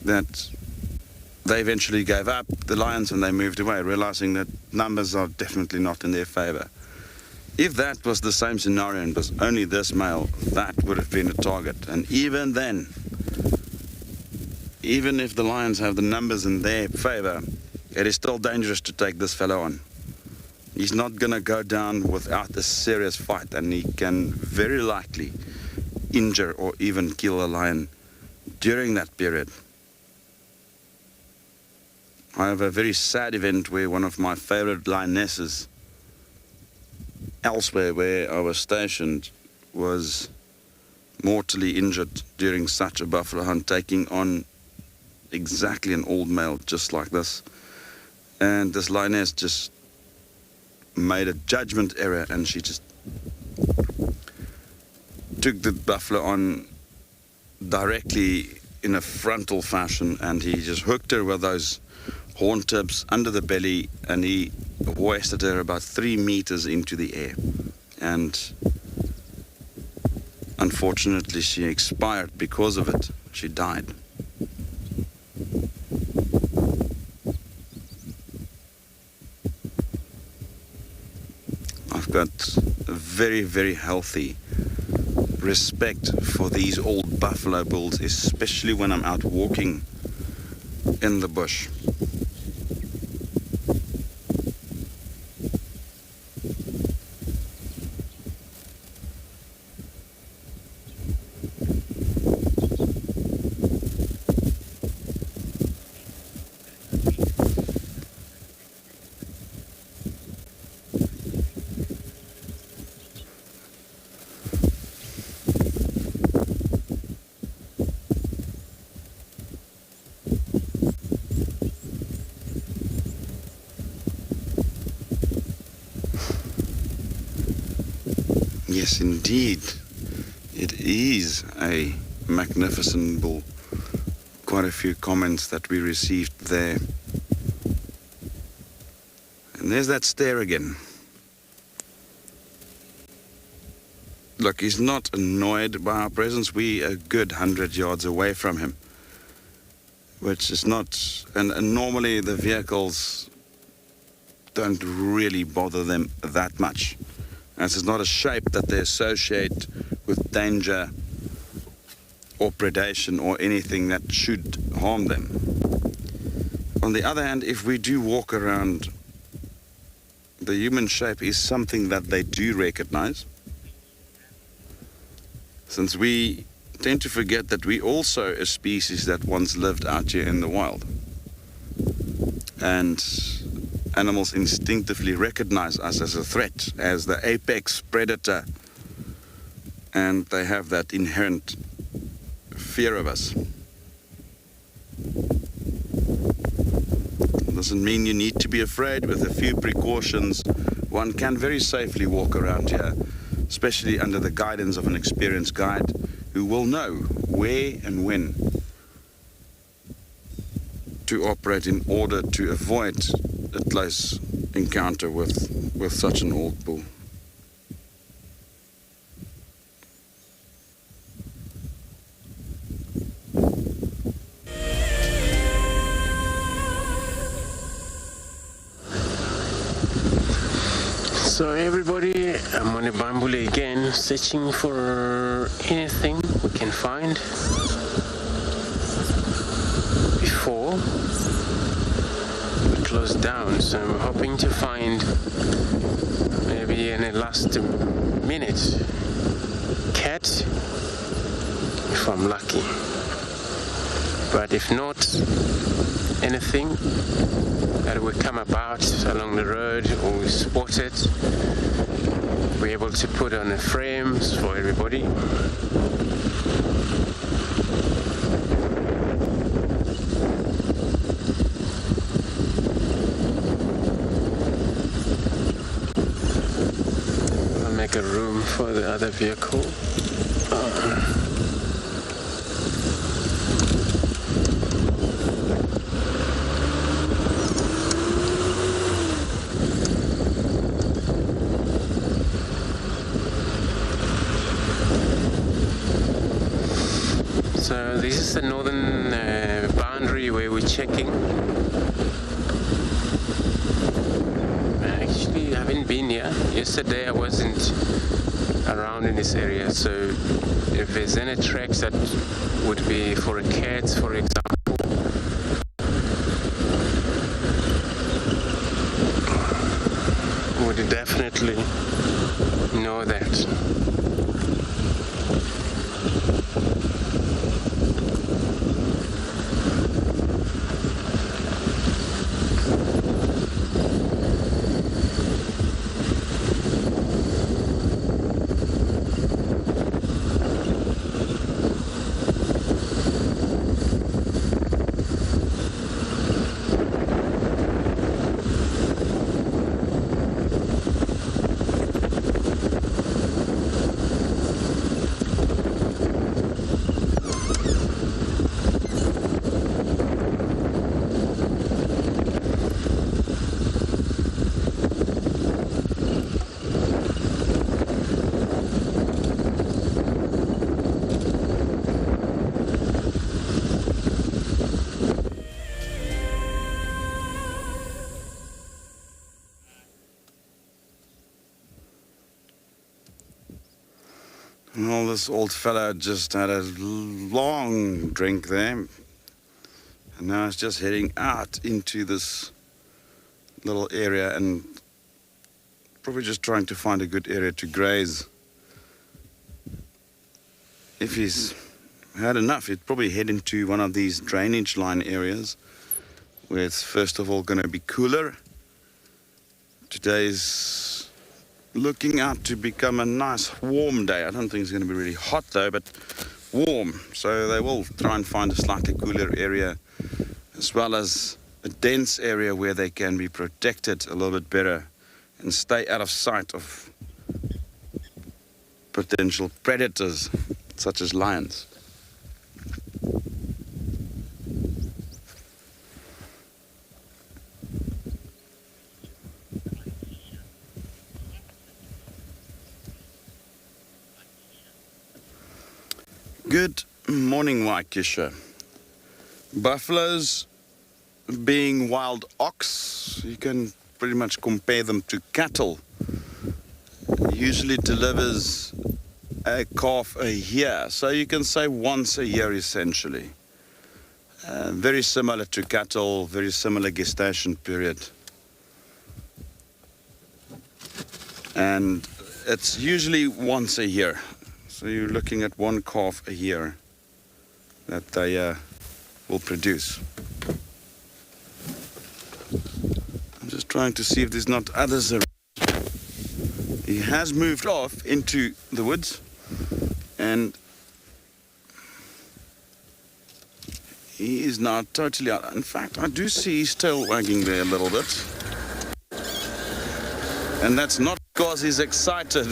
that they eventually gave up the lions and they moved away, realizing that numbers are definitely not in their favor. If that was the same scenario and was only this male, that would have been a target. And even then, even if the lions have the numbers in their favor, it is still dangerous to take this fellow on. He's not going to go down without a serious fight, and he can very likely injure or even kill a lion during that period. I have a very sad event where one of my favorite lionesses elsewhere where I was stationed was mortally injured during such a buffalo hunt, taking on exactly an old male just like this. And this lioness just made a judgment error, and she just took the buffalo on directly in a frontal fashion, and he just hooked her with those horn tips under the belly, and he hoisted her about 3 meters into the air. And unfortunately she expired because of it. She died. I've got a very, very healthy respect for these old buffalo bulls, especially when I'm out walking in the bush. Yes, indeed. It is a magnificent bull. Quite a few comments that we received there. And there's that stare again. Look, he's not annoyed by our presence. We're a good 100 yards away from him, which is not, and normally the vehicles don't really bother them that much. As it's not a shape that they associate with danger or predation or anything that should harm them. On the other hand, if we do walk around, the human shape is something that they do recognize. Since we tend to forget that we also a species that once lived out here in the wild. And animals instinctively recognize us as a threat, as the apex predator. And they have that inherent fear of us. Doesn't mean you need to be afraid. With a few precautions, one can very safely walk around here, especially under the guidance of an experienced guide who will know where and when to operate in order to avoid a close encounter with such an old bull. So everybody, I'm on a bamboo again, searching for anything we can find before we close down. So I'm hoping to find maybe in the last minute cat, if I'm lucky. But if not, anything that we come about along the road or we spot it, we're able to put on the frames for everybody. I'll make a room for the other vehicle. So this is the northern boundary where we're checking. Actually, I haven't been here. Yesterday I wasn't around in this area, so if there's any tracks that would be for a cat, for example, would definitely know that. Well, this old fella just had a long drink there, and now he's just heading out into this little area and probably just trying to find a good area to graze. If he's had enough, he'd probably head into one of these drainage line areas where it's first of all going to be cooler. Today's looking out to become a nice warm day. I don't think it's going to be really hot though, but warm. So they will try and find a slightly cooler area, as well as a dense area where they can be protected a little bit better and stay out of sight of potential predators such as lions. Good morning, Waikisha. Buffaloes, being wild ox, you can pretty much compare them to cattle. Usually delivers a calf a year, so you can say once a year essentially. Very similar to cattle, very similar gestation period. And it's usually once a year. So you're looking at one calf a year that they will produce. I'm just trying to see if there's not others around. He has moved off into the woods and he is now totally out. In fact, I do see his tail wagging there a little bit. And that's not because he's excited.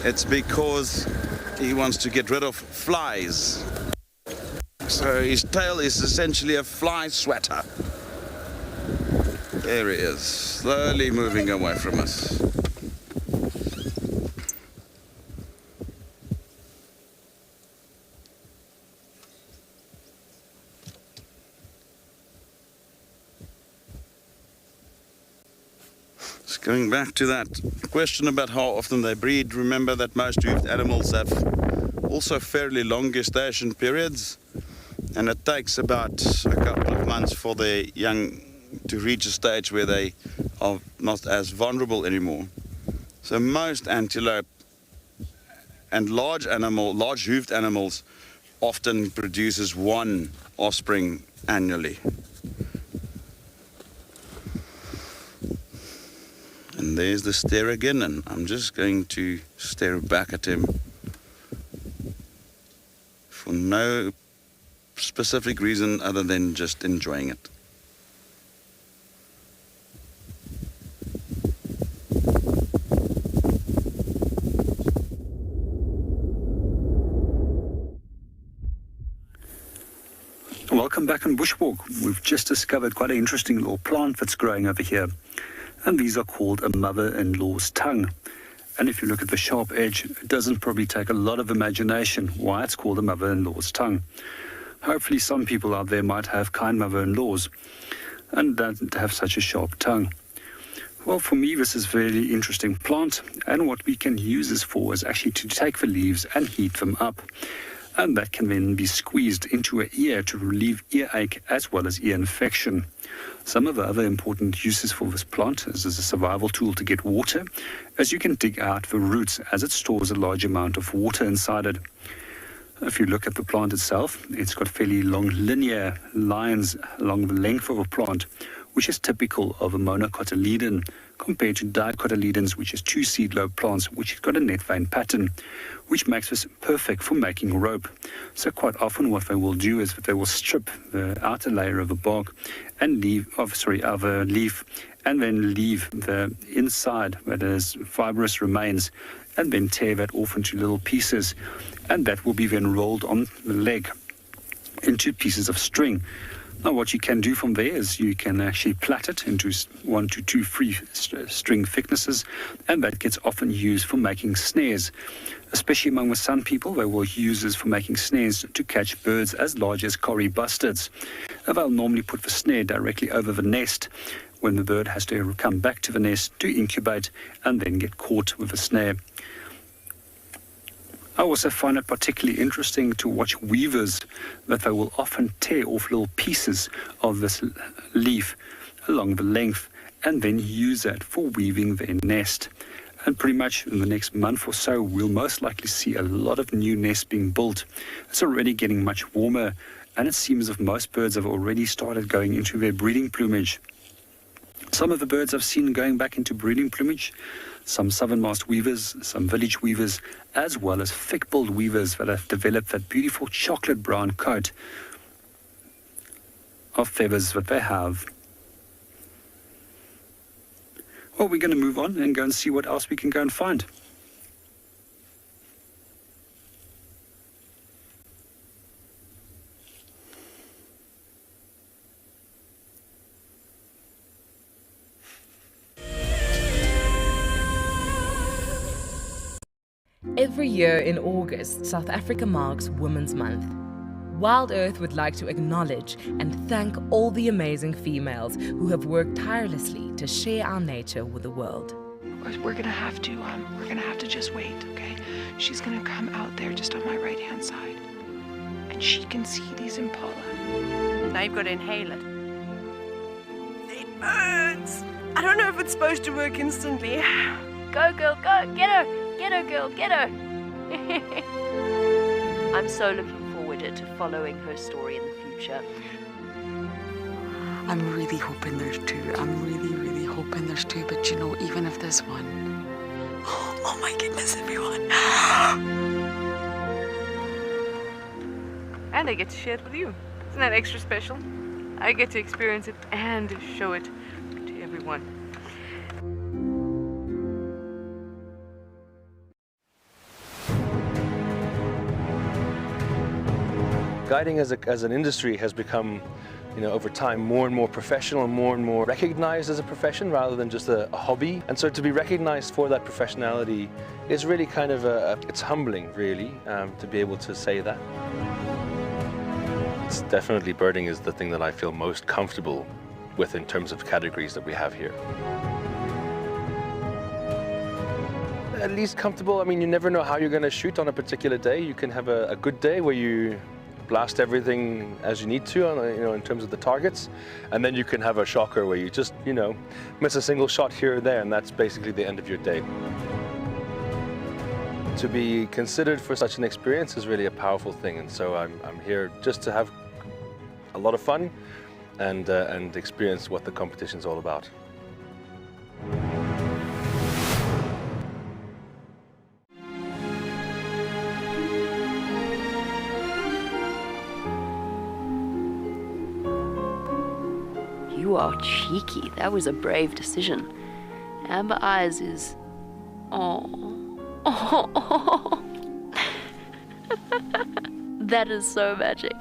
It's because he wants to get rid of flies. So his tail is essentially a fly sweater. There he is, slowly moving away from us. Just going back to that question about how often they breed, remember that most hoofed animals have also fairly long gestation periods, and it takes about a couple of months for their young to reach a stage where they are not as vulnerable anymore. So most antelope and large hoofed animals often produces one offspring annually. And there's the stare again, and I'm just going to stare back at him for no specific reason other than just enjoying it. Welcome back on Bushwalk. We've just discovered quite an interesting little plant that's growing over here. And these are called a mother-in-law's tongue. And if you look at the sharp edge, it doesn't probably take a lot of imagination why it's called a mother-in-law's tongue. Hopefully some people out there might have kind mother-in-laws and don't have such a sharp tongue. Well, for me, this is a very interesting plant, and what we can use this for is actually to take the leaves and heat them up. And that can then be squeezed into an ear to relieve earache as well as ear infection. Some of the other important uses for this plant is as a survival tool to get water, as you can dig out the roots as it stores a large amount of water inside it. If you look at the plant itself, it's got fairly long linear lines along the length of a plant, which is typical of a monocotyledon, compared to dicotyledons, which is two seed lobe plants, which has got a net vein pattern, which makes this perfect for making rope. So quite often what they will do is that they will strip the outer layer of the bark and of a leaf, and then leave the inside where there's fibrous remains, and then tear that off into little pieces, and that will be then rolled on the leg into pieces of string. Now what you can do from there is you can actually plait it into 1 to 2 free string thicknesses, and that gets often used for making snares. Especially among the Sun people, they will use this for making snares to catch birds as large as cory bustards. They'll normally put the snare directly over the nest when the bird has to come back to the nest to incubate and then get caught with the snare. I also find it particularly interesting to watch weavers, that they will often tear off little pieces of this leaf along the length and then use that for weaving their nest. And pretty much in the next month or so, we'll most likely see a lot of new nests being built. It's already getting much warmer, and it seems as if most birds have already started going into their breeding plumage. Some of the birds I've seen going back into breeding plumage, some southernmost weavers, some village weavers, as well as thick-billed weavers that have developed that beautiful chocolate brown coat of feathers that they have. Well, we're going to move on and go and see what else we can go and find. Every year in August, South Africa marks Women's Month. WildEarth would like to acknowledge and thank all the amazing females who have worked tirelessly to share our nature with the world. We're gonna have to just wait, okay? She's gonna come out there just on my right-hand side, and she can see these impala. Now you've got to inhale it. It burns. I don't know if it's supposed to work instantly. Go, girl, go. Get her. Get her, girl. Get her. I'm so looking forward to following her story in the future. I'm really hoping there's two. I'm really hoping there's two. But you know, even if there's one, oh my goodness, everyone. And I get to share it with you. Isn't that extra special? I get to experience it and show it to everyone. Guiding as an industry has become, over time more and more professional and more recognized as a profession rather than just a hobby. And so to be recognized for that professionality is really kind of it's humbling, really, to be able to say that. It's definitely birding is the thing that I feel most comfortable with in terms of categories that we have here. At least comfortable, I mean, you never know how you're going to shoot on a particular day. You can have a good day where you blast everything as you need to, in terms of the targets, and then you can have a shocker where you just, miss a single shot here or there, and that's basically the end of your day. To be considered for such an experience is really a powerful thing, and so I'm here just to have a lot of fun and experience what the competition's all about. You are cheeky. That was a brave decision. Amber Eyes is... That is so magic.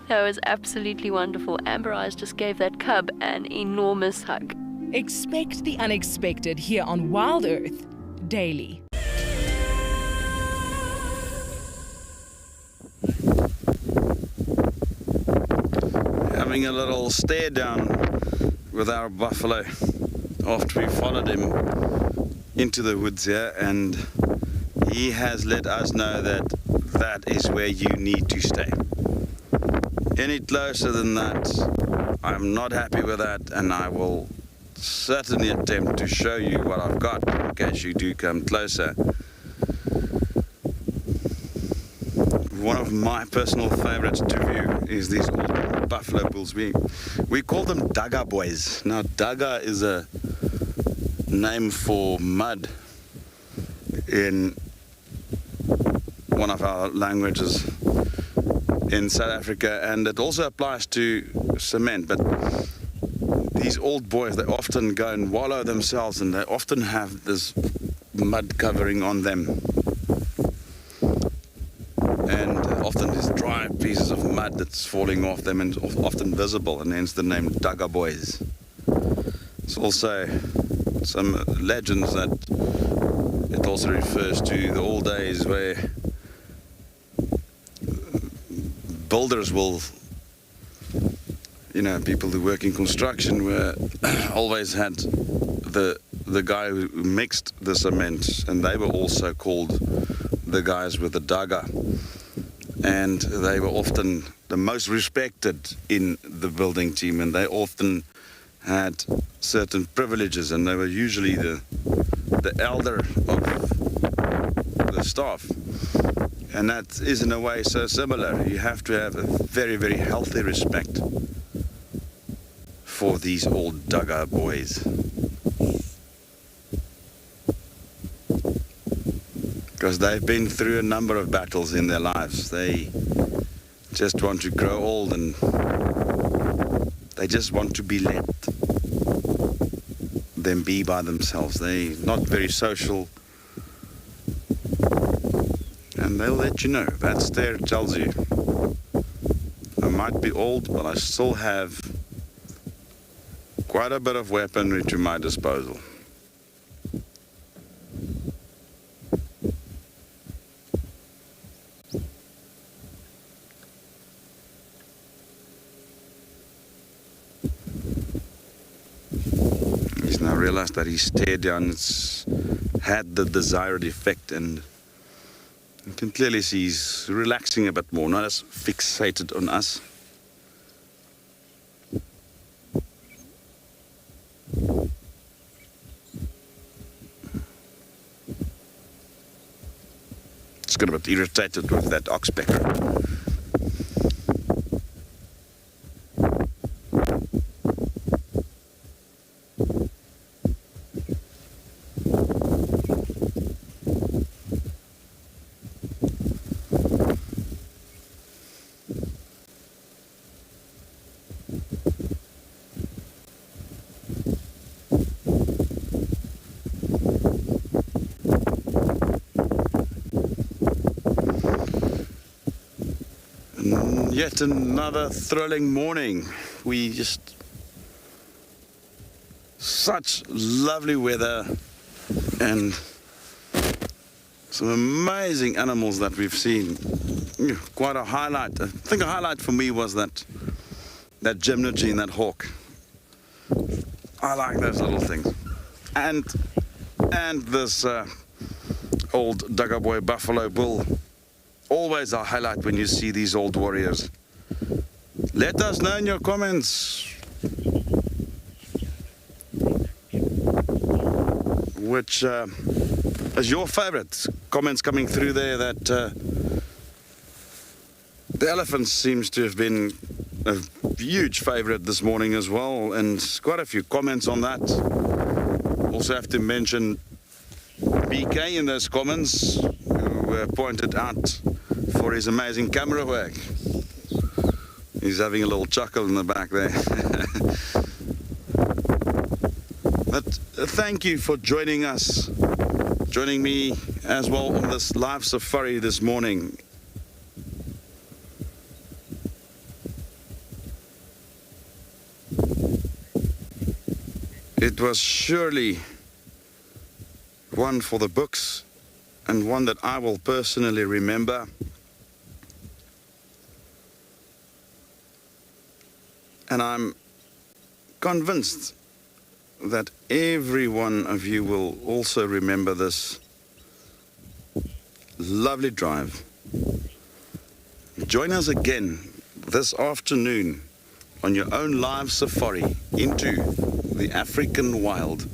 That was absolutely wonderful. Amber Eyes just gave that cub an enormous hug. Expect the unexpected here on WildEarth daily. Having a little stare down with our buffalo after we followed him into the woods here, and he has let us know that that is where you need to stay. Any closer than that, I'm not happy with that, and I will certainly attempt to show you what I've got in case you do come closer. One of my personal favorites to view is these old buffalo bulls. We call them Dagga boys. Now, Dagga is a name for mud in one of our languages in South Africa, and it also applies to cement. But these old boys, they often go and wallow themselves, and they often have this mud covering on them. And often these dry pieces of mud that's falling off them and often visible, and hence the name Dagga boys. There's also some legends that it also refers to the old days where builders will, people who work in construction were always had the guy who mixed the cement, and they were also called the guys with the Dagga. And they were often the most respected in the building team, and they often had certain privileges, and they were usually the elder of the staff. And that is in a way so similar. You have to have a very, very healthy respect for these old Dagga boys. Because they've been through a number of battles in their lives. They just want to grow old, and they just want to be let them be by themselves. They're not very social, and they'll let you know. That stare tells you. I might be old, but I still have quite a bit of weaponry to my disposal. He's now realized that his stare down had the desired effect, and you can clearly see he's relaxing a bit more, not as fixated on us. It's got a bit irritated with that oxpecker. Yet another thrilling morning. Such lovely weather and some amazing animals that we've seen. Quite a highlight. I think a highlight for me was that gymnogy and that hawk. I like those little things. And this old Dagaboy buffalo bull. Always a highlight when you see these old warriors. Let us know in your comments which is your favorite. Comments coming through there that the elephant seems to have been a huge favorite this morning as well, and quite a few comments on that. Also have to mention BK in those comments, who pointed out for his amazing camera work. He's having a little chuckle in the back there. But thank you for joining me as well on this live safari this morning. It was surely one for the books, and one that I will personally remember. And I'm convinced that every one of you will also remember this lovely drive. Join us again this afternoon on your own live safari into the African wild.